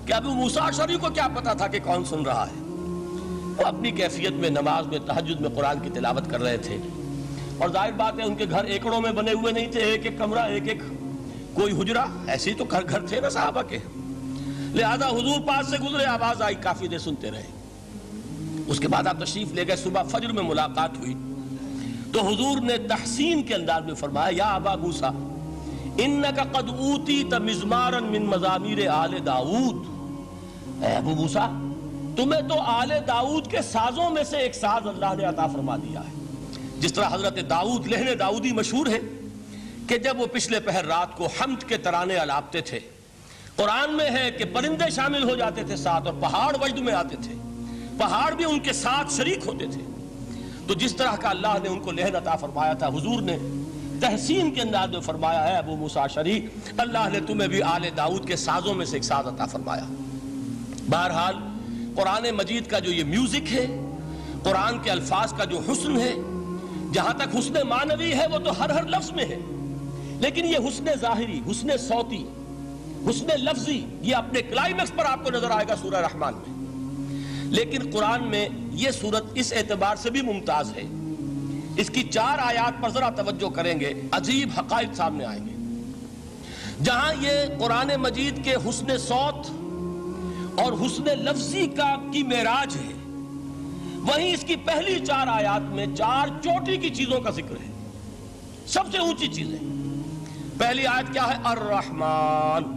کہ ابو موسیٰ اشعری کو کیا پتا تھا کہ کون سن رہا ہے، وہ اپنی کیفیت میں نماز میں تہجد میں قرآن کی تلاوت کر رہے تھے، اور ظاہر بات ہے ان کے گھر ایکڑوں میں بنے ہوئے نہیں تھے، ایک ایک کمرہ، ایک ایک کوئی حجرہ، ایسے ہی تو گھر تھے نا صحابہ کے، لہذا حضور پاس سے گزرے، آواز آئی، کافی دیر سنتے رہے۔ اس کے بعد آپ تشریف لے گئے، صبح فجر میں ملاقات ہوئی تو حضور نے تحسین کے انداز میں فرمایا، یا ابا موسیٰ انک قد اوتیت مزمارا من مزامیر آل داؤد، اے ابو موسیٰ تمہیں تو آل داؤد کے سازوں میں سے ایک ساز اللہ نے عطا فرما دیا ہے۔ جس طرح حضرت داؤد، لہن داؤدی مشہور ہے کہ جب وہ پچھلے پہر رات کو حمد کے ترانے الاپتے تھے، قرآن میں ہے کہ پرندے شامل ہو جاتے تھے ساتھ، اور پہاڑ وجد میں آتے تھے، پہاڑ بھی ان کے ساتھ شریک ہوتے تھے۔ تو جس طرح کا اللہ نے ان کو لہن عطا فرمایا تھا، حضور نے تحسین کے انداز میں فرمایا ہے، ابو موسیٰ اشعری اللہ نے تمہیں بھی آل داؤد کے سازوں میں سے ایک ساز عطا فرمایا۔ بہرحال قرآن مجید کا جو یہ میوزک ہے، قرآن کے الفاظ کا جو حسن ہے، جہاں تک حسن معنوی ہے وہ تو ہر لفظ میں ہے، لیکن یہ حسن ظاہری، حسن صوتی، حسن لفظی، یہ اپنے کلائمیکس پر آپ کو نظر آئے گا سورہ رحمان میں۔ لیکن قرآن میں یہ سورت اس اعتبار سے بھی ممتاز ہے، اس کی 4 آیات پر ذرا توجہ کریں گے، عجیب حقائق سامنے آئیں گے۔ جہاں یہ قرآن مجید کے حسن صوت اور حسن لفظی کی معراج ہے، وہیں اس کی پہلی 4 آیات میں 4 چوٹی کی چیزوں کا ذکر ہے، سب سے اونچی چیزیں۔ پہلی آیت کیا ہے؟ الرحمن،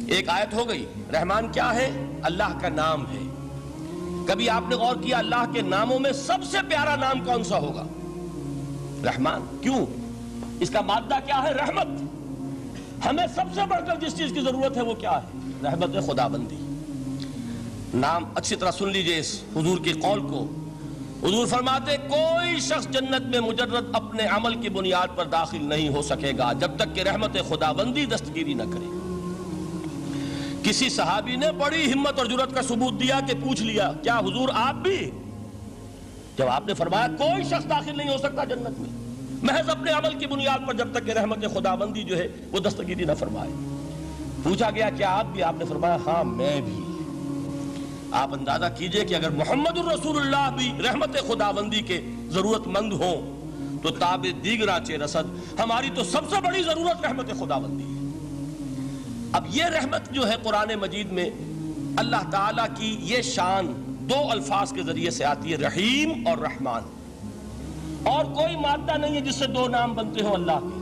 ایک آیت ہو گئی۔ رحمان کیا ہے؟ اللہ کا نام ہے۔ کبھی آپ نے غور کیا اللہ کے ناموں میں سب سے پیارا نام کون سا ہوگا؟ رحمان۔ کیوں؟ اس کا مادہ کیا ہے؟ رحمت۔ ہمیں سب سے بڑھ کر جس چیز کی ضرورت ہے وہ کیا ہے؟ رحمت خداوندی۔ نام اچھی طرح سن لیجئے اس حضور کی قول کو۔ حضور فرماتے کوئی شخص جنت میں مجرد اپنے عمل کی بنیاد پر داخل نہیں ہو سکے گا جب تک کہ رحمت خداوندی دستگیری نہ کرے۔ کسی صحابی نے بڑی ہمت اور جرأت کا ثبوت دیا کہ پوچھ لیا، کیا حضور آپ بھی؟ جب آپ نے فرمایا کوئی شخص داخل نہیں ہو سکتا جنت میں محض اپنے عمل کی بنیاد پر جب تک کہ رحمت خداوندی جو ہے وہ دستگیری نہ فرمائے۔ پوچھا گیا کیا آپ بھی؟ آپ نے فرمایا ہاں میں بھی۔ آپ اندازہ کیجئے کہ اگر محمد الرسول اللہ بھی رحمت خداوندی کے ضرورت مند ہوں تو تاب دیگراں چہ رسد، ہماری تو سب سے بڑی ضرورت رحمت خداوندی ہے۔ اب یہ رحمت جو ہے قرآن مجید میں اللہ تعالیٰ کی یہ شان 2 الفاظ کے ذریعے سے آتی ہے، رحیم اور رحمان۔ اور کوئی مادہ نہیں ہے جس سے 2 نام بنتے ہوں اللہ کے،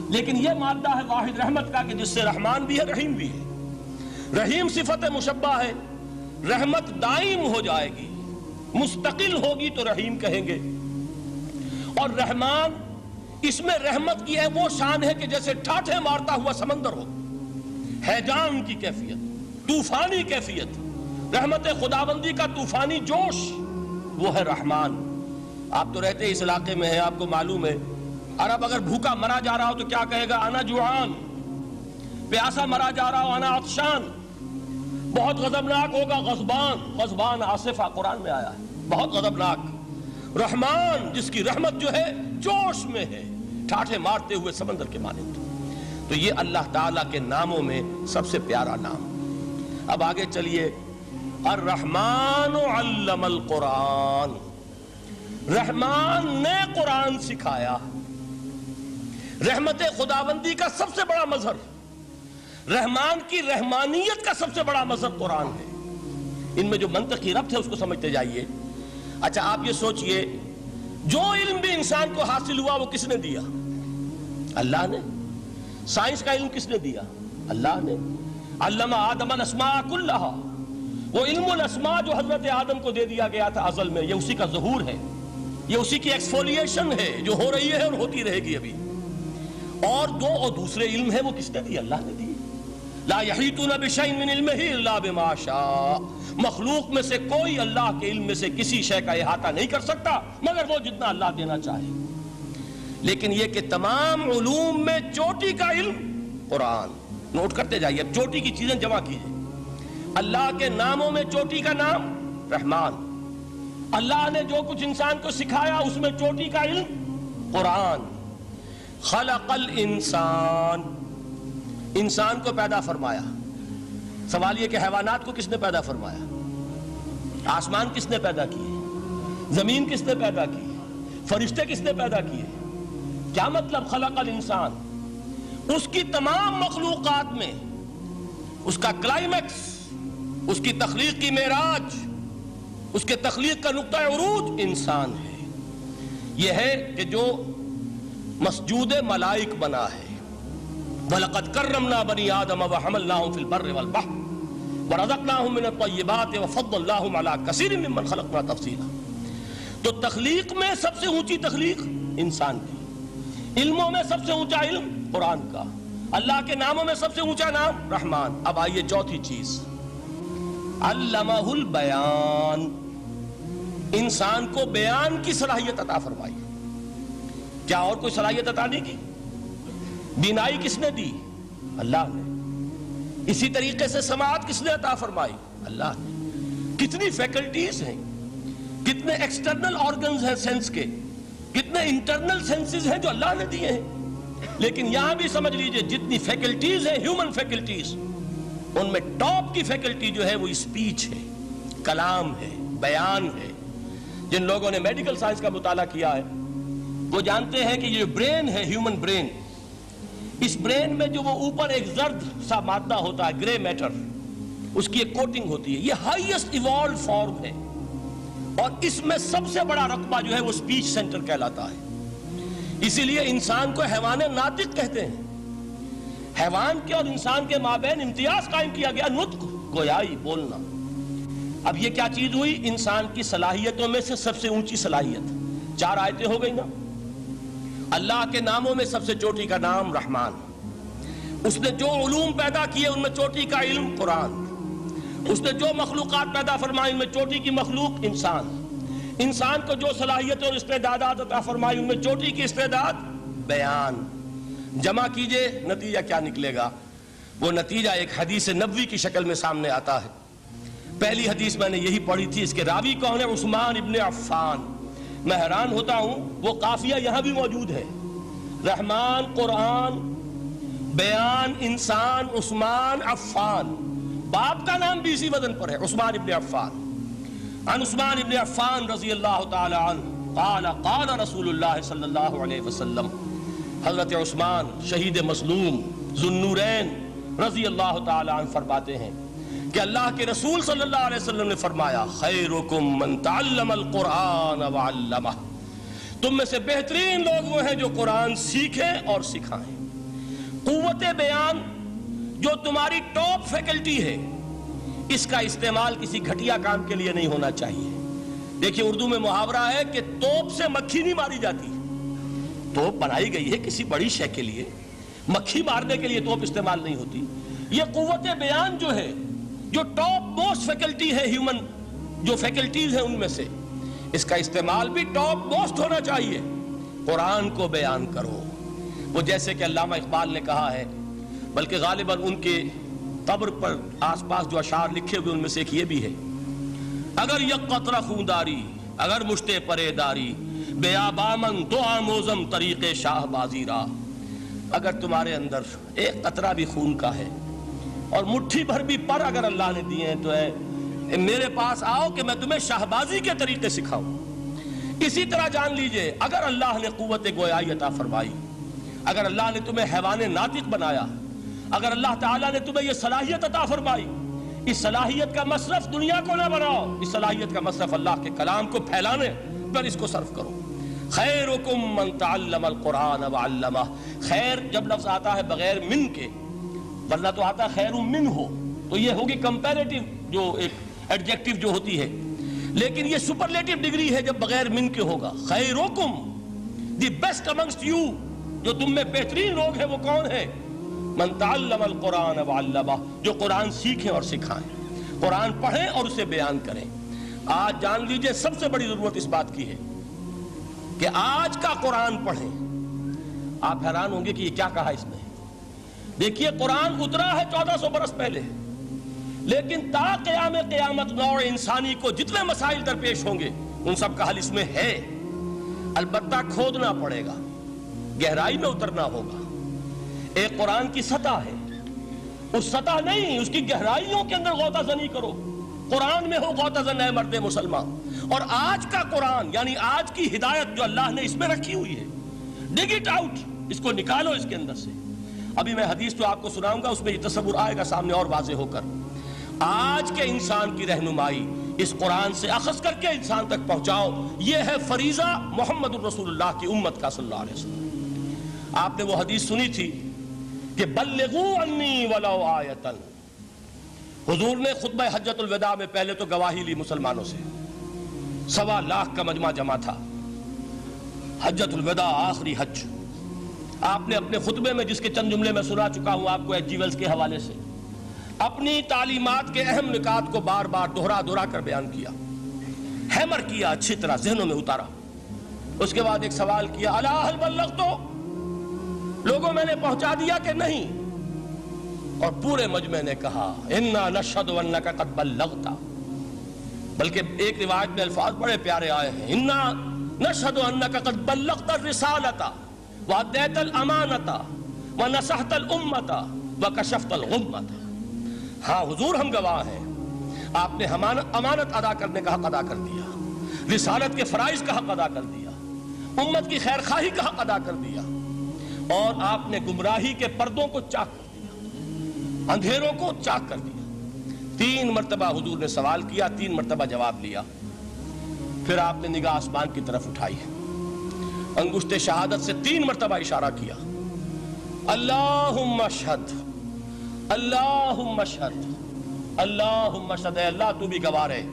لیکن یہ مادہ ہے واحد رحمت کا کہ جس سے رحمان بھی ہے رحیم بھی ہے۔ رحیم صفت مشبہ ہے، رحمت دائم ہو جائے گی، مستقل ہوگی تو رحیم کہیں گے، اور رحمان اس میں رحمت کی ہے وہ شان ہے کہ جیسے ٹھاٹھے مارتا ہوا سمندر ہو، ہیجان کی کیفیت، طوفانی کیفیت، رحمت خداوندی کا طوفانی جوش، وہ ہے رحمان۔ آپ تو رہتے اس علاقے میں ہیں، آپ کو معلوم ہے عرب اگر بھوکا مرا جا رہا ہو تو کیا کہے گا؟ انا جوعان۔ پیاسا مرا جا رہا ہو انا عطشان۔ بہت غضبناک ہوگا، غضبان آصفہ قرآن میں آیا ہے، بہت غضبناک۔ رحمان جس کی رحمت جو ہے جوش میں ہے، ٹھاٹھے مارتے ہوئے سمندر کے مانند۔ تو یہ اللہ تعالیٰ کے ناموں میں سب سے پیارا نام۔ اب آگے چلیے، الرحمن علم القرآن، رحمان نے قرآن سکھایا۔ رحمت خداوندی کا سب سے بڑا مظہر، رحمان کی رحمانیت کا سب سے بڑا مظہر قرآن ہے۔ ان میں جو منطقی ربط ہے اس کو سمجھتے جائیے۔ اچھا آپ یہ سوچئے، جو علم بھی انسان کو حاصل ہوا وہ کس نے دیا؟ اللہ نے۔ سائنس کا علم کس نے دیا؟ اللہ نے۔ علم آدم الاسماء کلہا، وہ علم الاسماء جو حضرت آدم کو دے دیا گیا تھا ازل میں، یہ اسی کا ظہور ہے، یہ اسی کی ایکسفولیشن ہے جو ہو رہی ہے اور ہوتی رہے گی ابھی۔ اور دوسرے علم ہے وہ کس نے دی؟ اللہ نے دی۔ لا یحیطون بشیء من علمہ الا بما شاء، مخلوق میں سے کوئی اللہ کے علم میں سے کسی شے کا احاطہ نہیں کر سکتا مگر وہ جتنا اللہ دینا چاہے۔ لیکن یہ کہ تمام علوم میں چوٹی کا علم قرآن۔ نوٹ کرتے جائیے، اب چوٹی کی چیزیں جمع کیجیے۔ اللہ کے ناموں میں چوٹی کا نام رحمان، اللہ نے جو کچھ انسان کو سکھایا اس میں چوٹی کا علم قرآن۔ خلق الانسان، انسان کو پیدا فرمایا۔ سوال یہ کہ حیوانات کو کس نے پیدا فرمایا؟ آسمان کس نے پیدا کیے؟ زمین کس نے پیدا کی؟ فرشتے کس نے پیدا کیے؟ کیا مطلب خلق الانسان؟ اس کی تمام مخلوقات میں اس کا کلائمیکس، اس کی تخلیق کی معراج، اس کے تخلیق کا نقطہ عروج انسان ہے۔ یہ ہے کہ جو مسجود ملائک بنا ہے۔ وَلَقَدْ كَرَّمْنَا بَنِي آدَمَ وَحَمَلْنَاهُمْ فِي الْبَرِّ وَالْبَحْرِ وَرَزَقْنَاهُمْ مِنَ الطَّيِّبَاتِ وَفَضَّلْنَاهُمْ عَلَى كَثِيرٍ مِّمَّنْ خَلَقْنَا تَفْضِيلًا۔ تو تخلیق میں سب سے اونچی تخلیق انسان کی، علموں میں سب سے اونچا علم قرآن کا، اللہ کے ناموں میں سب سے اونچا نام رحمان۔ اب آئیے چوتھی چیز، علمہ البیان، انسان کو بیان کی صلاحیت عطا فرمائی۔ کیا اور کوئی صلاحیت عطا نہیں کی؟ بینائی کس نے دی؟ اللہ نے۔ اسی طریقے سے سماعت کس نے عطا فرمائی؟ اللہ نے۔ کتنی فیکلٹیز ہیں، کتنے ایکسٹرنل آرگنز ہیں سینس کے، کتنے انٹرنل سینسز ہیں جو اللہ نے دیے ہیں۔ لیکن یہاں بھی سمجھ لیجئے، جتنی فیکلٹیز ہیں ہیومن فیکلٹیز، ان میں ٹاپ کی فیکلٹی جو ہے وہ اسپیچ ہے، کلام ہے، بیان ہے۔ جن لوگوں نے میڈیکل سائنس کا مطالعہ کیا ہے وہ جانتے ہیں کہ یہ برین ہے، ہیومن برین، اس برین میں جو وہ اوپر ایک زرد سا مادہ ہوتا ہے، گرے میٹر، اس کی ایک کوٹنگ ہوتی ہے، یہ ہائیسٹ ایوالوڈ فارم ہے، اور اس میں سب سے بڑا رقبہ جو ہے وہ اسپیچ سینٹر کہلاتا ہے۔ اسی لیے انسان کو حیوان ناطق کہتے ہیں۔ حیوان کے اور انسان کے مابین امتیاز قائم کیا گیا، نطق، گویائی، بولنا۔ اب یہ کیا چیز ہوئی؟ انسان کی صلاحیتوں میں سے سب سے اونچی صلاحیت۔ 4 آیتیں ہو گئی نا۔ اللہ کے ناموں میں سب سے چوٹی کا نام رحمان، اس نے جو علوم پیدا کیے ان میں چوٹی کا علم قرآن، اس نے جو مخلوقات پیدا فرمائی ان میں چوٹی کی مخلوق انسان، انسان کو جو صلاحیتیں اور استعدادات عطا فرمائی ان میں چوٹی کی استعداد بیان۔ جمع کیجئے، نتیجہ کیا نکلے گا؟ وہ نتیجہ ایک حدیث نبوی کی شکل میں سامنے آتا ہے۔ پہلی حدیث میں نے یہی پڑھی تھی، اس کے راوی کون ہے؟ عثمان ابن عفان۔ میں حیران ہوتا ہوں، وہ قافیہ یہاں بھی موجود ہے، رحمان قرآن، بیان انسان، عثمان عفان، باپ کا نام بھی اسی وزن پر ہے، عثمان ابن عفان۔ عن عثمان ابن عفان رضی اللہ تعالی عنہ قال قال رسول اللہ صلی اللہ علیہ وسلم، حضرت عثمان شہید مظلوم ذو النورین رضی اللہ تعالی عنہ فرماتے ہیں کہ اللہ کے رسول صلی اللہ علیہ وسلم نے فرمایا، خیرکم من تعلم القرآن وعلمہ، تم میں سے بہترین لوگ وہ ہیں جو قرآن سیکھیں اور سکھائیں۔ قوت بیان جو تمہاری ٹاپ فیکلٹی ہے، اس کا استعمال کسی گھٹیا کام کے لیے نہیں ہونا چاہیے۔ دیکھیے اردو میں محاورہ ہے کہ توپ سے مکھی نہیں ماری جاتی۔ توپ بنائی گئی ہے کسی بڑی شے کے لیے، مکھی مارنے کے لیے توپ استعمال نہیں ہوتی۔ یہ قوت بیان جو ہے، جو ٹاپ موسٹ فیکلٹی ہے ہیومن، جو فیکلٹیز ہیں ان میں سے، اس کا استعمال بھی ٹاپ موسٹ ہونا چاہیے۔ قرآن کو بیان کرو، وہ جیسے کہ علامہ اقبال نے کہا ہے، بلکہ غالباً ان کے قبر پر آس پاس جو اشعار لکھے ہوئے ان میں سے ایک یہ بھی ہے، اگر یک قطرہ خونداری، اگر مشتے پرے داری، بیابامن دو آموزم طریق شاہ بازی را، اگر تمہارے اندر ایک قطرہ بھی خون کا ہے اور مٹھی بھر بھی پر اگر اللہ نے دیے ہیں تو ہے میرے پاس آؤ کہ میں تمہیں شاہبازی کے طریقے سکھاؤں۔ اسی طرح جان لیجئے اگر اللہ نے قوت گویائی عطا فرمائی، اگر اللہ نے تمہیں حیوان ناطق بنایا، اگر اللہ تعالیٰ نے تمہیں یہ صلاحیت عطا فرمائی، اس صلاحیت کا مصرف دنیا کو نہ بناؤ، اس صلاحیت کا مصرف اللہ کے کلام کو پھیلانے پر اس کو صرف کرو۔ خیرکم من تعلم القرآن وعلمہ، خیر جب لفظ آتا ہے بغیر من کے، ورنہ تو آتا خیر من ہو تو یہ ہوگی کمپیریٹیو جو ایک ایڈجیکٹیو جو ہوتی ہے، لیکن یہ سپرلیٹیو ڈگری ہے جب بغیر من کے ہوگا۔ خیرکم، دی بیسٹ امنگسٹ یو، جو تم میں بہترین لوگ ہیں وہ کون ہیں؟ من تعلم القرآن وعلمہ، جو قرآن سیکھیں اور سکھائیں، قرآن پڑھیں اور اسے بیان کریں۔ آج جان لیجئے سب سے بڑی ضرورت اس بات کی ہے کہ آج کا قرآن پڑھیں۔ آپ حیران ہوں گے کہ یہ کیا کہا اس نے۔ دیکھیے قرآن اترا ہے 1400 برس پہلے، لیکن تا قیام قیامت نوع انسانی کو جتنے مسائل درپیش ہوں گے ان سب کا حل اس میں ہے، البتہ کھودنا پڑے گا، گہرائی میں اترنا ہوگا۔ ایک قرآن کی سطح ہے، اس سطح نہیں، اس کی گہرائیوں کے اندر غوطہ زنی کرو۔ قرآن میں ہو غوطہ زن اے مرد مسلمان، اور آج کا قرآن یعنی آج کی ہدایت جو اللہ نے اس میں رکھی ہوئی ہے، ڈگ اٹ آؤٹ، اس کو نکالو اس کے اندر سے۔ ابھی میں حدیث جو آپ کو سناؤں گا اس میں یہ تصور آئے گا سامنے اور واضح ہو کر۔ آج کے انسان کی رہنمائی اس قرآن سے اخذ کر کے انسان تک پہنچاؤ، یہ ہے فریضہ محمد الرسول اللہ کی امت کا صلی اللہ علیہ وسلم۔ آپ نے وہ حدیث سنی تھی کہ بلغوا عنی ولو آیۃ۔ حضور نے خطبہ حجۃ الوداع میں پہلے تو گواہی لی مسلمانوں سے، 1.25 لاکھ کا مجمع جمع تھا، حجۃ الوداع آخری حج۔ آپ نے اپنے خطبے میں جس کے چند جملے میں سنا چکا ہوں آپ کو ایچ جی ویلز کے حوالے سے، اپنی تعلیمات کے اہم نکات کو بار بار دہرا کر بیان کیا، ہیمر کیا، اچھی طرح ذہنوں میں اتارا۔ اس کے بعد ایک سوال کیا، الا هل بلغت، لوگوں میں نے پہنچا دیا کہ نہیں؟ اور پورے مجمع نے کہا انا نشہد انک قد بلغت، بلکہ ایک روایت میں الفاظ بڑے پیارے آئے ہیں، انا نشہد انک قد بلغت الرسالۃ وادیت الامانۃ ونصحت الامۃ وکشفت الغمۃ۔ ہاں حضور ہم گواہ ہیں، آپ نے امانت ادا کرنے کا حق ادا کر دیا، رسالت کے فرائض کا حق ادا کر دیا، امت کی خیر خواہی کا حق ادا کر دیا، اور آپ نے گمراہی کے پردوں کو چاک کر دیا، اندھیروں کو چاک کر دیا۔ 3 مرتبہ حضور نے سوال کیا، 3 مرتبہ جواب لیا، پھر آپ نے نگاہ آسمان کی طرف اٹھائی، انگشت شہادت سے 3 مرتبہ اشارہ کیا، اللہم اشہد، اللہم اشہد، اللہم اشہد، اے اللہ تو بھی گواہ رہے،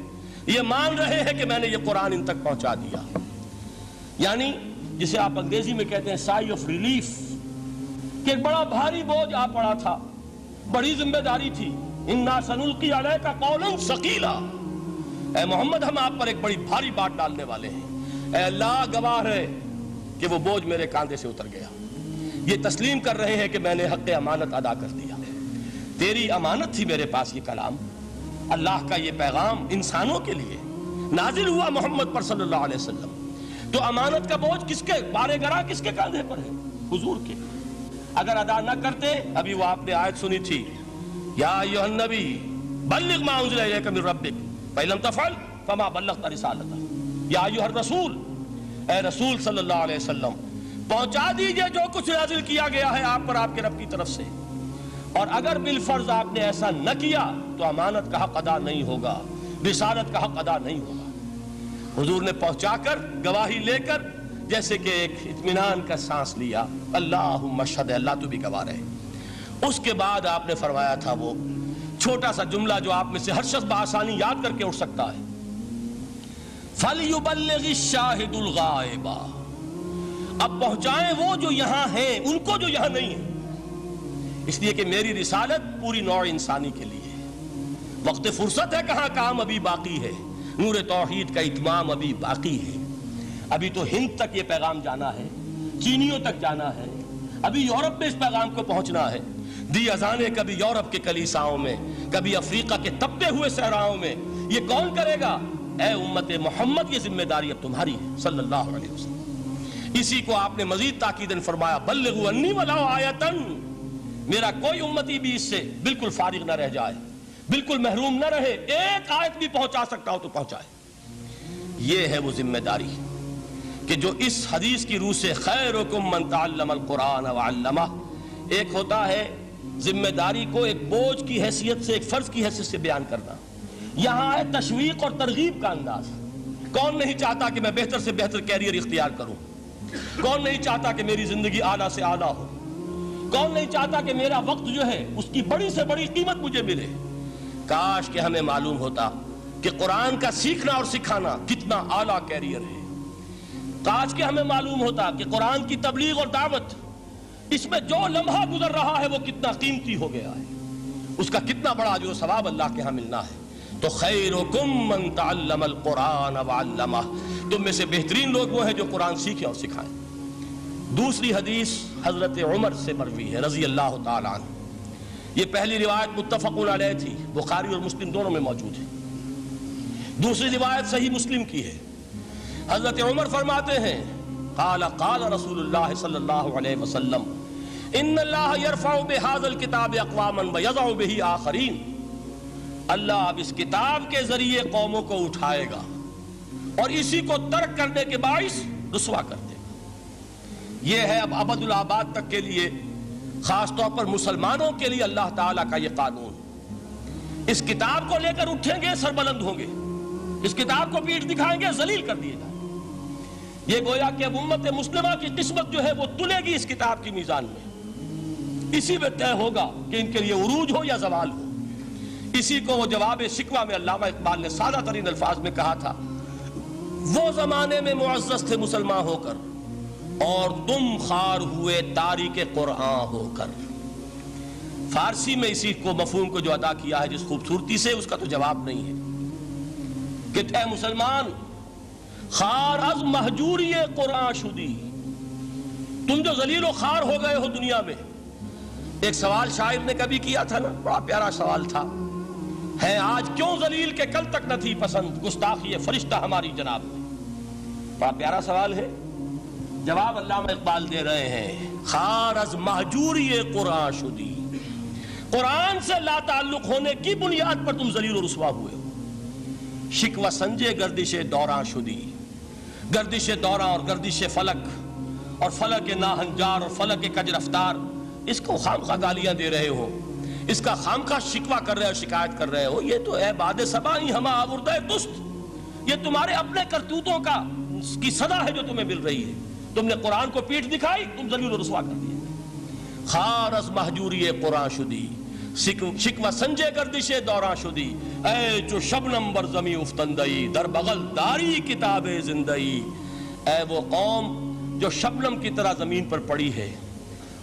یہ مان رہے ہیں کہ میں نے یہ قرآن ان تک پہنچا دیا۔ یعنی جسے آپ انگریزی میں کہتے ہیں سائی آف ریلیف، کہ ایک بڑا بھاری بوجھ آ پڑا تھا، بڑی ذمہ داری تھی، انا سنلقی علیک قولا ثقیلا، اے محمد ہم آپ پر ایک بڑی بھاری بات ڈالنے والے ہیں، اے اللہ گواہ رہے کہ وہ بوجھ میرے کاندھے سے اتر گیا۔ یہ تسلیم کر رہے ہیں کہ میں نے حق امانت ادا کر دیا، تیری امانت تھی میرے پاس یہ کلام، اللہ کا یہ پیغام انسانوں کے لیے نازل ہوا محمد پر صلی اللہ علیہ وسلم، تو امانت کا بوجھ کس کے بارے گرا، کس کے کاندھے پر ہے؟ حضور کے۔ اگر ادا نہ کرتے، ابھی وہ آپ نے آیت سنی تھی، یا ایھا النبی بلغ ما انزل الیک من ربک فإن لم تفعل فما بلغت رسالتہ، یا ایھا الرسول، اے رسول صلی اللہ علیہ وسلم پہنچا دیجئے جو کچھ نازل کیا گیا ہے آپ پر آپ کے رب کی طرف سے، اور اگر بالفرض آپ نے ایسا نہ کیا تو امانت کا حق ادا نہیں ہوگا، رسالت کا حق ادا نہیں ہوگا۔ حضور نے پہنچا کر گواہی لے کر جیسے کہ ایک اطمینان کا سانس لیا، اللہم اشہد، اللہ تو بھی گواہ رہے۔ اس کے بعد آپ نے فرمایا تھا وہ چھوٹا سا جملہ جو آپ میں سے ہر شخص بآسانی یاد کر کے اٹھ سکتا ہے، فَلْيُبَلِّغِ الشَّاهِدُ الْغَائِبَ، اب پہنچائیں وہ جو یہاں ہیں ان کو جو یہاں نہیں ہیں، اس لیے کہ میری رسالت پوری نوع انسانی کے لیے ہے۔ وقت فرصت ہے کہاں، کام ابھی باقی ہے، نور توحید کا اتمام ابھی باقی ہے، ابھی تو ہند تک یہ پیغام جانا ہے، چینیوں تک جانا ہے، ابھی یورپ میں اس پیغام کو پہنچنا ہے، دی اذانیں کبھی یورپ کے کلیساؤں میں، کبھی افریقہ کے تپتے ہوئے صحراؤں میں، یہ کون کرے گا؟ اے امت محمد، یہ ذمہ داری اب تمہاری ہے صلی اللہ علیہ وسلم۔ اسی کو آپ نے مزید تاکیداً فرمایا، بلغوا انی ولو آیۃ، میرا کوئی امتی بھی اس سے بالکل فارغ نہ رہ جائے، بالکل محروم نہ رہے، ایک آیت بھی پہنچا سکتا ہو تو پہنچائے۔ یہ ہے وہ ذمہ داری کہ جو اس حدیث کی روح سے خیرکم من تعلم القرآن وعلمہ، ایک ہوتا ہے ذمہ داری کو ایک بوجھ کی حیثیت سے، ایک فرض کی حیثیت سے بیان کرنا، یہاں ہے تشویق اور ترغیب کا انداز۔ کون نہیں چاہتا کہ میں بہتر سے بہتر کیریئر اختیار کروں؟ کون نہیں چاہتا کہ میری زندگی اعلیٰ سے اعلیٰ ہو؟ کون نہیں چاہتا کہ میرا وقت جو ہے اس کی بڑی سے بڑی قیمت مجھے ملے؟ کاش کہ ہمیں معلوم ہوتا کہ قرآن کا سیکھنا اور سکھانا کتنا اعلیٰ کیریئر ہے۔ کاش کہ ہمیں معلوم ہوتا کہ قرآن کی تبلیغ اور دعوت، اس میں جو لمحہ گزر رہا ہے وہ کتنا قیمتی ہو گیا ہے، اس کا کتنا بڑا جو ثواب اللہ کے ہاں ملنا ہے۔ تو خیرکم من تعلم القرآن وعلمہ، تم میں سے بہترین لوگ وہ ہیں جو قرآن سیکھیں اور سکھائیں۔ دوسری حدیث حضرت عمر سے مروی ہے رضی اللہ تعالیٰ عنہ۔ یہ پہلی روایت متفق علیہ تھی، بخاری اور مسلم دونوں میں موجود ہے۔ دوسری روایت صحیح مسلم کی ہے۔ حضرت عمر فرماتے ہیں، قال قال رسول اللہ صلی اللہ علیہ وسلم، ان اللہ یرفع بہذا الکتاب اقواما ویضع بہ آخرین، اللہ اب اس کتاب کے ذریعے قوموں کو اٹھائے گا اور اسی کو ترک کرنے کے باعث رسوا کر دے گا۔ یہ ہے اب ابد الآباد تک کے لیے، خاص طور پر مسلمانوں کے لیے اللہ تعالیٰ کا یہ قانون۔ اس کتاب کو لے کر اٹھیں گے سربلند ہوں گے، اس کتاب کو پیٹھ دکھائیں گے ذلیل کر دیے جائیں۔ یہ گویا کہ اب امت مسلمہ کی قسمت جو ہے وہ تلے گی اس کتاب کی میزان میں، اسی میں طے ہوگا کہ ان کے لیے عروج ہو یا زوال ہو۔ اسی کو وہ جواب شکوہ میں علامہ اقبال نے سادہ ترین الفاظ میں کہا تھا، وہ زمانے میں معزز تھے مسلمان ہو کر اور تم خار ہوئے تاریک قرآن ہو کر۔ فارسی میں اسی کو مفہوم کو جو ادا کیا ہے جس خوبصورتی سے، اس کا تو جواب نہیں ہے کہ اے مسلمان، خار از مہجوری قرآن شدی، تم جو ذلیل و خار ہو گئے ہو دنیا میں۔ ایک سوال شاعر نے کبھی کیا تھا نا، بڑا پیارا سوال تھا، ہے آج کیوں ذلیل کہ کل تک نہ تھی پسند گستاخی فرشتہ ہماری جناب میں۔ بڑا پیارا سوال ہے، جواب علامہ اقبال دے رہے ہیں، خار از مہجوری قرآن شدی، قرآن سے لا تعلق ہونے کی بنیاد پر تم ذلیل و رسوا ہوئے ہو۔ شکوہ سنجے گردش دوراں شدی، گردش دوراں اور گردش فلک اور فلک ناہنجار اور فلک کج رفتار، اس کو خامخواہ گالیاں دے رہے ہو، اس کا خامخواہ شکوہ کر رہے ہو، شکایت کر رہے ہو، یہ تو اے باد صبائی ہما آوردہ دست، یہ تمہارے اپنے کرتوتوں کی صدا ہے جو تمہیں مل رہی ہے۔ تم نے قرآن کو پیٹھ دکھائی، تم ذلیل و رسوا کر دیے۔ خار از مہجوری قرآن شدی، شکوہ سنجے گردش دوراں شدی، اے جو شبنم بر زمیں افتندئی، در بغل داری کتاب زندئی، اے وہ قوم جو شبنم کی طرح زمین پر پڑی ہے،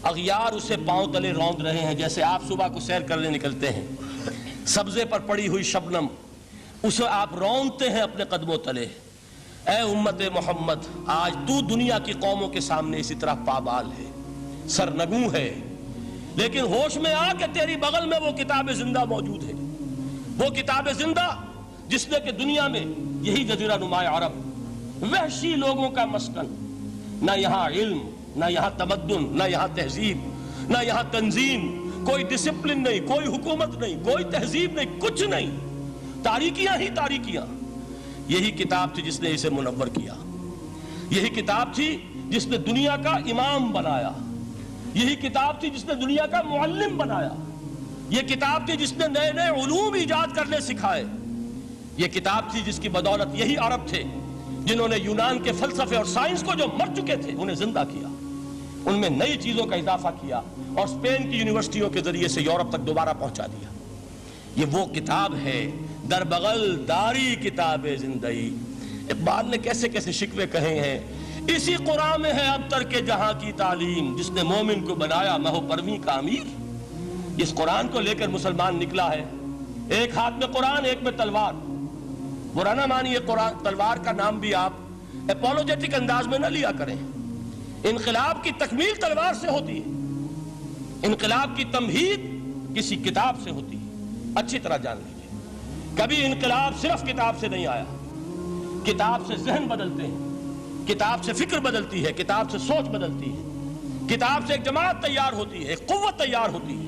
اغیار اسے پاؤں تلے روند رہے ہیں، جیسے آپ صبح کو سیر کرنے نکلتے ہیں، سبزے پر پڑی ہوئی شبنم اسے آپ روندتے ہیں اپنے قدموں تلے۔ اے امت محمد، آج تو دنیا کی قوموں کے سامنے اسی طرح پابال ہے، سرنگوں ہے، لیکن ہوش میں آ کہ تیری بغل میں وہ کتاب زندہ موجود ہے، وہ کتاب زندہ جس نے کہ دنیا میں یہی جزیرہ نما عرب، وحشی لوگوں کا مسکن، نہ یہاں علم، نہ یہاں تمدن، نہ یہاں تہذیب، نہ یہاں تنظیم، کوئی ڈسپلن نہیں، کوئی حکومت نہیں، کوئی تہذیب نہیں، کچھ نہیں، تاریکیاں ہی تاریکیاں۔ یہی کتاب تھی جس نے اسے منور کیا، یہی کتاب تھی جس نے دنیا کا امام بنایا، یہی کتاب تھی جس نے دنیا کا معلم بنایا، یہ کتاب تھی جس نے نئے نئے علوم ایجاد کرنے سکھائے، یہ کتاب تھی جس کی بدولت یہی عرب تھے جنہوں نے یونان کے فلسفے اور سائنس کو جو مر چکے تھے انہیں زندہ کیا، ان میں نئی چیزوں کا اضافہ کیا اور اسپین کی یونیورسٹیوں کے ذریعے سے یورپ تک دوبارہ پہنچا دیا۔ یہ وہ کتاب ہے، در بغل داری کتاب زندگی۔ اقبال نے کیسے کیسے شکوے کہے ہیں، اسی قرآن میں ہے اب تر کے جہاں کی تعلیم، جس نے مومن کو بنایا مہو پرویں کا امیر۔ اس قرآن کو لے کر مسلمان نکلا ہے، ایک ہاتھ میں قرآن، ایک میں تلوار۔ برا نہ مانیے، قرآن تلوار کا نام بھی آپ اپولوجیٹک انداز میں نہ لیا کریں، انقلاب کی تکمیل تلوار سے ہوتی ہے۔ انقلاب کی تمہید کسی کتاب سے ہوتی ہے، اچھی طرح جان لیجیے۔ کبھی انقلاب صرف کتاب سے نہیں آیا، کتاب سے ذہن بدلتے ہیں، کتاب سے فکر بدلتی ہے، کتاب سے سوچ بدلتی ہے، کتاب سے ایک جماعت تیار ہوتی ہے، ایک قوت تیار ہوتی ہے۔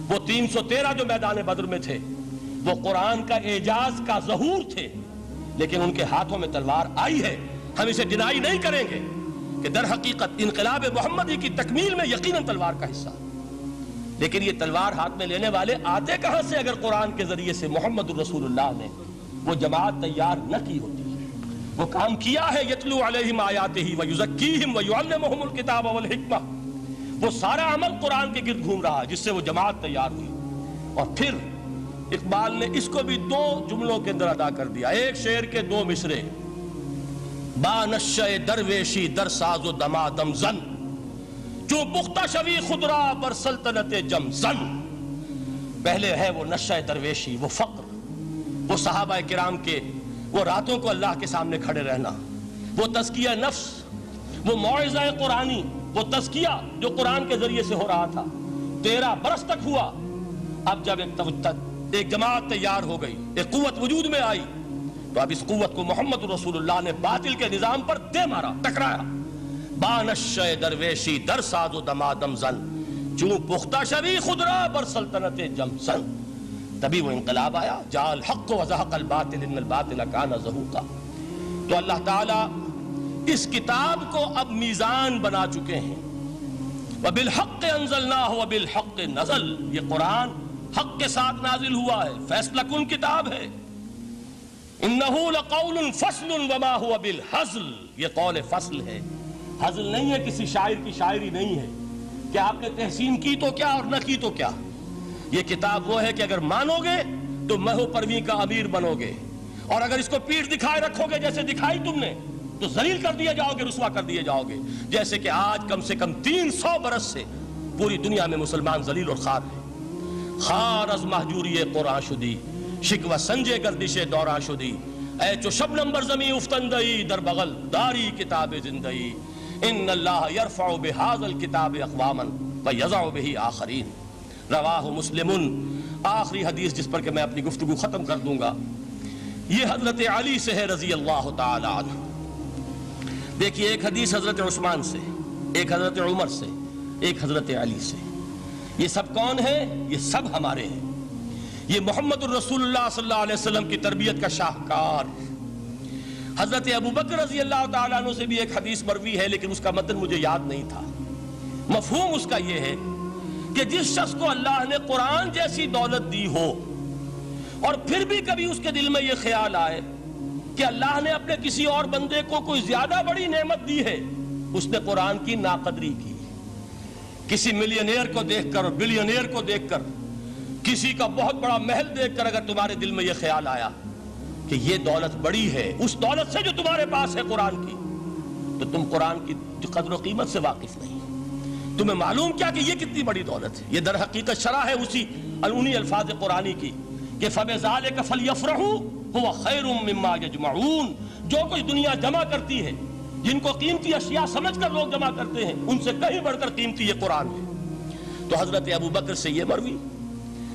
وہ 313 جو میدان بدر میں تھے وہ قرآن کا اعجاز کا ظہور تھے، لیکن ان کے ہاتھوں میں تلوار آئی ہے۔ ہم اسے ڈینائی نہیں کریں گے کہ در حقیقت انقلاب محمدی کی تکمیل میں یقیناً تلوار کا حصہ، لیکن یہ تلوار ہاتھ میں لینے والے آتے کہاں سے اگر قرآن کے ذریعے سے محمد الرسول اللہ نے وہ جماعت تیار نہ کی ہوتی؟ وہ کام کیا ہے، یتلو علیہم آیاتہ ویزکیہم ویعلمہم الکتاب والحکمہ، وہ سارا عمل قرآن کے گرد گھوم رہا جس سے وہ جماعت تیار ہوئی۔ اور پھر اقبال نے اس کو بھی 2 جملوں کے اندر ادا کر دیا، ایک شعر کے 2 مصرے، با نشہ درویشی در ساز و دمادم زن، جو پختہ شوی خدرا بر سلطنت جم زن۔ پہلے ہے وہ نشہ درویشی، وہ فقر، وہ صحابہ کرام کے وہ راتوں کو اللہ کے سامنے کھڑے رہنا، وہ تزکیہ نفس، وہ موعظہ قرآنی، وہ تزکیہ جو قرآن کے ذریعے سے ہو رہا تھا 13 برس تک ہوا۔ اب جب ایک جماعت تیار ہو گئی، ایک قوت وجود میں آئی، تو اب اس قوت کو محمد رسول اللہ نے باطل کے نظام پر دے مارا، ٹکرایا۔ بانشہ درویشی در ساز و دمادم زن، چوں پختہ شوی خدرا بر سلطنت جم زن۔ تبھی وہ انقلاب آیا، جاء الحق وزہق الباطل ان الباطل کان زہوقا۔ تو اللہ تعالیٰ اس کتاب کو اب میزان بنا چکے ہیں۔ وبالحق انزلناہ وبالحق نزل، یہ قرآن حق کے ساتھ نازل ہوا ہے، فیصلہ کن کتاب ہے۔ انہ لقول فصل وما هو بالحزل، یہ قول فصل ہے، حزل نہیں ہے، کسی شاعر کی شاعری نہیں ہے کہ آپ نے تحسین کی تو کیا اور نہ کی تو کیا۔ یہ کتاب وہ ہے کہ اگر مانو گے تو مہو پرویں کا امیر بنو گے، اور اگر اس کو پیٹھ دکھائے رکھو گے جیسے دکھائی تم نے تو ذلیل کر دیے جاؤ گے، رسوا کر دیے جاؤ گے، جیسے کہ آج کم سے کم 300 برس سے پوری دنیا میں مسلمان ذلیل اور خوار ہیں۔ خار از محجوری قرآن شدی، شکوہ سنجے گردش دوران شدی، اے چو شبنم بر زمین افتندئی در بغل داری کتاب زندئی، ان اللہ یرفع بہذا الکتاب اقواما ویضع بہ آخرین۔ رواہ مسلم، آخری حدیث جس پر کہ میں اپنی گفتگو ختم کر دوں گا، یہ حضرت علی سے ہے رضی اللہ تعالی عنہ۔ دیکھیے، ایک حدیث حضرت عثمان سے، ایک حضرت عمر سے، ایک حضرت علی سے۔ یہ سب کون ہیں؟ یہ سب ہمارے ہیں۔ یہ محمد الرسول اللہ صلی اللہ علیہ وسلم کی تربیت کا شاہکار۔ حضرت ابو بکر رضی اللہ تعالیٰ عنہ سے بھی ایک حدیث مروی ہے، لیکن اس کا متن مجھے یاد نہیں تھا۔ مفہوم اس کا یہ ہے کہ جس شخص کو اللہ نے قرآن جیسی دولت دی ہو اور پھر بھی کبھی اس کے دل میں یہ خیال آئے کہ اللہ نے اپنے کسی اور بندے کو کوئی زیادہ بڑی نعمت دی ہے، اس نے قرآن کی ناقدری کی۔ کسی ملینئر کو دیکھ کر اور بلینئر کو دیکھ کر، کسی کا بہت بڑا محل دیکھ کر اگر تمہارے دل میں یہ خیال آیا کہ یہ دولت بڑی ہے اس دولت سے جو تمہارے پاس ہے قرآن کی، تو تم قرآن کی قدر و قیمت سے واقف نہیں۔ تمہیں معلوم کیا کہ یہ کتنی بڑی دولت ہے؟ یہ در حقیقت شرح ہے انہی الفاظ قرآنی کی کہ فَبِذَلِكَ فَلْيَفْرَحُوا هُوَ خَيْرٌ مِّمَّا يَجْمَعُونَ۔ جو کچھ دنیا جمع کرتی ہے، جن کو قیمتی اشیاء سمجھ کر لوگ جمع کرتے ہیں، ان سے کہیں بڑھ کر قیمتی یہ قرآن ہے۔ تو حضرت ابو بکر سے یہ مروی،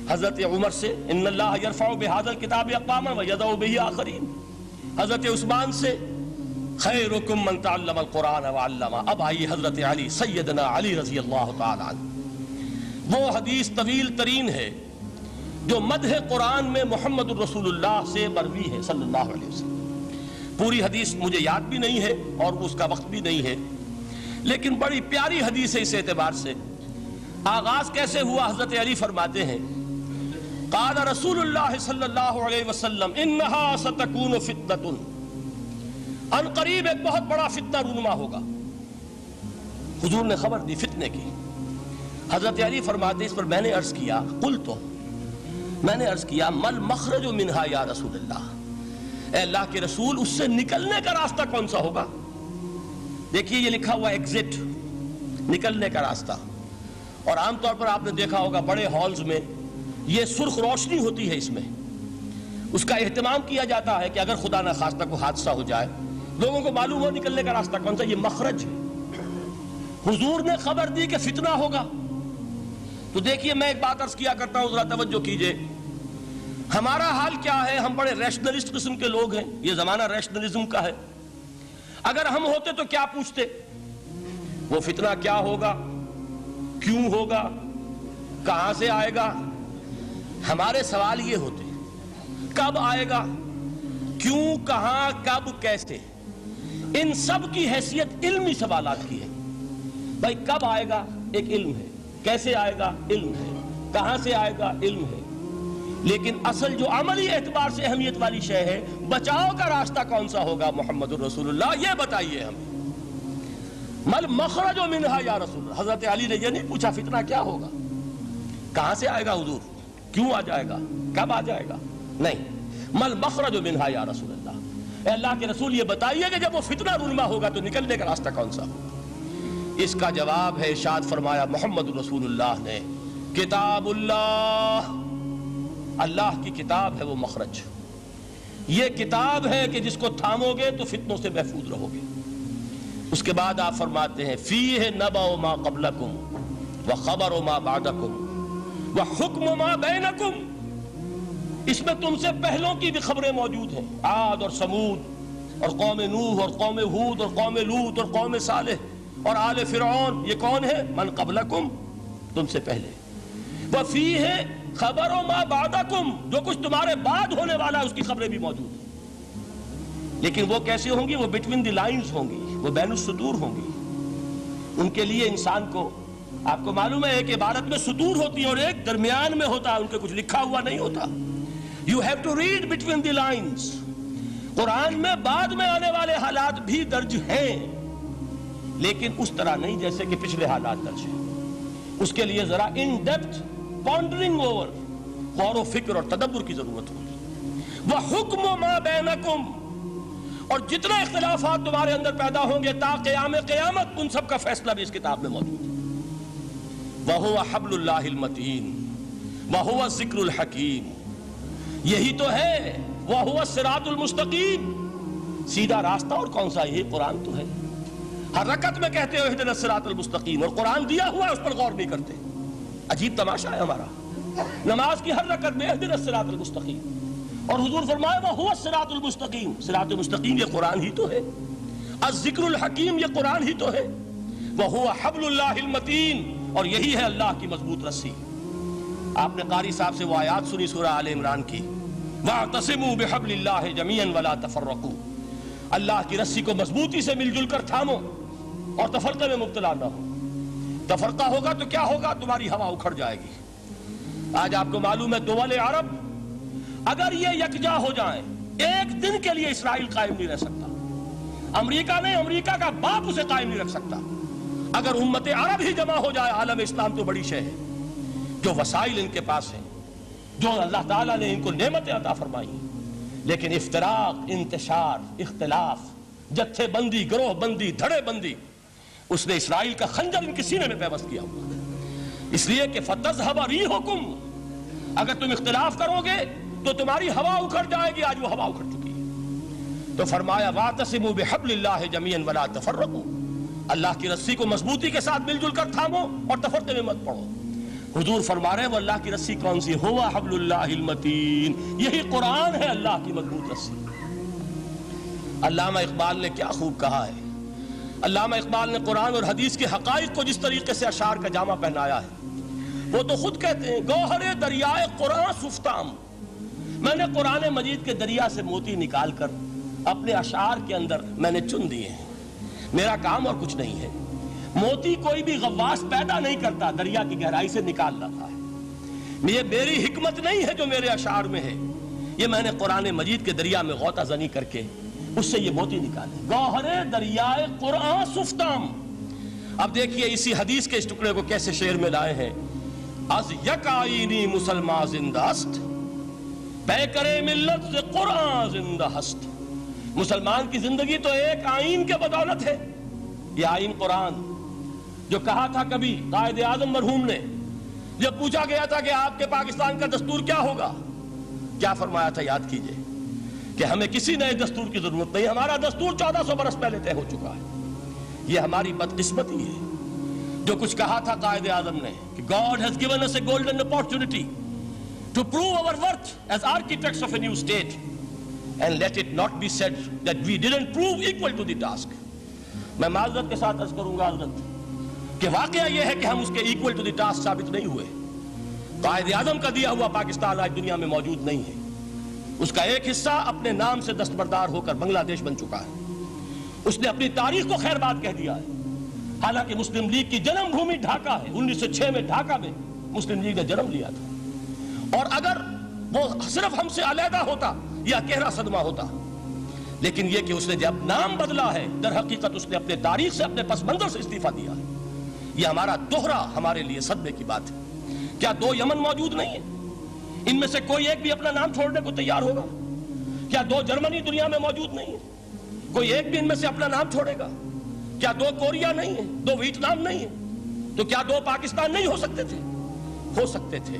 حضرت عمر سے ان اللہ یرفع بہذا الکتاب اقواما ویضع بہ آخرین، حضرت عثمان سے خیرکم من تعلم القرآن وعلمہ۔ اب آئیے حضرت علی، سیدنا علی رضی اللہ تعالی عنہ۔ وہ حدیث طویل ترین ہے جو مدح قرآن میں محمد الرسول اللہ سے مروی ہے صلی اللہ علیہ وسلم۔ پوری حدیث مجھے یاد بھی نہیں ہے اور اس کا وقت بھی نہیں ہے، لیکن بڑی پیاری حدیث ہے اس اعتبار سے۔ آغاز کیسے ہوا؟ حضرت علی فرماتے ہیں قال رسول اللہ صلی اللہ علیہ وسلم انہا ستکون فتنۃ، ان قریب ایک بہت بڑا فتنہ رونما ہوگا۔ حضور نے خبر دی فتنے کی۔ حضرت علی فرماتے اس پر میں نے عرض کیا، قلت، میں نے عرض کیا، مل مخرج منہا یا رسول اللہ، اے اللہ کے رسول اس سے نکلنے کا راستہ کون سا ہوگا؟ دیکھیے یہ لکھا ہوا ایگزٹ، نکلنے کا راستہ، اور عام طور پر آپ نے دیکھا ہوگا بڑے ہالز میں یہ سرخ روشنی ہوتی ہے، اس میں اس کا اہتمام کیا جاتا ہے کہ اگر خدا نہ خواستہ کو حادثہ ہو جائے لوگوں کو معلوم ہو نکلنے کا راستہ کون سا، یہ مخرج ہے۔ حضور نے خبر دی کہ فتنہ ہوگا، تو دیکھیے میں ایک بات عرض کیا کرتا ہوں، ذرا توجہ کیجئے. ہمارا حال کیا ہے؟ ہم بڑے ریشنلسٹ قسم کے لوگ ہیں، یہ زمانہ ریشنلزم کا ہے. اگر ہم ہوتے تو کیا پوچھتے؟ وہ فتنہ کیا ہوگا، کیوں ہوگا، کہاں سے آئے گا؟ ہمارے سوال یہ ہوتے، کب آئے گا، کیوں، کہاں، کب، کیسے. ان سب کی حیثیت علمی سوالات کی ہے. بھائی کب آئے گا ایک علم ہے، کیسے آئے گا علم ہے، کہاں سے آئے گا علم ہے. لیکن اصل جو عملی اعتبار سے اہمیت والی شے ہے، بچاؤ کا راستہ کون سا ہوگا محمد الرسول اللہ، یہ بتائیے ہمیں. مل مخرج منہا یا رسول اللہ. حضرت علی نے یہ نہیں پوچھا فتنہ کیا ہوگا، کہاں سے آئے گا حضور، کیوں آ جائے گا، کب آ جائے گا. نہیں، مل مخرج منہا یا رسول اللہ. اے اللہ کے رسول یہ بتائیے کہ جب وہ فتنہ رونما ہوگا تو نکلنے کا راستہ کون سا ہوگا. اس کا جواب ہے، ارشاد فرمایا محمد الرسول اللہ نے، کتاب اللہ، اللہ کی کتاب ہے وہ مخرج. یہ کتاب ہے کہ جس کو تھامو گے تو فتنوں سے محفوظ رہو گے. اس کے بعد آپ فرماتے ہیں فیہ نبأ ما قبلکم وخبر ما بعدکم وحکم ما بینکم. اس میں تم سے پہلوں کی بھی خبریں موجود ہیں، عاد اور سمود اور قوم نوح اور قوم ہود اور قوم لوط اور قوم صالح اور آل فرعون. یہ کون ہے؟ من قبلکم، تم سے پہلے. وفیہ خبر ما بعدکم، جو کچھ تمہارے بعد ہونے والا ہے اس کی خبریں بھی موجود ہیں. لیکن وہ کیسے ہوں گی؟ وہ بٹوین دی لائنز ہوں گی، وہ بین السطور ہوں گی. ان کے لیے انسان کو، آپ کو معلوم ہے ایک عبارت میں سطور ہوتی ہے اور ایک درمیان میں ہوتا ہے، ان کے کچھ لکھا ہوا نہیں ہوتا. You have to read between the lines. قرآن میں بعد میں آنے والے حالات بھی درج ہیں، لیکن اس طرح نہیں جیسے کہ پچھلے حالات درج ہیں. اس کے لیے ذرا ان ڈیپتھ پونڈرنگ اوور، غور و فکر اور تدبر کی ضرورت ہوگی. وَحُكْمُ مَا بَيْنَكُمْ، اور جتنے اختلافات تمہارے اندر پیدا ہوں گے تا قیام قیامت، ان سب کا فیصلہ بھی اس کتاب میں موجود ہے. وَهُوَ حَبْلُ اللَّهِ الْمَتِينُ وَهُوَ الذِّكْرُ الْحَكِيمُ. یہی تو ہے وَهُوَ الصِّرَاطُ الْمُسْتَقِيمُ. سیدھا راستہ اور کون سا؟ یہ قرآن تو ہے. ہر رکعت میں کہتے ہو اهْدِنَا الصِّرَاطَ الْمُسْتَقِيمُ، اور قرآن دیا ہوا ہے اس پر غور نہیں کرتے. عجیب تماشا ہے ہمارا. نماز کی ہر رکعت میں اهْدِنَا الصِّرَاطَ الْمُسْتَقِيمُ، اور حضور فرمایا وَهُوَ الصِّرَاطُ الْمُسْتَقِيمُ. صراط مستقیم یہ قرآن ہی تو ہے. الذکر الحکیم یہ قرآن ہی تو ہے. وَهُوَ حَبْلُ اللَّهِ الْمَتِينُ، اور یہی ہے اللہ کی مضبوط رسی. آپ نے قاری صاحب سے وہ آیات سنی سورہ آل عمران کی، وَاعْتَصِمُوا بِحَبْلِ اللَّهِ جَمِيعًا وَلَا تَفَرَّقُوا. اللہ کی رسی کو مضبوطی سے مل جل کر تھامو اور تفرقے میں مبتلا نہ ہو. تفرقہ ہوگا تو کیا ہوگا؟ تمہاری ہوا اکھڑ جائے گی. آج آپ کو معلوم ہے دول عرب اگر یہ یکجا ہو جائیں، ایک دن کے لیے اسرائیل قائم نہیں رہ سکتا. امریکہ نہیں، امریکہ کا باپ اسے قائم نہیں رکھ سکتا. اگر امت عرب ہی جمع ہو جائے، عالم اسلام تو بڑی شے ہے. جو وسائل ان کے پاس ہیں، جو اللہ تعالیٰ نے ان کو نعمتیں عطا فرمائی ہیں، لیکن افتراق، انتشار، اختلاف، جتھے بندی، گروہ بندی، دھڑے بندی، اس نے اسرائیل کا خنجر ان کے سینے میں پیوست کیا ہوا. اس لیے کہ فَتَذْهَبَ رِيحُكُمْ، اگر تم اختلاف کرو گے تو تمہاری ہوا اکھڑ جائے گی. آج وہ ہوا اکھڑ چکی ہے. تو فرمایا وَاعْتَصِمُوا بِحَبْلِ اللَّهِ جَمِيعًا وَلَا تَفَرَّقُوا. اللہ کی رسی کو مضبوطی کے ساتھ مل جل کر تھامو اور تفرقے میں مت پڑو. حضور فرما رہے ہیں وہ اللہ کی رسی کون سی؟ ہوا حبل اللہ المتین. یہی قرآن ہے اللہ کی مضبوط رسی. علامہ اقبال نے کیا خوب کہا ہے. علامہ اقبال نے قرآن اور حدیث کے حقائق کو جس طریقے سے اشعار کا جامع پہنایا ہے، وہ تو خود کہتے ہیں گوہر دریائے قرآن سفتام. میں نے قرآن مجید کے دریا سے موتی نکال کر اپنے اشعار کے اندر میں نے چن دیے ہیں. میرا کام اور کچھ نہیں ہے. موتی کوئی بھی غواص پیدا نہیں کرتا، دریا کی گہرائی سے نکال لاتا ہے. یہ میری حکمت نہیں ہے جو میرے اشعار میں ہے، یہ میں نے قرآن مجید کے دریا میں غوطہ زنی کر کے اس سے یہ موتی نکالے. گوہر دریائے قرآن سفتام. اب دیکھیے اسی حدیث کے اس ٹکڑے کو کیسے شعر میں لائے ہیں. از یک آئینی مسلمان زندہ است، پیکرے ملت سے قرآن زندہ ہست. مسلمان کی زندگی تو ایک آئین کے بدولت ہے. یہ آئین قرآن جو کہا تھا کبھی قائد اعظم مرحوم نے، جب پوچھا گیا تھا کہ آپ کے پاکستان کا دستور کیا ہوگا، کیا فرمایا تھا؟ یاد کیجئے کہ ہمیں کسی نئے دستور کی ضرورت نہیں، ہمارا دستور 1400 برس پہلے طے ہو چکا ہے. یہ ہماری بدقسمتی ہے. جو کچھ کہا تھا قائد اعظم نے کہ God has given us a golden opportunity to prove our worth as architects of a new state, and let it not be said that we didn't prove equal to the task. میں معذرت کے ساتھ عرض کروں گا حضرت کہ واقعہ یہ ہے کہ ہم اس کے equal to the task ثابت نہیں ہوئے. قائد اعظم کا دیا ہوا پاکستان آج دنیا میں موجود نہیں ہے. اس کا ایک حصہ اپنے نام سے دستبردار ہو کر بنگلہ دیش بن چکا ہے. اس نے اپنی تاریخ کو خیر بات کہہ دیا ہے. حالانکہ مسلم لیگ کی جنم بھومی ڈھاکہ ہے. 1906 میں ڈھاکہ میں مسلم لیگ نے جنم لیا تھا. اور اگر وہ صرف ہم سے علیحدہ ہوتا یا گہرا صدمہ ہوتا، لیکن یہ کہ اس نے جب نام بدلا ہے، در حقیقت اس نے اپنے تاریخ سے، اپنے پس منظر سے استعفیٰ دیا ہے. یہ ہمارا دوہرا ہمارے لیے صدمے کی بات ہے. کیا 2 یمن موجود نہیں ہیں؟ ان میں سے کوئی ایک بھی اپنا نام چھوڑنے کو تیار ہوگا؟ کیا 2 جرمنی دنیا میں موجود نہیں ہیں؟ کوئی ایک بھی ان میں سے اپنا نام چھوڑے گا؟ کیا 2 کوریا نہیں ہیں؟ 2 ویتنام نہیں ہیں؟ تو کیا 2 پاکستان نہیں ہو سکتے تھے؟ ہو سکتے تھے.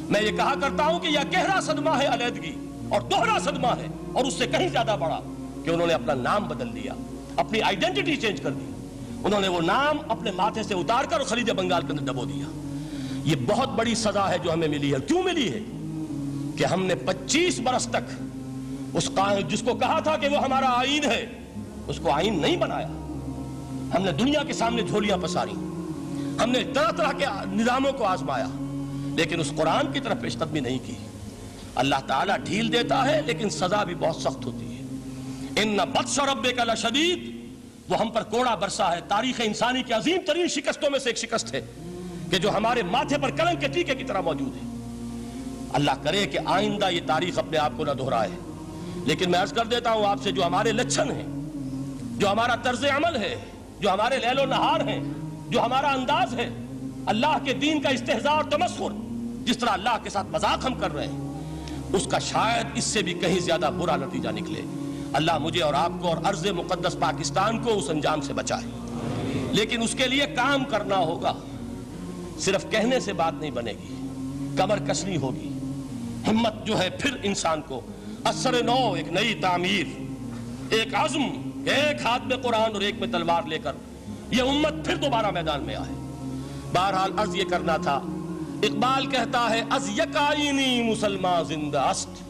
میں یہ کہا کرتا ہوں کہ یہ گہرا صدمہ ہے علیحدگی، اور دوہرا صدمہ ہے، اور اس سے کہیں زیادہ بڑا کہ انہوں نے اپنا نام بدل لیا، اپنی آئیڈینٹی چینج کر دی. انہوں نے وہ نام اپنے ماتھے سے اتار کر خلیج بنگال کے اندر ڈبو دیا. یہ بہت بڑی سزا ہے جو ہمیں ملی ہے. کیوں ملی ہے؟ کہ ہم نے 25 برس تک اس جس کو کہا تھا کہ وہ ہمارا آئین ہے، اس کو آئین نہیں بنایا. ہم نے دنیا کے سامنے جھولیاں پساری، ہم نے طرح طرح کے نظاموں کو آزمایا، لیکن اس قرآن کی طرف پیش قدمی نہیں کی. اللہ تعالیٰ ڈھیل دیتا ہے لیکن سزا بھی بہت سخت ہوتی ہے. ان بطش ربک لشدید، وہ ہم پر کوڑا برسا ہے. تاریخ انسانی کی عظیم ترین شکستوں میں سے ایک شکست ہے کہ جو ہمارے ماتھے پر کلنک کے ٹیکے کی طرح موجود ہے. اللہ کرے کہ آئندہ یہ تاریخ اپنے آپ کو نہ دہرائے. لیکن میں عرض کر دیتا ہوں آپ سے، جو ہمارے لچھن ہیں، جو ہمارا طرز عمل ہے، جو ہمارے لیل و نہار ہیں، جو ہمارا انداز ہے، اللہ کے دین کا استہزاء اور تمسخر، جس طرح اللہ کے ساتھ مذاق ہم کر رہے ہیں، اس کا شاید اس سے بھی کہیں زیادہ برا نتیجہ نکلے. اللہ مجھے اور آپ کو اور ارض مقدس پاکستان کو اس انجام سے بچائے. لیکن اس کے لیے کام کرنا ہوگا. صرف کہنے سے بات نہیں بنے گی، کمر کسنی ہوگی. ہمت جو ہے پھر انسان کو اثر نو، ایک نئی تعمیر، ایک عزم، ایک ہاتھ میں قرآن اور ایک میں تلوار لے کر یہ امت پھر دوبارہ میدان میں آئے. بہرحال عرض یہ کرنا تھا. اقبال کہتا ہے از یک آئینی مسلمان زندہ است،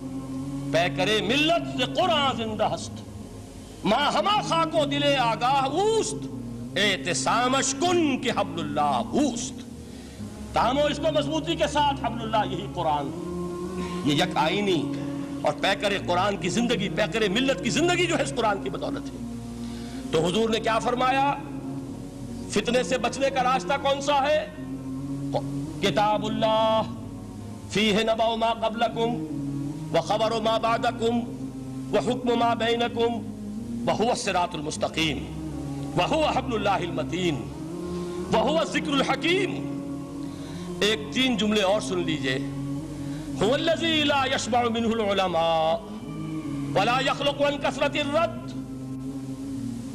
پے کرے ملت سے قرآن زندہ ہست. ماں ہما خاک و دل آگاہ اوست، اعتصامش کن کہ حبل اللہ اوست. تامو اس کو مضبوطی کے ساتھ، حبل اللہ یہی قرآن. یہ یک آئینی اور پیکر قرآن کی زندگی، پیکر ملت کی زندگی جو ہے اس قرآن کی بدولت ہے. تو حضور نے کیا فرمایا؟ فتنے سے بچنے کا راستہ کون سا ہے؟ کتاب اللہ فیہ نبأ ما قبلکم وخبر ما بعدکم وحکم ما بینکم وہو الصراط المستقیم وہو حبل اللہ المتین وہو الذکر الحکیم. ایک 3 جملے اور سن لیجئے. هو الذی لا یشبع منہ العلماء ولا یخلق عن کثرت الرد.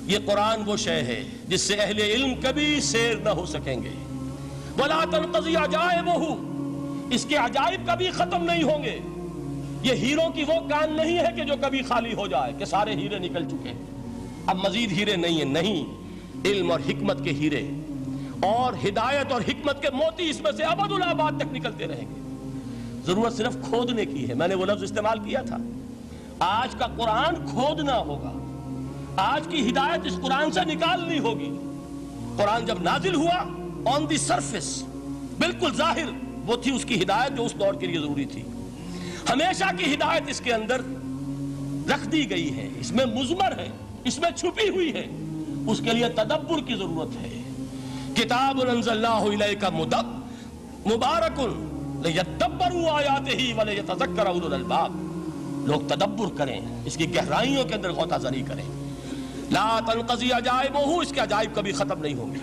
یہ قرآن وہ شے ہے جس سے اہل علم کبھی سیر نہ ہو سکیں گے. ولا تنقضی عجائبہ، اس کے عجائب کبھی ختم نہیں ہوں گے. یہ ہیروں کی وہ کان نہیں ہے کہ جو کبھی خالی ہو جائے کہ سارے ہیرے نکل چکے اب مزید ہیرے نہیں ہیں. نہیں، علم اور حکمت کے ہیرے اور ہدایت اور حکمت کے موتی اس میں سے ابد الآباد تک نکلتے رہیں گے. ضرورت صرف کھودنے کی ہے. میں نے وہ لفظ استعمال کیا تھا. آج کا قرآن کھودنا ہوگا. آج کی ہدایت اس قرآن سے نکالنی ہوگی. قرآن جب نازل ہوا آن دی سرفیس، بالکل ظاہر وہ تھی اس کی ہدایت جو اس دور کے لیے ضروری تھی. ہمیشہ کی ہدایت اس کے اندر رکھ دی گئی ہے، اس میں مضمر ہے، اس میں چھپی ہوئی ہے. اس کے لیے تدبر کی ضرورت ہے. کتاب انزلناہ الیک مبارک لیدبروا آیاتہ ولیتذکر اولو الالباب. لوگ تدبر کریں، اس کی گہرائیوں کے اندر غوطہ زنی کریں. لا تنقضی عجائبہ، اس کے عجائب کبھی ختم نہیں ہوں گے.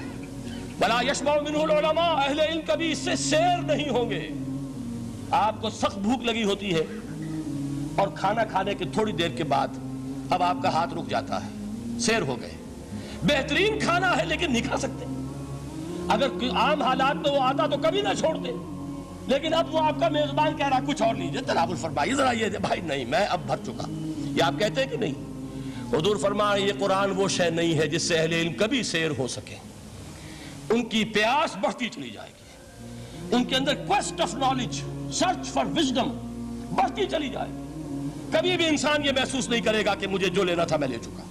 ولا یشبع منہ العلماء، اہل علم کبھی اس سے سیر نہیں ہوں گے. آپ کو سخت بھوک لگی ہوتی ہے اور کھانا کھانے کے تھوڑی دیر کے بعد اب آپ کا ہاتھ رک جاتا ہے، سیر ہو گئے. بہترین کھانا ہے لیکن نہیں کھا سکتے. اگر عام حالات میں وہ آتا تو کبھی نہ چھوڑتے، لیکن اب وہ آپ کا میزبان کہہ رہا کچھ اور لیجیے، تناول فرمائیے ذرا. یہ بھائی نہیں، میں اب بھر چکا. یہ آپ کہتے ہیں کہ نہیں؟ حضور فرمائے یہ قرآن وہ شے نہیں ہے جس سے اہل علم کبھی سیر ہو سکے. ان کی پیاس بڑھتی چلی جائے گی، ان کے اندر quest of knowledge, search for wisdom بڑھتی چلی جائے گی۔ کبھی بھی انسان یہ محسوس نہیں کرے گا کہ مجھے جو لینا تھا میں لے چکا،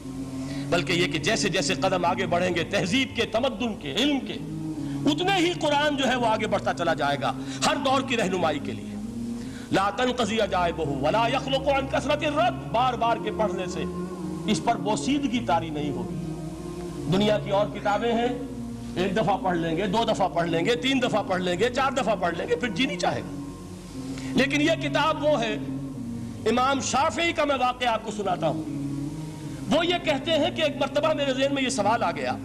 بلکہ یہ کہ جیسے جیسے قدم آگے بڑھیں گے تہذیب کے، تمدن کے، علم کے، اتنے ہی قرآن جو ہے وہ آگے بڑھتا چلا جائے گا ہر دور کی رہنمائی کے لیے۔ لا تنقضی عجائبہ ولا یخلق عن کثرت الرد، بار بار کے پڑھنے سے اس پر بوسیدگی طاری نہیں ہوگی۔ دنیا کی اور کتابیں ہیں، ایک دفعہ پڑھ لیں گے، 2 دفعہ پڑھ لیں گے، 3 دفعہ پڑھ لیں گے، 4 دفعہ پڑھ لیں گے، پھر جی نہیں چاہے گا۔ لیکن یہ کتاب وہ ہے، امام شافعی کا میں واقعہ آپ کو سناتا ہوں۔ وہ یہ کہتے ہیں کہ ایک مرتبہ میرے ذہن میں یہ سوال آ گیا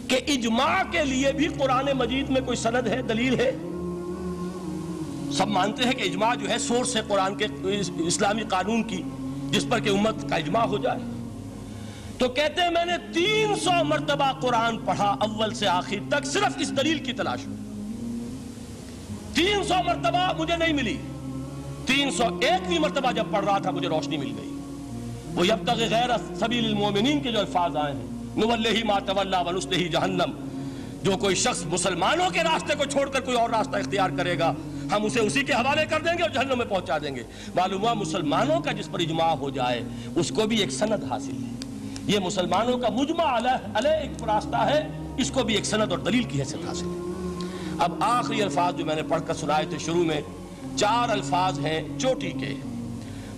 کہ اجماع کے لیے بھی قرآن مجید میں کوئی سند ہے، دلیل ہے؟ سب مانتے ہیں کہ اجماع جو ہے سورس ہے قرآن کے اسلامی قانون کی، جس پر کہ امت کا اجماع ہو جائے۔ تو کہتے ہیں میں نے 300 مرتبہ قرآن پڑھا اول سے آخر تک، صرف اس دلیل کی تلاش میں۔ 300 مرتبہ مجھے نہیں ملی، 301ویں مرتبہ جب پڑھ رہا تھا مجھے روشنی مل گئی۔ وہ یبتغی غیر سبیل المومنین کے جو الفاظ آئے ہیں، نولہ ما تولی ونصلہ جہنم، جو کوئی شخص مسلمانوں کے راستے کو چھوڑ کر کوئی اور راستہ اختیار کرے گا ہم اسے اسی کے حوالے کر دیں گے اور جہنم میں پہنچا دیں گے۔ معلوم ہوا مسلمانوں کا جس پر اجماع ہو جائے اس کو بھی ایک سند حاصل ہے۔ یہ مسلمانوں کا مجمع علیہ ایک راستہ ہے، اس کو بھی ایک سند اور دلیل کی حیثیت حاصل ہے۔ اب آخری الفاظ جو میں نے پڑھ کر سنائے تھے شروع میں، 4 الفاظ ہیں چوٹی کے،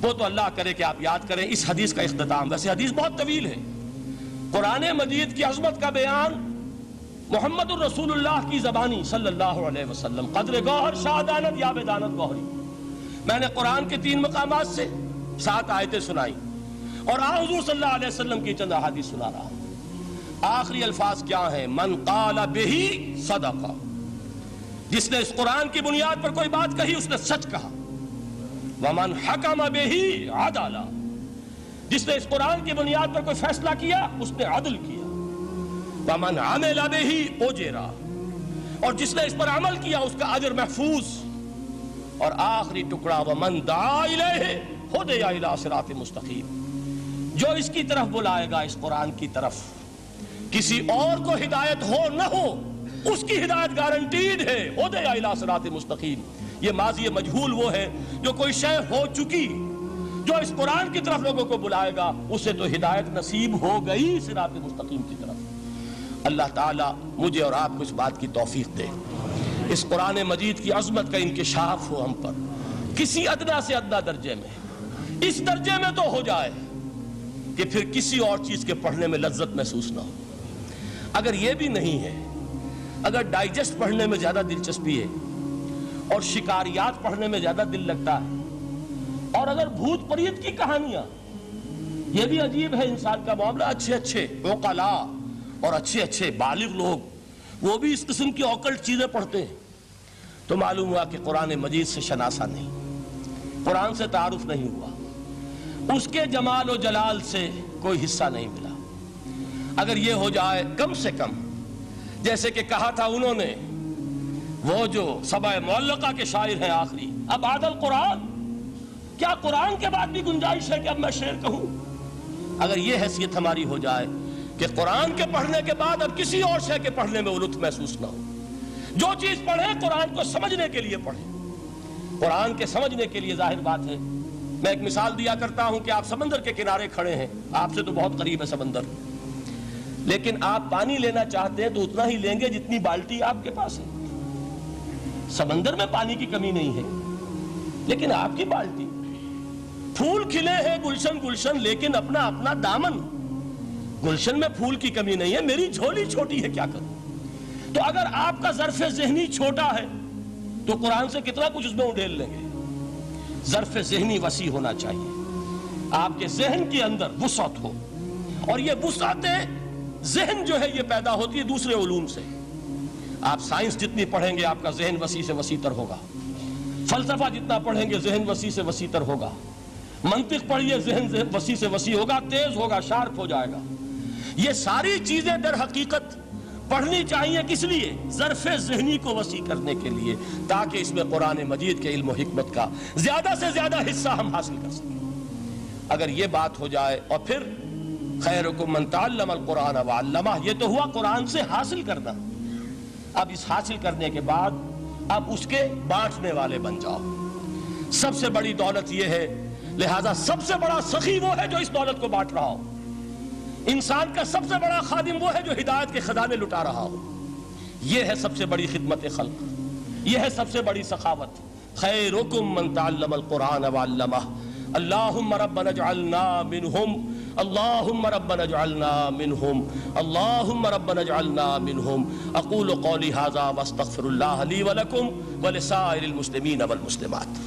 وہ تو اللہ کرے کہ آپ یاد کریں اس حدیث کا اختتام۔ ویسے حدیث بہت طویل ہے، قرآن مجید کی عظمت کا بیان محمد الرسول اللہ کی زبانی صلی اللہ علیہ وسلم، قدر گوہر شہادانت یا بدانت گوہری۔ میں نے قرآن کے 3 مقامات سے 7 آیتیں سنائی اور حضور صلی اللہ علیہ وسلم کی چند احادیث سنا رہا ہوں۔ آخری الفاظ کیا ہیں؟ من قال بہ صدق، جس نے اس قرآن کی بنیاد پر کوئی بات کہی اس نے سچ کہا۔ ومن حکم بہ عدل، جس نے اس قرآن کی بنیاد پر کوئی فیصلہ کیا اس نے عدل کیا۔ ومن عمل بہ اجر، اور جس نے اس پر عمل کیا اس کا اجر محفوظ۔ اور آخری ٹکڑا ومن دعا الیہ ہدی الی صراط مستقیم، جو اس کی طرف بلائے گا، اس قرآن کی طرف، کسی اور کو ہدایت ہو نہ ہو اس کی ہدایت گارنٹیڈ ہے، ہدی الی صراط مستقیم۔ یہ ماضی مجہول وہ ہے جو کوئی شے ہو چکی، جو اس قرآن کی طرف لوگوں کو بلائے گا اسے تو ہدایت نصیب ہو گئی صراط مستقیم کی طرف۔ اللہ تعالیٰ مجھے اور آپ کو اس بات کی توفیق دے، اس قرآن مجید کی عظمت کا انکشاف ہو ہم پر کسی ادنا سے ادنا درجے میں، اس درجے میں تو ہو جائے کہ پھر کسی اور چیز کے پڑھنے میں لذت محسوس نہ ہو۔ اگر یہ بھی نہیں ہے، اگر ڈائجسٹ پڑھنے میں زیادہ دلچسپی ہے اور شکاریات پڑھنے میں زیادہ دل لگتا ہے، اور اگر بھوت پریت کی کہانیاں، یہ بھی عجیب ہے انسان کا معاملہ، اچھے اچھے عقلاء اور اچھے اچھے بالغ لوگ وہ بھی اس قسم کی اوکلٹ چیزیں پڑھتے ہیں، تو معلوم ہوا کہ قرآن مجید سے شناسہ نہیں، قرآن سے تعارف نہیں ہوا، اس کے جمال و جلال سے کوئی حصہ نہیں ملا۔ اگر یہ ہو جائے کم سے کم، جیسے کہ کہا تھا انہوں نے، وہ جو سبع معلقہ کے شاعر ہیں آخری، اب عادل قرآن، کیا قرآن کے بعد بھی گنجائش ہے کہ اب میں شعر کہوں؟ اگر یہ حیثیت ہماری ہو جائے کہ قرآن کے پڑھنے کے بعد اب کسی اور شے کے پڑھنے میں لطف محسوس نہ ہو، جو چیز پڑھیں قرآن کو سمجھنے کے لیے پڑھیں، قرآن کے سمجھنے کے لیے۔ ظاہر بات ہے، میں ایک مثال دیا کرتا ہوں کہ آپ سمندر کے کنارے کھڑے ہیں، آپ سے تو بہت قریب ہے سمندر، لیکن آپ پانی لینا چاہتے ہیں تو اتنا ہی لیں گے جتنی بالٹی آپ کے پاس ہے۔ سمندر میں پانی کی کمی نہیں ہے، لیکن آپ کی بالٹی، پھول کھلے ہیں گلشن گلشن، لیکن اپنا اپنا دامن، گلشن میں پھول کی کمی نہیں ہے، میری جھولی چھوٹی ہے، کیا کروں؟ تو اگر آپ کا ظرف ذہنی چھوٹا ہے تو قرآن سے کتنا کچھ اس میں اڈھیل لیں گے۔ ظرف ذہنی وسیع ہونا چاہیے، آپ کے ذہن کے اندر وسعت ہو، اور یہ وسعت ذہن جو ہے یہ پیدا ہوتی ہے دوسرے علوم سے۔ آپ سائنس جتنی پڑھیں گے آپ کا ذہن وسیع سے وسیع تر ہوگا، فلسفہ جتنا پڑھیں گے ذہن وسیع سے وسیع تر ہوگا، منطق پڑھیے ذہن وسیع سے وسیع ہوگا، تیز ہوگا، شارپ ہو جائے گا۔ یہ ساری چیزیں در حقیقت پڑھنی چاہیے، کس لیے؟ ظرف ذہنی کو وسیع کرنے کے لیے، تاکہ اس میں قرآن مجید کے علم و حکمت کا زیادہ سے زیادہ حصہ ہم حاصل کر سکیں۔ اگر یہ بات ہو جائے، اور پھر خیرکم من تعلم القرآن وعلمہ، یہ تو ہوا قرآن سے حاصل کرنا، اب اس حاصل کرنے کے بعد اب اس کے بانٹنے والے بن جاؤ. سب سے بڑی دولت یہ ہے، لہذا سب سے بڑا سخی وہ ہے جو اس دولت کو بانٹ رہا ہو. انسان کا سب سے بڑا خادم وہ ہے جو ہدایت کے خزانے لٹا رہا ہو. یہ ہے سب سے بڑی خدمت خلق، یہ ہے سب سے بڑی سخاوت. خیرکم من تعلم القرآن وعلمہ. اللہم ربنا اجعلنا منہم، اللہم ربنا اجعلنا منہم، اللہم ربنا اجعلنا منہم. اقول قولی ھذا واستغفر اللہ لی ولکم ولسائر المسلمین والمسلمات.